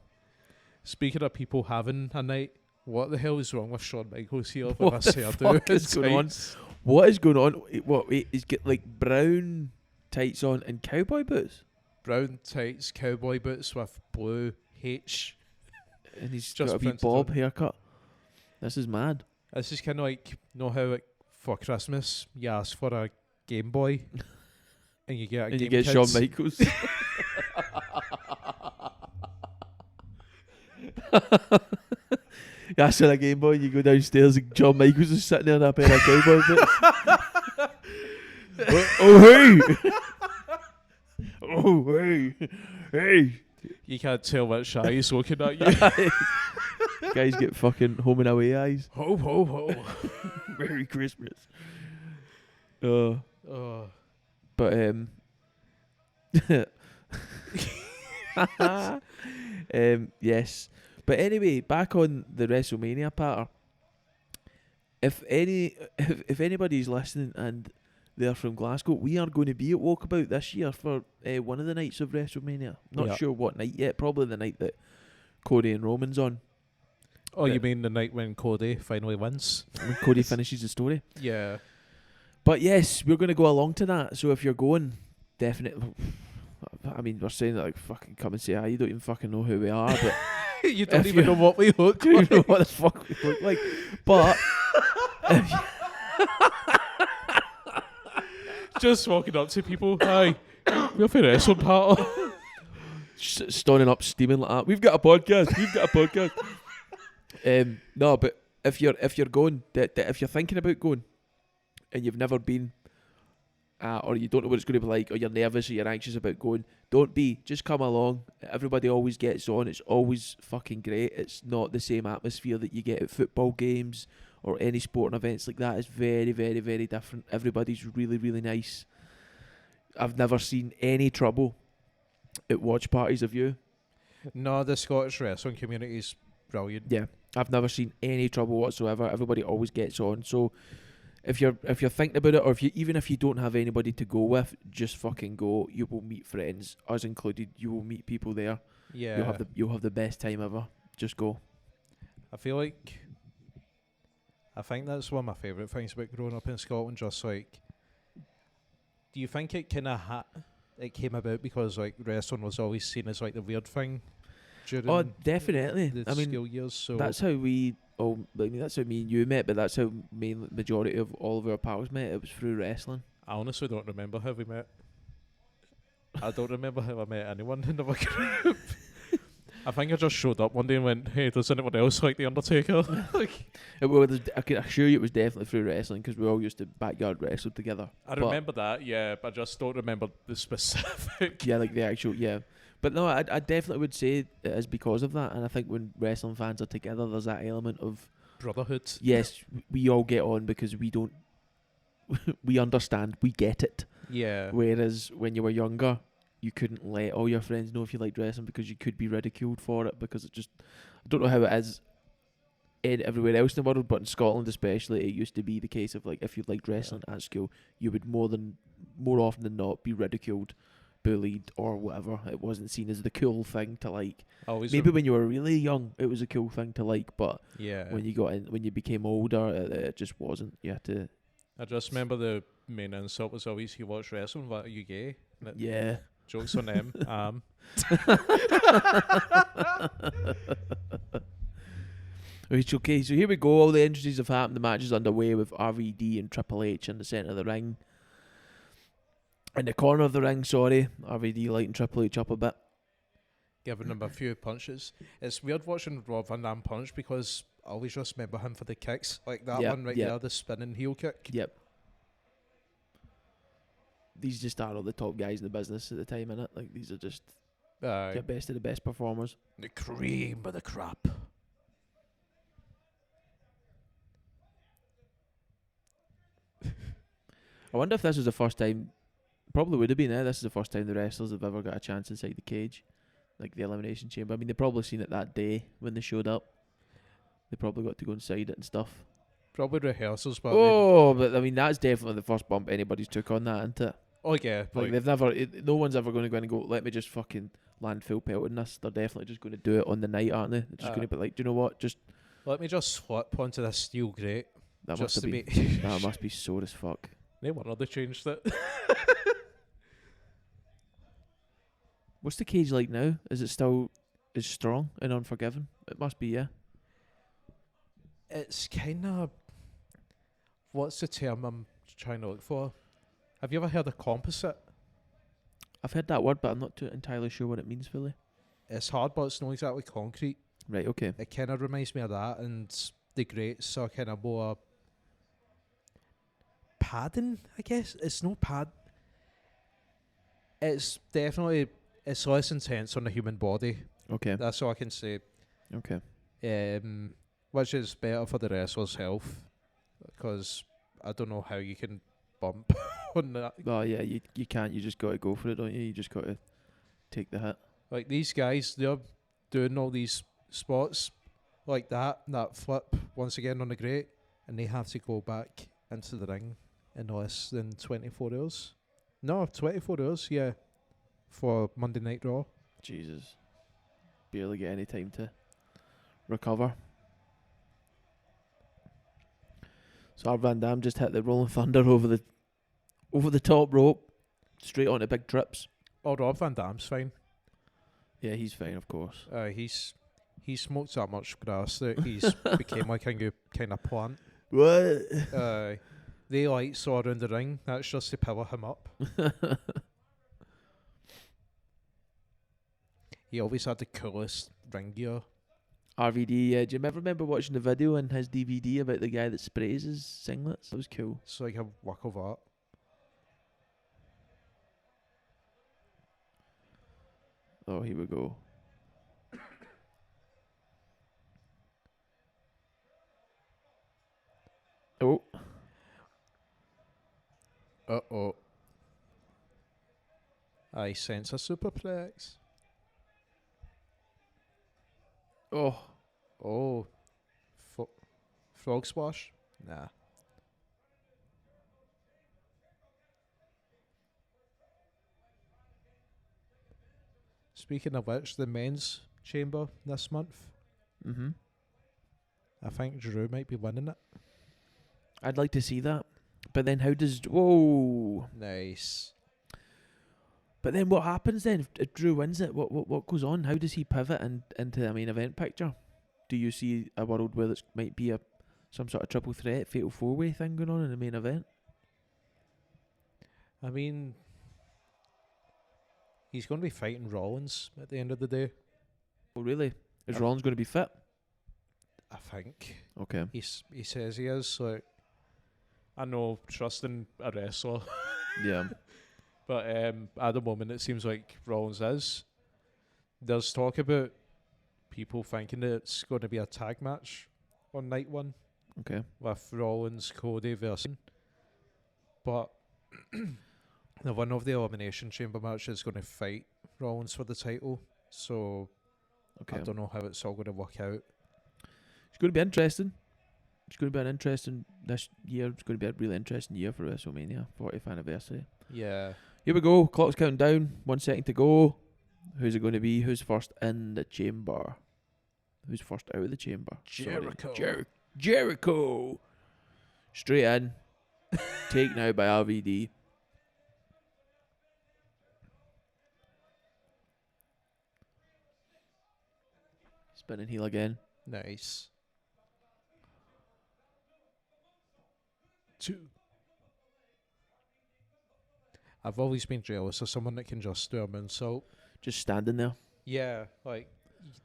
Speaking of people having a night, what the hell is wrong with Shawn Michaels here with What this the hairdo? fuck is going on? What is going on? He's got like brown tights on and cowboy boots, Brown tights, cowboy boots with blue H. and he's Just got a wee printed bob on. haircut. This is mad. This is kind of like, know how like, for Christmas you ask for a Game Boy and you get a And you Game get Kids. Shawn Michaels. You ask for a Game Boy, you go downstairs and Shawn Michaels is sitting there in a pair of cowboy boots. Oh hey! Oh hey! Hey! You can't tell which shy is looking at you. Guys get fucking home and away eyes. Ho ho ho. Merry Christmas. Oh. But yes. But anyway, back on the WrestleMania patter. If anybody's listening and they're from Glasgow, we are going to be at Walkabout this year for one of the nights of WrestleMania. Not Yeah. sure what night yet. Probably the night that Cody and Roman's on. Oh, you But- mean the night when Cody finally wins? When Cody finishes the story. Yeah. But yes, we're going to go along to that. So if you're going, definitely. I mean, we're saying that like fucking come and say hi. You don't even fucking know who we are, but You don't If even you- know what we look do you like. know what the fuck we look like? But Just walking up to people, hi, we're for wrestling part. standing up, steaming like that. We've got a podcast. We've got a podcast. No, but if you're going, if you're thinking about going, and you've never been, or you don't know what it's going to be like, or you're nervous or you're anxious about going, don't be. Just come along. Everybody always gets on. It's always fucking great. It's not the same atmosphere that you get at football games or any sporting events like that. It's very, very, very different. Everybody's really, really nice. I've never seen any trouble at watch parties of you. No, the Scottish wrestling community is brilliant. Yeah, I've never seen any trouble whatsoever. Everybody always gets on. So if you're thinking about it, or even if you don't have anybody to go with, just fucking go. You will meet friends, us included. You will meet people there. Yeah. You'll have the best time ever. Just go. I feel like I think that's one of my favourite things about growing up in Scotland. Just like, do you think it kind of it came about because like wrestling was always seen as like the weird thing during Oh, definitely. the I mean, school years? So that's how we. Oh, I mean, that's how me and you met, but that's how majority of all of our pals met. It was through wrestling. I honestly don't remember how we met. I don't remember how I met anyone in the group. I think I just showed up one day and went, "Hey, does anyone else like the Undertaker?" I can assure you it was definitely through wrestling because we all used to backyard wrestle together. I remember that, yeah, but I just don't remember the specific. Yeah, like the actual, yeah. But no, I definitely would say it is because of that. And I think when wrestling fans are together, there's that element of brotherhood. Yes, we all get on because we don't, we understand, we get it. Yeah. Whereas when you were younger, you couldn't let all your friends know if you liked wrestling because you could be ridiculed for it because it just, I don't know how it is everywhere else in the world, but in Scotland especially, it used to be the case of like if you liked wrestling at school, you would more often than not be ridiculed, bullied or whatever. It wasn't seen as the cool thing to like. Maybe when you were really young, it was a cool thing to like, but when you became older, it just wasn't. You had to. I just remember the main insult was always, "You watch wrestling? What, are you gay?" Yeah. Jokes on them. Okay, so here we go. All the entrances have happened. The match is underway with RVD and Triple H in the centre of the ring. In the corner of the ring, RVD lighting Triple H up a bit. Giving him a few punches. It's weird watching Rob Van Dam punch because I always just remember him for the kicks. Like that one right there, the spinning heel kick. Yep. These just are all the top guys in the business at the time, innit? Like, these are just the best of the best performers. The cream of the crop. I wonder if this was the first time, probably would have been, this is the first time the wrestlers have ever got a chance inside the cage. Like the Elimination Chamber. I mean, they probably seen it that day when they showed up. They probably got to go inside it and stuff. Probably rehearsals, but but I mean, that's definitely the first bump anybody's took on that, isn't it? Oh yeah, like they've never. No one's ever going to go in and go, "Let me just fucking land full pelt in this." They're definitely just going to do it on the night, aren't they? They're just going to be like, "Do you know what? Just let me just flip onto this steel grate." That just must be that must be sore as fuck. No wonder they changed it. What's the cage like now? Is it still as strong and unforgiving? It must be, yeah. It's kind of, what's the term I'm trying to look for? Have you ever heard of composite? I've heard that word, but I'm not too entirely sure what it means fully. It's hard, but it's not exactly concrete. Right, okay. It kind of reminds me of that, and the grates are kind of more padding, I guess. It's no pad. It's definitely, it's less intense on the human body. Okay. That's all I can say. Okay. Which is better for the wrestler's health, because I don't know how you can bump on that. Oh yeah, you can't. You just got to go for it, don't you? You just got to take the hit. Like these guys, they're doing all these spots like that flip once again on the grate, and they have to go back into the ring in less than 24 hours. No, 24 hours, yeah, for Monday Night Raw. Jesus. Barely get any time to recover. So our Van Dam just hit the Rolling Thunder over the top rope, straight onto big trips. Oh, Rob Van Dam's fine. Yeah, he's fine, of course. He smoked that much grass that he's became like a new kind of plant. What? They lights all around the ring. That's just to power him up. He always had the coolest ring gear. RVD, yeah. Do you ever remember watching the video in his DVD about the guy that sprays his singlets? That was cool. It's like a work of art. Oh, here we go. Oh. Uh-oh. I sense a superplex. Oh. Oh. Frog splash? Nah. Speaking of which, the men's chamber this month. Mm-hmm. I think Drew might be winning it. I'd like to see that. But then how does... Whoa. Nice. But then what happens then if Drew wins it? What goes on? How does he pivot into the main event picture? Do you see a world where it might be some sort of triple threat, fatal four-way thing going on in the main event? I mean, he's going to be fighting Rollins at the end of the day. Oh, really? Is Rollins going to be fit? I think. Okay. He says he is. So I know trusting a wrestler. Yeah. But at the moment, it seems like Rollins is. There's talk about people thinking that it's going to be a tag match on night one. Okay. With Rollins, Cody versus. But the winner of the Elimination Chamber match is going to fight Rollins for the title. So Okay. I don't know how it's all going to work out. It's going to be interesting. It's going to be an interesting this year. It's going to be a really interesting year for WrestleMania 40th anniversary. Yeah. Here we go. Clock's counting down. 1 second to go. Who's it going to be? Who's first in the chamber? Who's first out of the chamber? Jericho. Jericho. Straight in. Take now by RVD. Spinning heel again. Nice. 2. I've always been jealous of someone that can just do a moonsault. Just standing there. Yeah, like,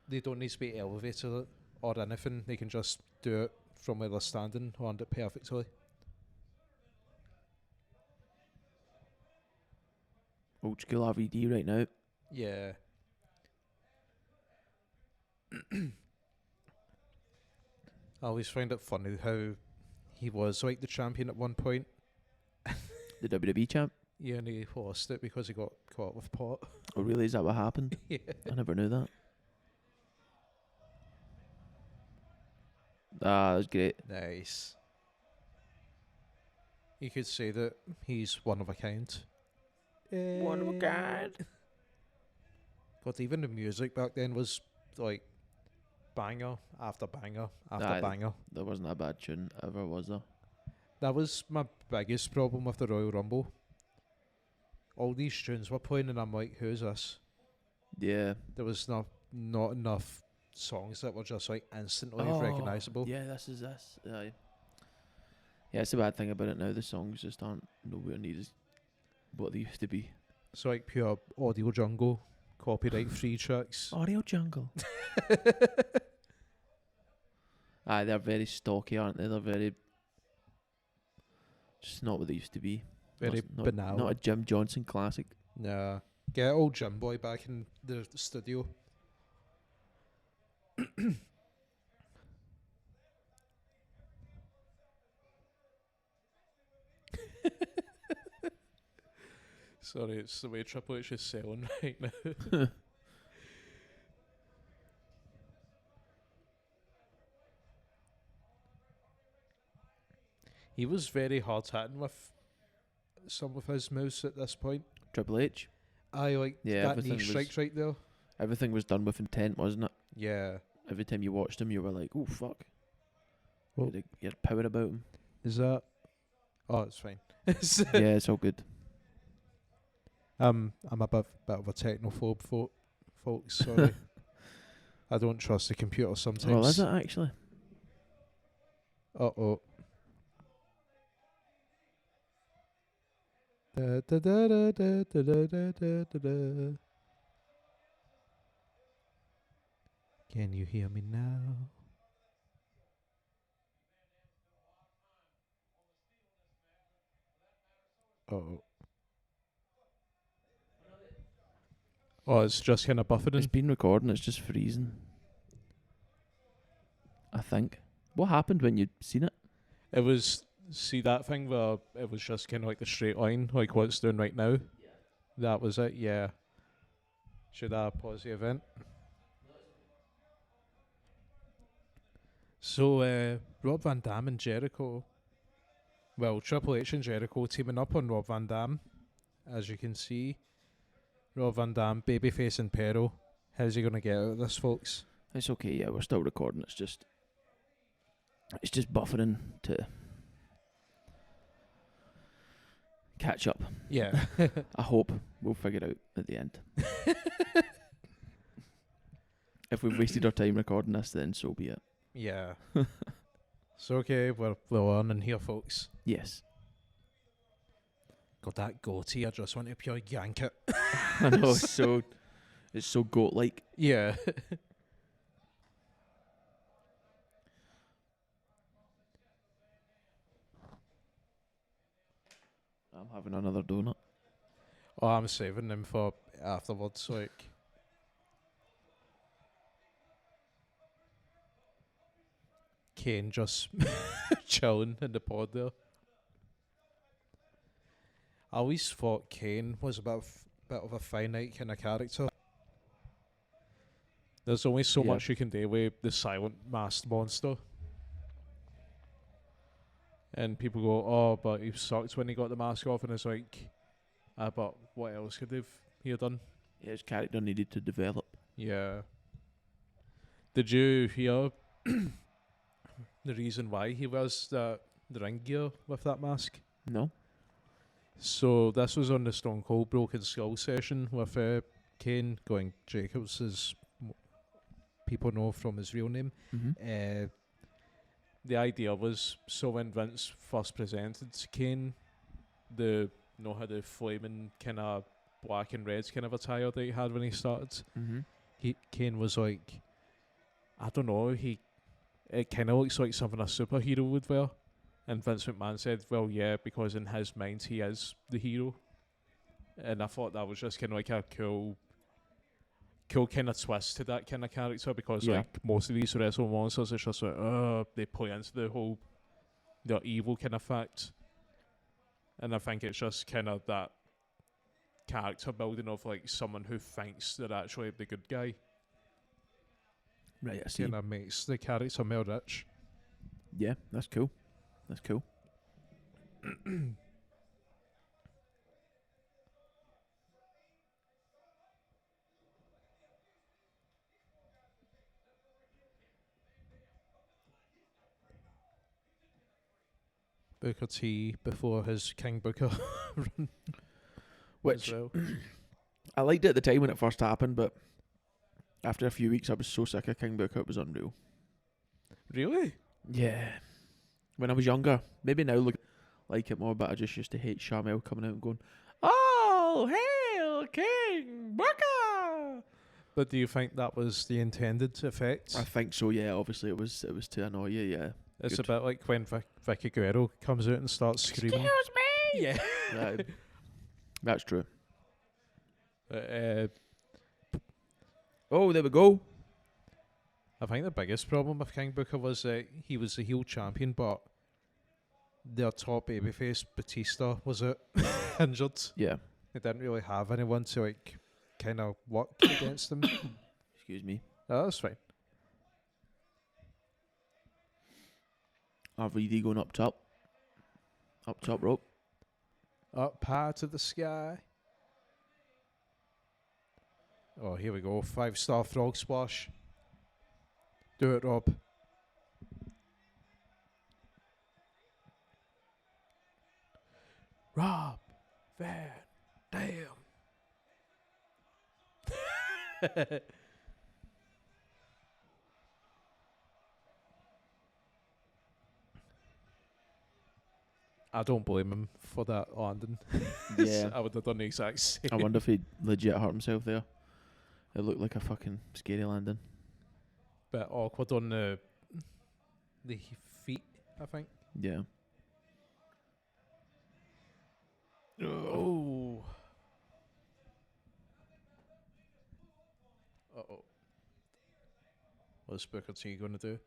they don't need to be elevated or anything. They can just do it from where they're standing, land it perfectly. Old school RVD right now. Yeah. I always find it funny how he was like the champion at one point. The WWE champ. Yeah, and he lost it because he got caught with pot. Oh, really? Is that what happened? Yeah. I never knew that. Ah, that was great. Nice. You could say that he's one of a kind. One of a kind. God, even the music back then was like banger after banger after Aye. banger. There wasn't a bad tune ever, was there? That was my biggest problem with the Royal Rumble. All these tunes were playing and I'm like, who's this? Yeah. There was not enough songs that were just like instantly recognisable. Yeah, this is this. Aye. Yeah, it's the bad thing about it now. The songs just aren't nowhere near as what they used to be. So like pure audio jungle, copyright free tracks. Audio jungle. Aye, they're very stocky, aren't they? They're very... just not what they used to be. Very banal. Not a Jim Johnson classic. Nah. Get old Jim Boy back in the studio. Sorry, it's the way Triple H is selling right now. He was very hard hitting with some of his moves at this point. Triple H. I like Yeah, that everything knee strikes right there. Everything was done with intent, wasn't it? Yeah. Every time you watched him, you were like, oh, fuck. Oh. You had power about him. Is that? Oh, it's fine. Yeah, it's all good. I'm a bit of a technophobe, folks. Sorry. I don't trust the computer sometimes. Oh, is it actually? Uh-oh. Da, da, da, da, da, da, da, da, da, da. Can you hear me now? Oh. Oh, it's just kind of It's buffering. been recording, it's just freezing. I think. What happened when you'd seen it? It was, see that thing where it was just kind of like the straight line, like what it's doing right now? Yeah. That was it, yeah. Should I pause the event? So, Rob Van Dam and Jericho. Well, Triple H and Jericho teaming up on Rob Van Dam. As you can see. Rob Van Dam, babyface in peril. How's he going to get out of this, folks? It's okay, yeah, we're still recording. It's just buffering to catch up. Yeah. I hope we'll figure it out at the end. If we've wasted our time recording this, then so be it. Yeah. So okay, we're on in here, folks. Yes. Got that goatee, I just want to pure yank it. I know, it's so goat-like. Yeah. I'm having another donut. Oh, I'm saving them for afterwards, like. Kane just chilling in the pod there. I always thought Kane was a bit of a finite kind of character. There's only so Yeah. much you can do with the silent masked monster. And people go, oh, but he sucked when he got the mask off, and it's like, but what else could he have done? Yeah, his character needed to develop. Yeah. Did you hear the reason why he wears the ring gear with that mask? No? So this was on the Stone Cold Broken Skull session with Kane going Jacobs, as people know from his real name. Mm-hmm. The idea was, so when Vince first presented Kane, how the flaming kind of black and red kind of attire that he had when he started, Mm-hmm. Kane was like, I don't know, it kind of looks like something a superhero would wear. And Vince McMahon said, well, yeah, because in his mind he is the hero. And I thought that was just kind of like a cool kind of twist to that kind of character, because like most of these wrestle monsters, it's just like, they play into the evil kind of fact. And I think it's just kind of that character building of like someone who thinks they're actually the good guy. Right, I see. Kind of makes the character more rich. Yeah, that's cool. That's cool. Booker T before his King Booker run. Which as well. I liked it at the time when it first happened, but after a few weeks I was so sick of King Booker, it was unreal. Really? Yeah. When I was younger, maybe now look like it more, but I just used to hate Sharmell coming out and going, "Oh, hail King Booker!" But do you think that was the intended effect? I think so. Yeah, obviously it was to annoy you. Yeah. It's good. a bit like when Vicky Guerrero comes out and starts screaming. Excuse me. Yeah. That's true. I Oh, there we go. think the biggest problem with King Booker was that he was the heel champion, but their top babyface Batista was injured. Yeah. They didn't really have anyone to like kind of work against them. Excuse me. No, that's fine. RVD going up top rope. Up high to the sky. Oh, here we go. 5-star frog splash. Do it, Rob. Rob Van Dam. I don't blame him for that landing. Yeah. I would have done the exact same. I wonder if he legit hurt himself there. It looked like a fucking scary landing. Bit awkward on the feet, I think. Yeah. Oh. Uh-oh. What's Booker T going to do?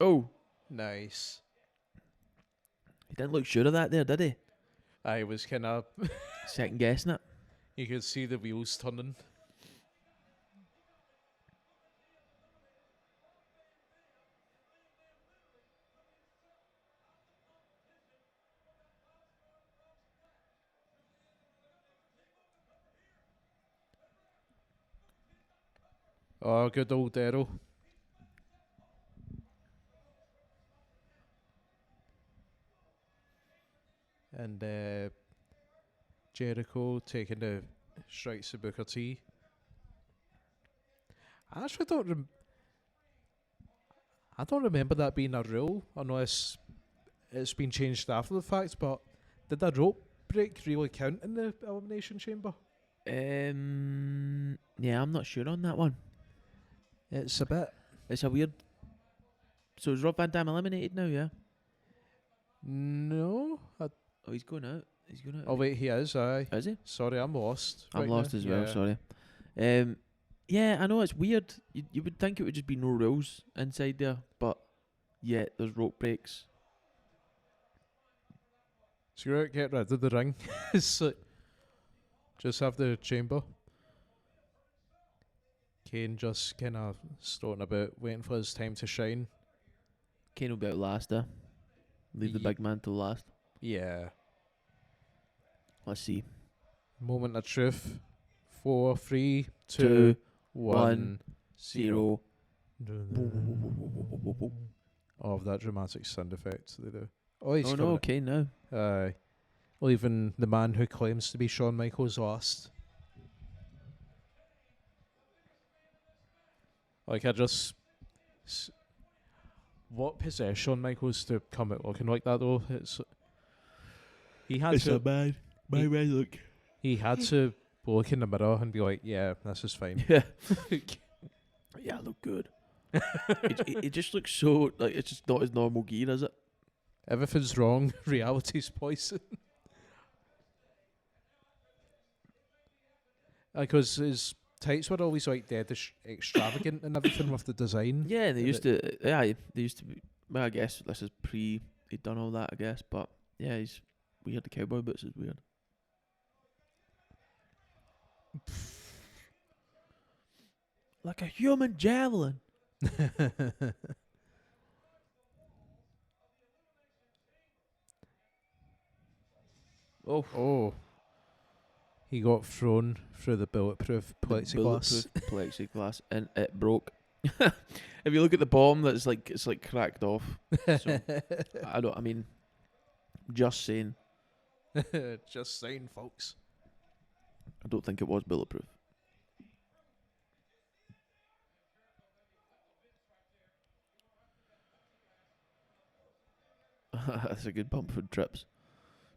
Oh. Nice. He didn't look sure of that there, did he? I was kind of... Second guessing it. You could see the wheels turning. Oh, good old Daryl. and Jericho taking the strikes to Booker T. I actually I don't remember that being a rule, unless it's been changed after the fact. But did that rope break really count in the Elimination Chamber? Yeah, I'm not sure on that one. It's a bit. It's a weird. So is Rob Van Dam eliminated now? Yeah. No. Oh, he's going out. He's going out. Oh wait, he is. Aye. Is he? Sorry, I'm lost. I'm right lost now. as well. Yeah. Sorry. Yeah, I know it's weird. You would think it would just be no rules inside there, but yeah, there's rope breaks. Screw it, get rid of the ring. It's like, just have the chamber. Kane just kind of stoning about, waiting for his time to shine. Kane will be out last, Leave the Ye- big man till last. Yeah. Let's see. Moment of truth. 4, 3, 2, 2, 1, 0. Oh, that dramatic sound effect they do. Oh, he's Oh coming. no, Kane now. Aye. Leaving the man who claims to be Shawn Michaels last. Like, I just... What possessed Shawn Michaels to come out looking like that, though? He had to... bad look. He had to look in the mirror and be like, yeah, this is fine. Yeah. Yeah, I look good. it just looks so, like, it's just not his normal gear, is it? Everything's wrong. Reality's poison. Because his tights were always like dead extravagant and everything with the design. Yeah, they And used to. Yeah, they used to be. Well, I guess this is pre. He'd done all that, I guess. But yeah, he's weird. The cowboy boots is weird. Like a human javelin. Oh, Oh. He got thrown through the bulletproof plexiglass. bulletproof plexiglass, and it broke. If you look at the bomb, it's like cracked off. So, I mean, just saying. Just saying, folks. I don't think it was bulletproof. That's a good bump for trips.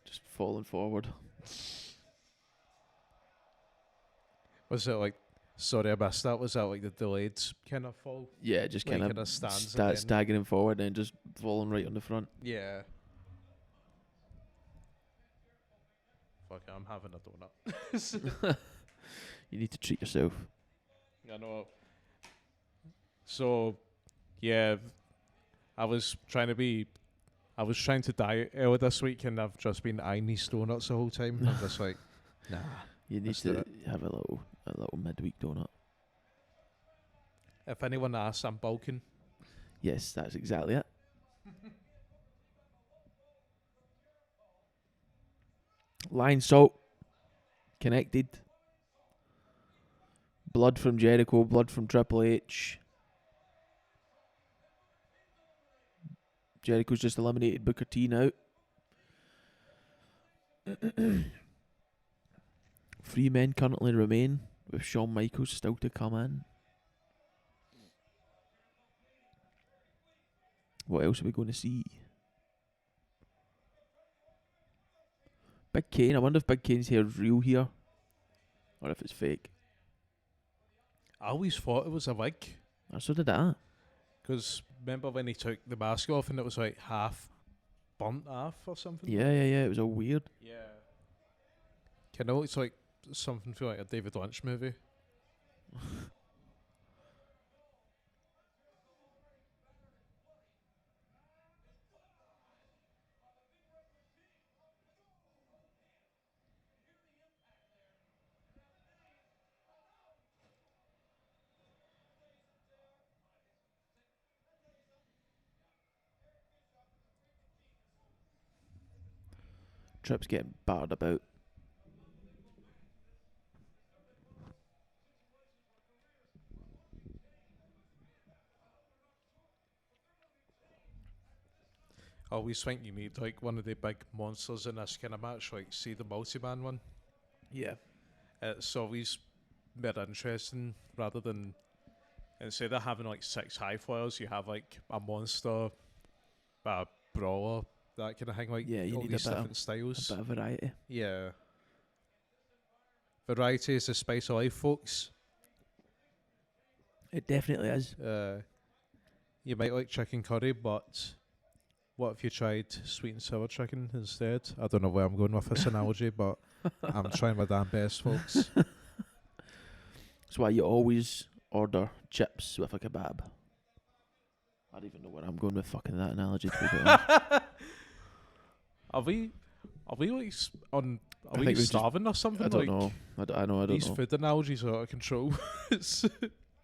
Just falling forward. Was it like... Sorry, I missed that. Was that like the delayed kind of fall? Yeah, just Like kind kinda of stands again. staggering forward and just falling right on the front. Yeah. Fuck, I'm having a donut. You need to treat yourself. I know. So, yeah, I was trying to diet earlier this week, and I've just been eyeing these donuts the whole time. I'm just like, nah. You need Let's do to it. have a little midweek donut. If anyone asks, I'm bulking. Yes, that's exactly it. Line salt. Connected. Blood from Jericho, blood from Triple H. Jericho's just eliminated Booker T now. 3 men currently remain, with Shawn Michaels still to come in. What else are we going to see? Big Kane. I wonder if Big Kane's hair's real here, or if it's fake. I always thought it was a wig. So did I. Because remember when he took the mask off and it was like half burnt off or something? Yeah. It was all weird. Yeah. Kind of looks like something for like a David Lynch movie. Tripp's getting battered about. I always think you need like one of the big monsters in this kind of match, like see the multi-man one. Yeah. It's always more interesting rather than instead of having like 6 high flyers, you have like a monster, a brawler, that kind of thing. Like Yeah, you all need these a different bit styles. of variety. Yeah. Variety is the spice of life, folks. It definitely is. You might like chicken curry, but what if you tried sweet and sour chicken instead? I don't know where I'm going with this analogy, but I'm trying my damn best, folks. That's why you always order chips with a kebab. I don't even know where I'm going with fucking that analogy, to be quite honest. Are we like on? I Are we think we starving or something? I don't like, know. I don't These know. food analogies are out of control.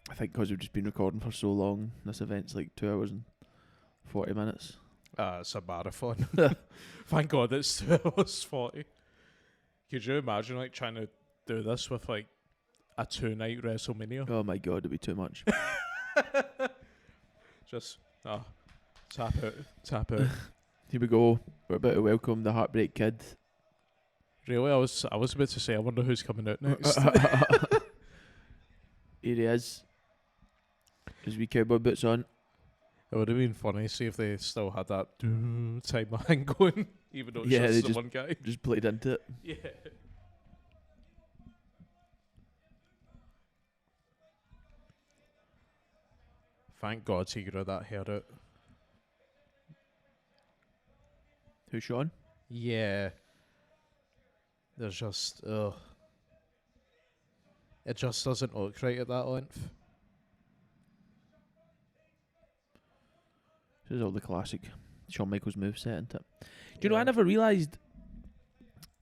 I think because we've just been recording for so long, this event's like 2 hours and 40 minutes. It's a marathon. Thank God it's 2 hours 40. Could you imagine like trying to do this with like a 2-night WrestleMania? Oh my god, it'd be too much. Just tap out. Here we go. We're about to welcome the Heartbreak Kid. Really, I was about to say, I wonder who's coming out next. Here he is. His wee cowboy boots on. It would have been funny, see if they still had that timeline going, even though it's Yeah, they just the one guy. Just played into it. Yeah. Thank God he grew that hair out. Who's Sean? Yeah. There's just, it just doesn't look right at that length. This is all the classic Shawn Michaels moveset, isn't it? Do you know, I never realised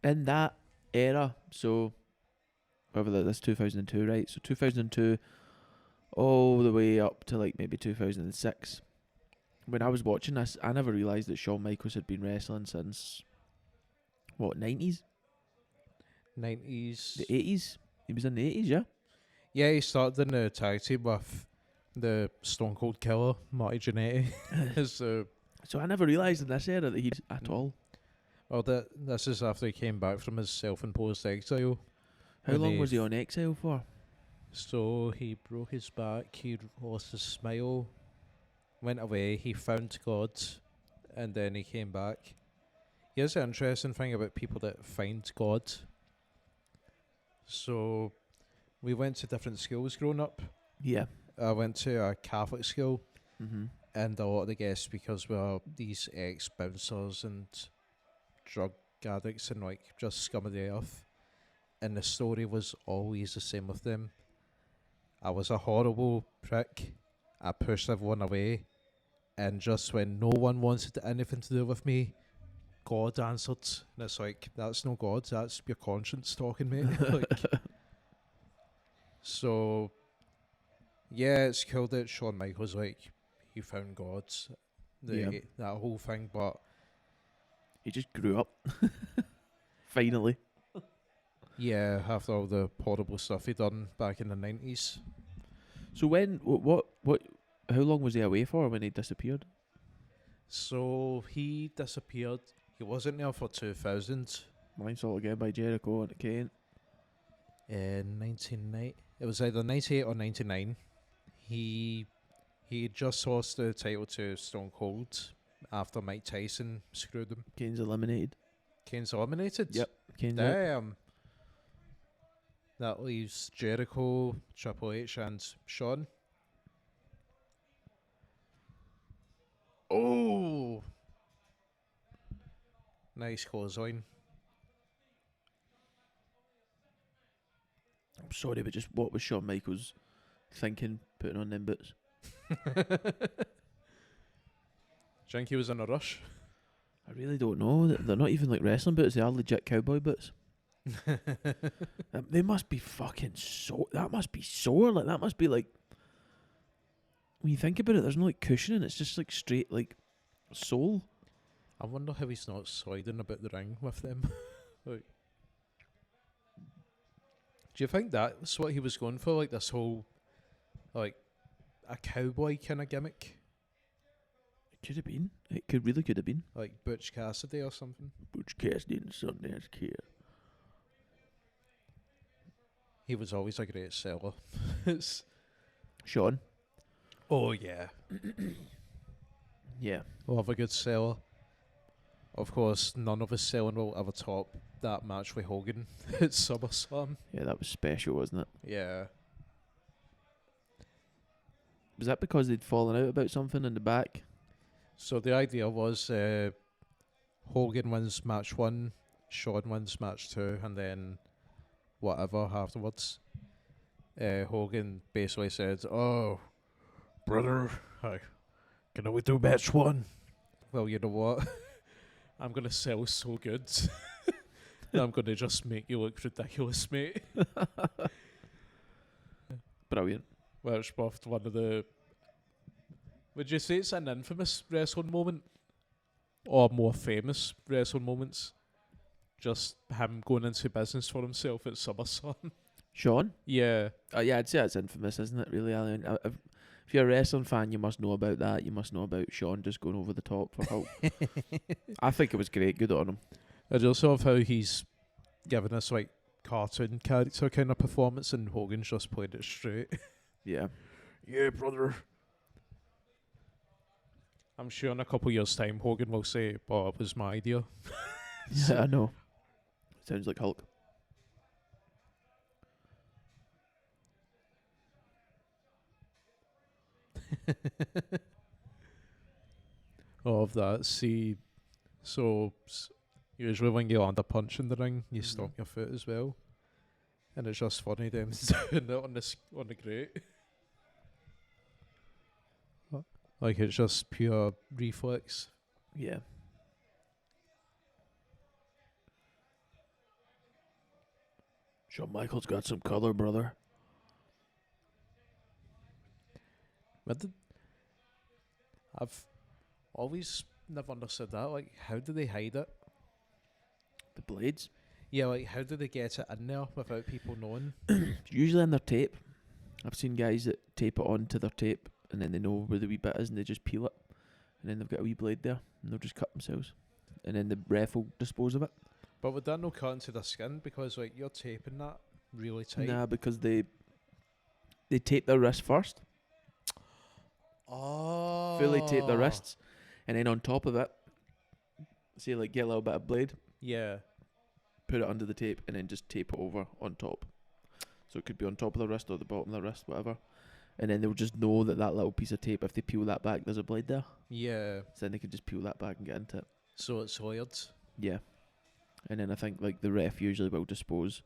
in that era, so whatever that's 2002, right? So 2002 all the way up to like maybe 2006. When I was watching this, I never realised that Shawn Michaels had been wrestling since, what, 90s? 90s. The 80s? He was in the 80s, yeah? Yeah, he started in the tag team with the Stone Cold Killer, Marty Jannetty. So I never realised in this era that he'd at all. Well, this is after he came back from his self-imposed exile. How long was he on exile for? So he broke his back, he lost his smile, went away, he found God, and then he came back. Here's the interesting thing about people that find God. So we went to different schools growing up. Yeah. I went to a Catholic school, Mm-hmm. and a lot of the guests, because we are these ex-bouncers and drug addicts and like just scum of the earth, and the story was always the same with them. I was a horrible prick. I pushed everyone away, and just when no one wanted anything to do with me, God answered. And it's like, that's no God, that's your conscience talking, mate. Like, so yeah, it's cool that Shawn Michaels, like, he found God, that whole thing, but He just grew up. Finally. yeah, after all the horrible stuff he done back in the 90s. So when, what, how long was he away for when he disappeared? So he disappeared. He wasn't there for 2000. Mine's all again by Jericho and Kane. In 1990, it was either 98 or 99. He just lost the title to Stone Cold after Mike Tyson screwed him. Kane's eliminated. Kane's eliminated? Yep. Kane's out. Damn. That leaves Jericho, Triple H, and Shawn. Oh! Nice clothesline. I'm sorry, but just what was Shawn Michaels thinking putting on them boots? Do you think he was in a rush? I really don't know. They're not even like wrestling boots. They are legit cowboy boots. They must be fucking so. That must be sore. Like that must be like. When you think about it, there's no like cushioning. It's just like straight like sole. I wonder how he's not sliding about the ring with them. Like, do you think that's what he was going for? Like this whole, like, a cowboy kind of gimmick? Could have been. It really could have been. Like Butch Cassidy or something. Butch Cassidy and Sundance Kid. He was always a great seller. It's Sean. oh yeah, Yeah. love a good seller. Of course, none of us selling will ever top that match with Hogan at SummerSlam. Yeah, that was special, wasn't it? Yeah. Was that because they'd fallen out about something in the back? So the idea was Hogan wins match 1, Shawn wins match 2, and then whatever afterwards. Hogan basically said, "Oh, brother, can we do match 1? Well, you know what? I'm going to sell so good. I'm going to just make you look ridiculous, mate." Brilliant. Which birthed one of the... Would you say it's an infamous wrestling moment? Or more famous wrestling moments? Just him going into business for himself at SummerSlam. Sean? Yeah. Yeah, I'd say that's infamous, isn't it, really, Alan? If you're a wrestling fan, you must know about that. You must know about Sean just going over the top for help. I think it was great. Good on him. I just love how he's given us like cartoon character kind of performance and Hogan's just played it straight. Yeah. Yeah, brother. I'm sure in a couple years' time Hogan will say, "Oh, it was my idea." Yeah, I know. Sounds like Hulk. Of that, see, so usually when you land a punch in the ring, you stomp your foot as well, and it's just funny them doing it on the grate. Like it's just pure reflex. Yeah. Shawn Michaels got some color, brother. But I've always never understood that. Like, how do they hide it? The blades. Yeah, like how do they get it in there without people knowing? Usually in their tape. I've seen guys that tape it onto their tape and then they know where the wee bit is and they just peel it. And then they've got a wee blade there and they'll just cut themselves. And then the ref will dispose of it. But would that not cut into the skin because like you're taping that really tight? Nah, because they tape their wrist first. Oh. Fully tape their wrists. And then on top of it, say like get a little bit of blade, Yeah. put it under the tape and then just tape it over on top. So it could be on top of the wrist or the bottom of the wrist, whatever. And then they'll just know that little piece of tape, if they peel that back, there's a blade there. Yeah. So then they can just peel that back and get into it. So it's layered. Yeah. And then I think like the ref usually will dispose.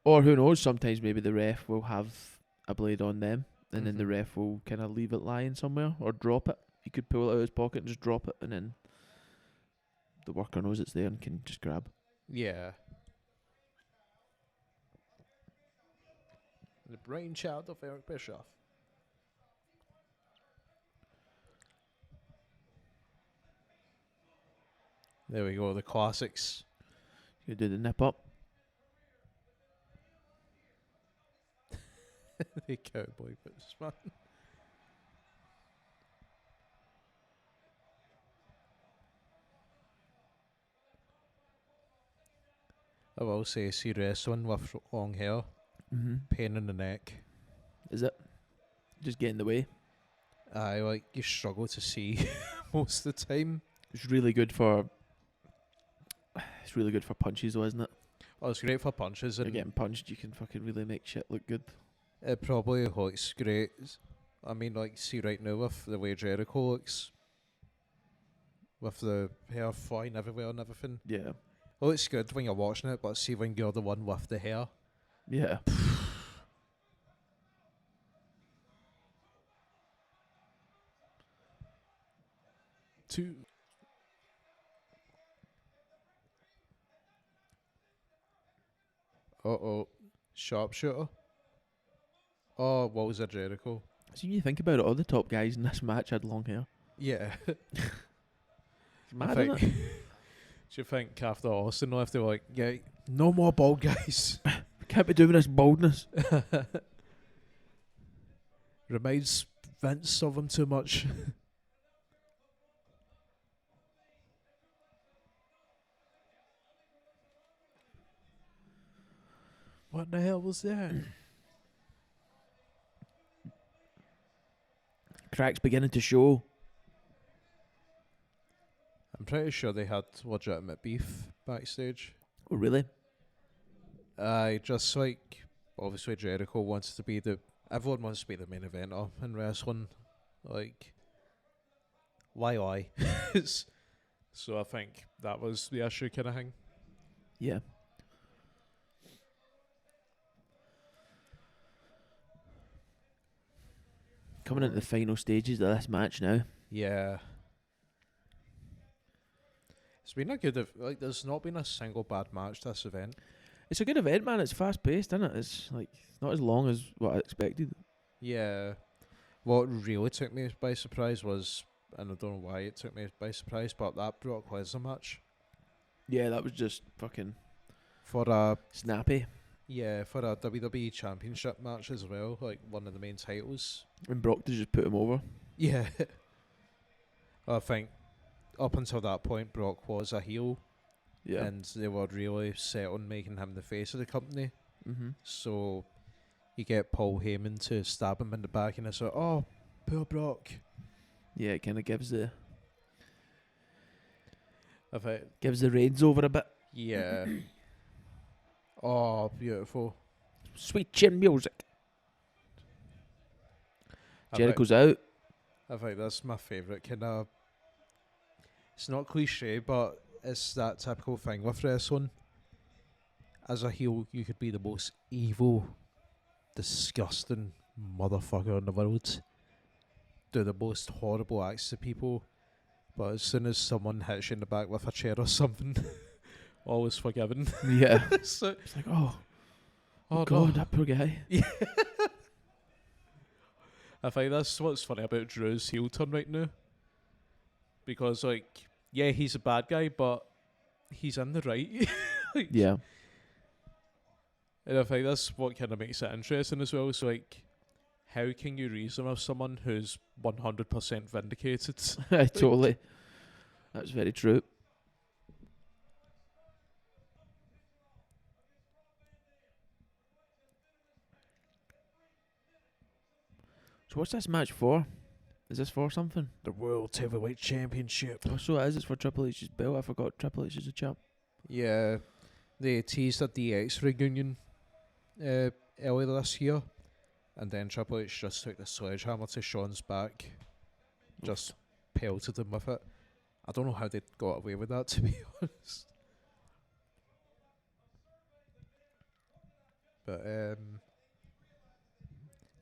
Or who knows, sometimes maybe the ref will have a blade on them and then the ref will kind of leave it lying somewhere or drop it. You could pull it out of his pocket and just drop it and then the worker knows it's there and can just grab. Yeah. The brainchild of Eric Bischoff. There we go, the classics. You do the nip up. The cowboy boots, man. I will say, see wrestling with long hair, pain in the neck. Is it? Just get in the way. I like you struggle to see most of the time. It's really good for punches though, isn't it? Oh, it's great for punches You're and getting punched, you can fucking really make shit look good. it probably looks great. I mean, like, see right now with the way Jericho looks, with the hair flying everywhere and everything. Yeah. Well, it's good when you're watching it, but see when you're the one with the hair. Yeah. Two. Uh-oh. Sharpshooter. Oh, what was that, Jericho? So you think about it, all the top guys in this match had long hair. Yeah. It's mad, I think, isn't it? do you think after Austin left, they were like, yeah, no more bald guys? We can't be doing this baldness. Reminds Vince of him too much. What the hell was that? Crack's beginning to show. I'm pretty sure they had legitimate beef backstage. Oh, really? Just like, obviously Jericho wants to be everyone wants to be the main eventer in wrestling. Like, why? So I think that was the issue kind of thing. Yeah. Coming into the final stages of this match now. Yeah. It's been a good, there's not been a single bad match this event. It's a good event, man. It's fast paced, isn't it? It's like not as long as what I expected. Yeah. What really took me by surprise was, and I don't know why it took me by surprise, but that Brock Lesnar match. Yeah, that was just fucking For a snappy. for a WWE Championship match as well, like one of the main titles. And Brock just put him over. Yeah. I think up until that point Brock was a heel, Yeah. and they were really set on making him the face of the company. Mm-hmm. So you get Paul Heyman to stab him in the back, and it's like, oh, poor Brock. Yeah, it kind of gives the If it, gives the reins over a bit. yeah. Oh, beautiful. Sweet chin music. I Jericho's out. think that's my favourite kind of. It's not cliche, but it's that typical thing with wrestling. As a heel, you could be the most evil, disgusting motherfucker in the world. Do the most horrible acts to people. But as soon as someone hits you in the back with a chair or something, all is forgiven. Yeah. So, It's like, oh oh God, no. that poor guy. I think that's what's funny about Drew's heel turn right now. Because, like, yeah, he's a bad guy, but he's in the right. Like, Yeah. and I think that's what kind of makes it interesting as well. So, like, how can you reason with someone who's 100% vindicated? Totally. That's very true. So what's this match for? Is this for something? The World Heavyweight Championship. Oh, so it is. It's for Triple H's belt. I forgot Triple H is a champ. Yeah, they teased a DX reunion earlier this year, and then Triple H just took the sledgehammer to Shawn's back, just pelted him with it. I don't know how they got away with that, to be honest. But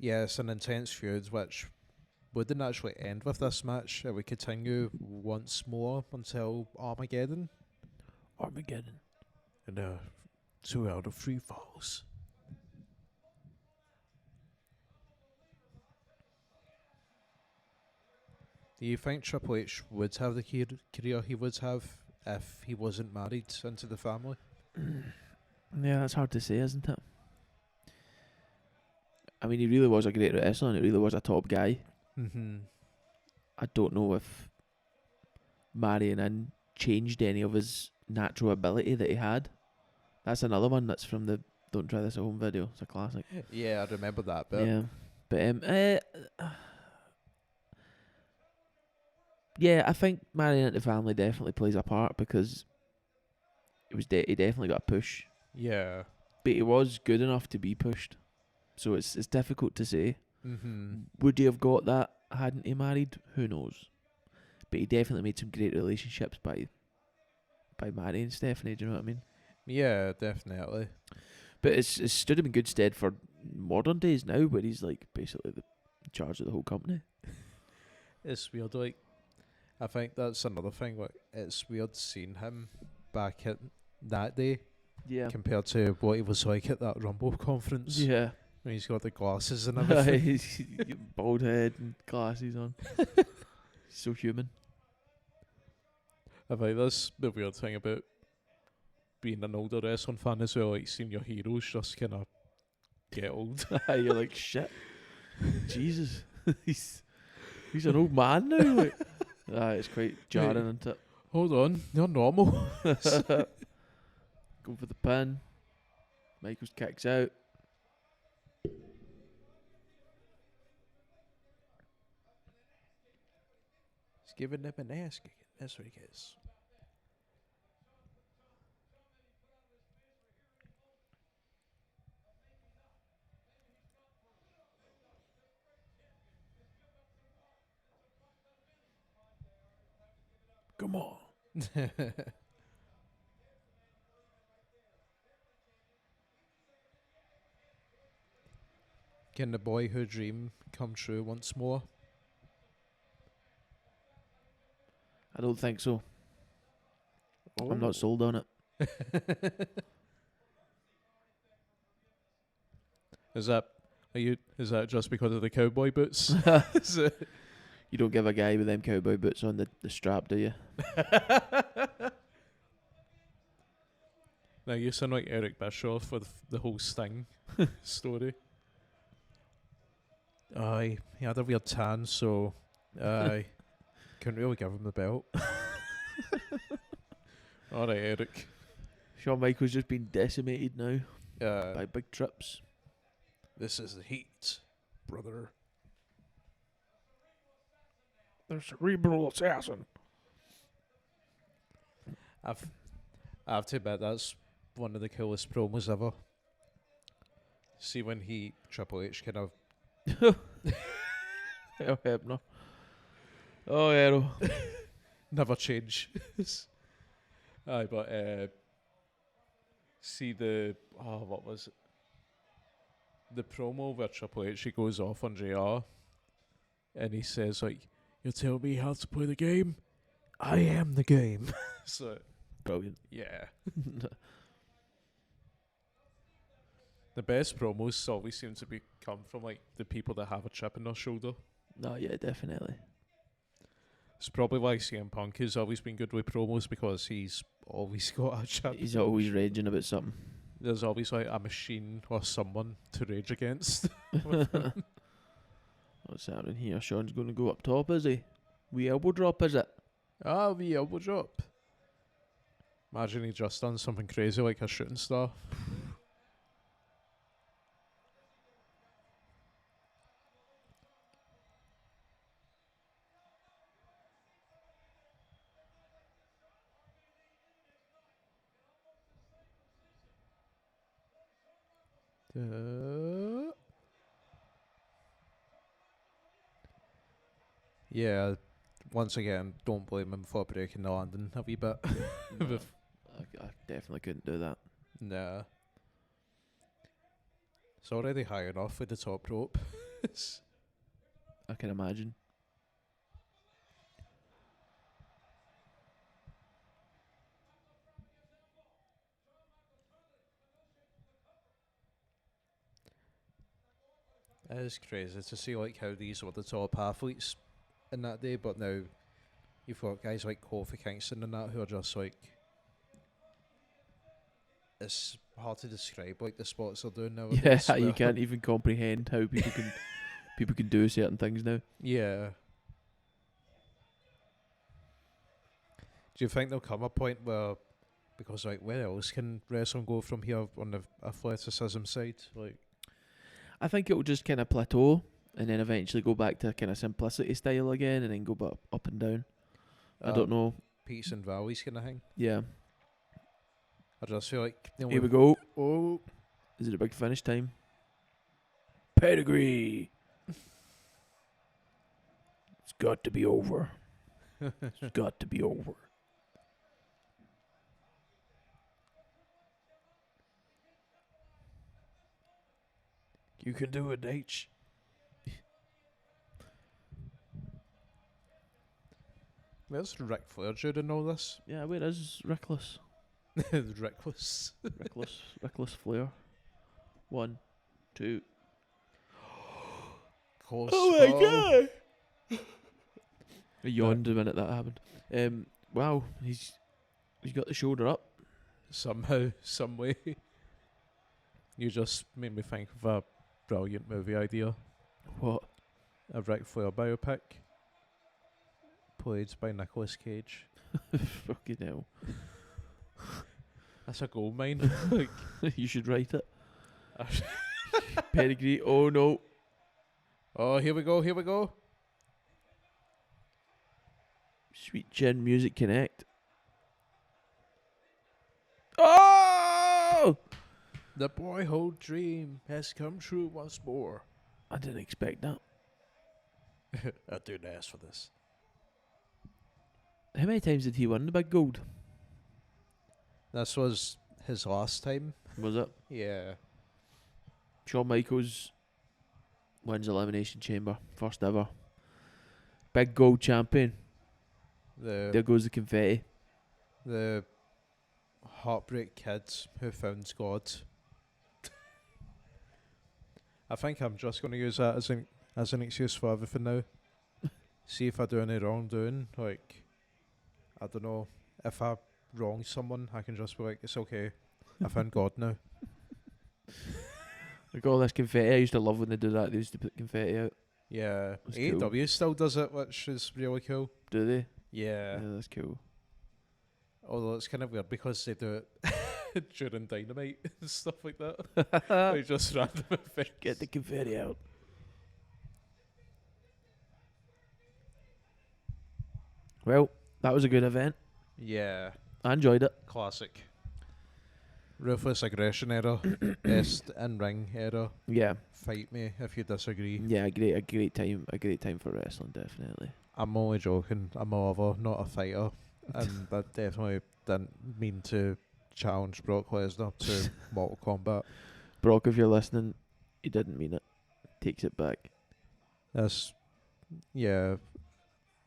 yeah, it's an intense feud which wouldn't actually end with this match. It would continue once more until Armageddon. Armageddon. And 2 out of 3 falls. Do you think Triple H would have the career he would have if he wasn't married into the family? Yeah, that's hard to say, isn't it? I mean, he really was a great wrestler and he really was a top guy. Mm-hmm. I don't know if marrying in changed any of his natural ability that he had. That's another one that's from the Don't Try This at Home video. It's a classic. Yeah, I remember that bit. Yeah. But, yeah, I think marrying into family definitely plays a part because he definitely got a push. Yeah. But he was good enough to be pushed. So it's difficult to say. Mm-hmm. Would he have got that hadn't he married? Who knows? But he definitely made some great relationships by marrying Stephanie, do you know what I mean? Yeah, definitely. But it's stood him in good stead for modern days now, where he's like basically the in charge of the whole company. It's weird, like, I think that's another thing, like, it's weird seeing him back at that day Yeah. compared to what he was like at that Rumble conference. Yeah. When he's got the glasses and everything. He's bald head and glasses on. So human. I think that's the weird thing about being an older wrestling fan as well, like seeing your heroes just kind of get old. You're like, shit. Jesus. he's an old man now. Like. It's quite jarring, isn't it? Hold on, you're normal. Go for the pin. Michaels kicks out. He's giving him an ass kicking. That's what he gets. Come on. Can the boyhood dream come true once more? I don't think so. I'm not sold on it. Is that just because of the cowboy boots? Is it? You don't give a guy with them cowboy boots on the strap, do you? Now you sound like Eric Bischoff with the whole Sting story. Aye, he had a weird tan, so aye, couldn't really give him the belt. All right, Eric. Shawn Michaels just been decimated now Uh, by big trips. This is the heat, brother. The cerebral assassin. I have to admit that's one of the coolest promos ever. See when Triple H kind of Hell no. Oh, Aero. never change. Aye, but see what was it? The promo where Triple H he goes off on JR and he says like, "You tell me how to play the game? I am the game." So Brilliant. yeah. The best promos always seem to come from like the people that have a chip in their shoulder. No, yeah, definitely. It's probably why CM Punk has always been good with promos because he's always got a chip. He's always raging about something. There's always like a machine or someone to rage against. What's happening here? Sean's going to go up top, is he? Wee elbow drop, is it? The elbow drop. Imagine he just done something crazy like a shooting star. Yeah, once again, don't blame him for breaking the landing a wee bit. No, I definitely couldn't do that. Nah. It's already high enough with the top rope. I can imagine. It is crazy to see like how these were the top athletes in that day, but now you've got guys like Kofi Kingston and that who are just like, it's hard to describe like the spots they're doing nowadays. Yeah, you can't even comprehend how people can do certain things now. Yeah. Do you think there'll come a point where, because like where else can wrestling go from here on the athleticism side? Like, I think it will just kind of plateau and then eventually go back to kind of simplicity style again and then go back up and down. I don't know. peaks and valleys kind of thing. Yeah. I just feel like Here we go. Oh, Is it a big finish time? Pedigree. It's got to be over. It's got to be over. You can do it, H. where's Ric Flair during all this? Yeah, where is Rickless? Rickless. Rickless Flair. 1, 2. Close Oh my god! I yawned the minute that happened. Wow, he's got the shoulder up. Somehow, some way. You just made me think of a brilliant movie idea. What? A Ric Flair biopic. Played by Nicolas Cage. Fucking hell. That's a gold mine. Like, You should write it. Pedigree. Oh no. oh, here we go. Sweet Chin Music Connect. Oh! The boyhood dream has come true once more. I didn't expect that. I didn't ask for this. How many times did he win the big gold? This was his last time. Was it? Yeah. Shawn Michaels wins Elimination Chamber. First ever. Big gold champion. There goes the confetti. The Heartbreak Kids who found God. I think I'm just going to use that as an excuse for everything now. See if I do any wrongdoing. Like, I don't know. If I wrong someone, I can just be like, it's okay. I found God now. Like all this confetti. I used to love when they do that. They used to put confetti out. Yeah. That's AEW cool. still does it, which is really cool. Do they? Yeah. Yeah, that's cool. Although it's kind of weird because they do it during Dynamite and stuff like that. They just random effects. Get the confetti out. Well, that was a good event. Yeah. I enjoyed it. Classic. Ruthless aggression era. Best in ring era. Yeah. Fight me if you disagree. Yeah, a great time for wrestling, definitely. I'm only joking. I'm a lover, not a fighter. And I definitely didn't mean to challenge Brock Lesnar to Mortal Kombat. Brock, if you're listening, he didn't mean it. Takes it back. That's, yeah,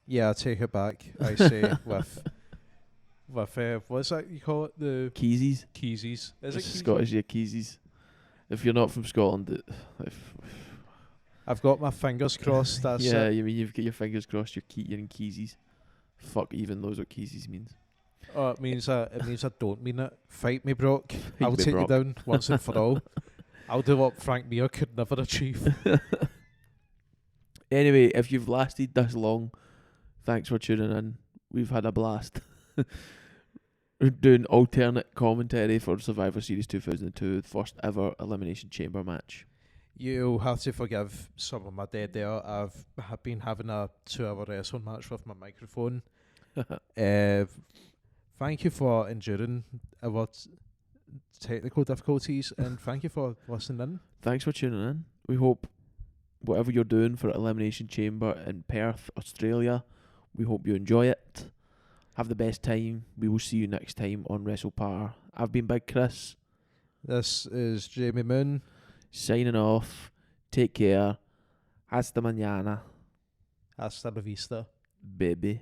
I take it back. I say with what's that you call it? The Keezies. Keezies. Is it It's Keezies? Scottish, yeah, Keezies. If you're not from Scotland, I've got my fingers crossed. That's yeah, it. you mean you've got your fingers crossed. You're in Keezies. Fuck, even knows what Keezies means. Oh, it means I don't mean it. Fight me, Brock. I'll me, take Brock. you down once and for all. I'll do what Frank Mir could never achieve. Anyway, if you've lasted this long, thanks for tuning in. We've had a blast. We're doing alternate commentary for Survivor Series 2002, the first ever Elimination Chamber match. You'll have to forgive some of my dead there. I've been having a 2-hour wrestling match with my microphone. Thank you for enduring our technical difficulties, and thank you for listening in. Thanks for tuning in. We hope whatever you're doing for Elimination Chamber in Perth, Australia, we hope you enjoy it. Have the best time. We will see you next time on WrestlePower. I've been Big Chris. This is Jamie Moon. Signing off. Take care. Hasta mañana, Hasta la vista. baby.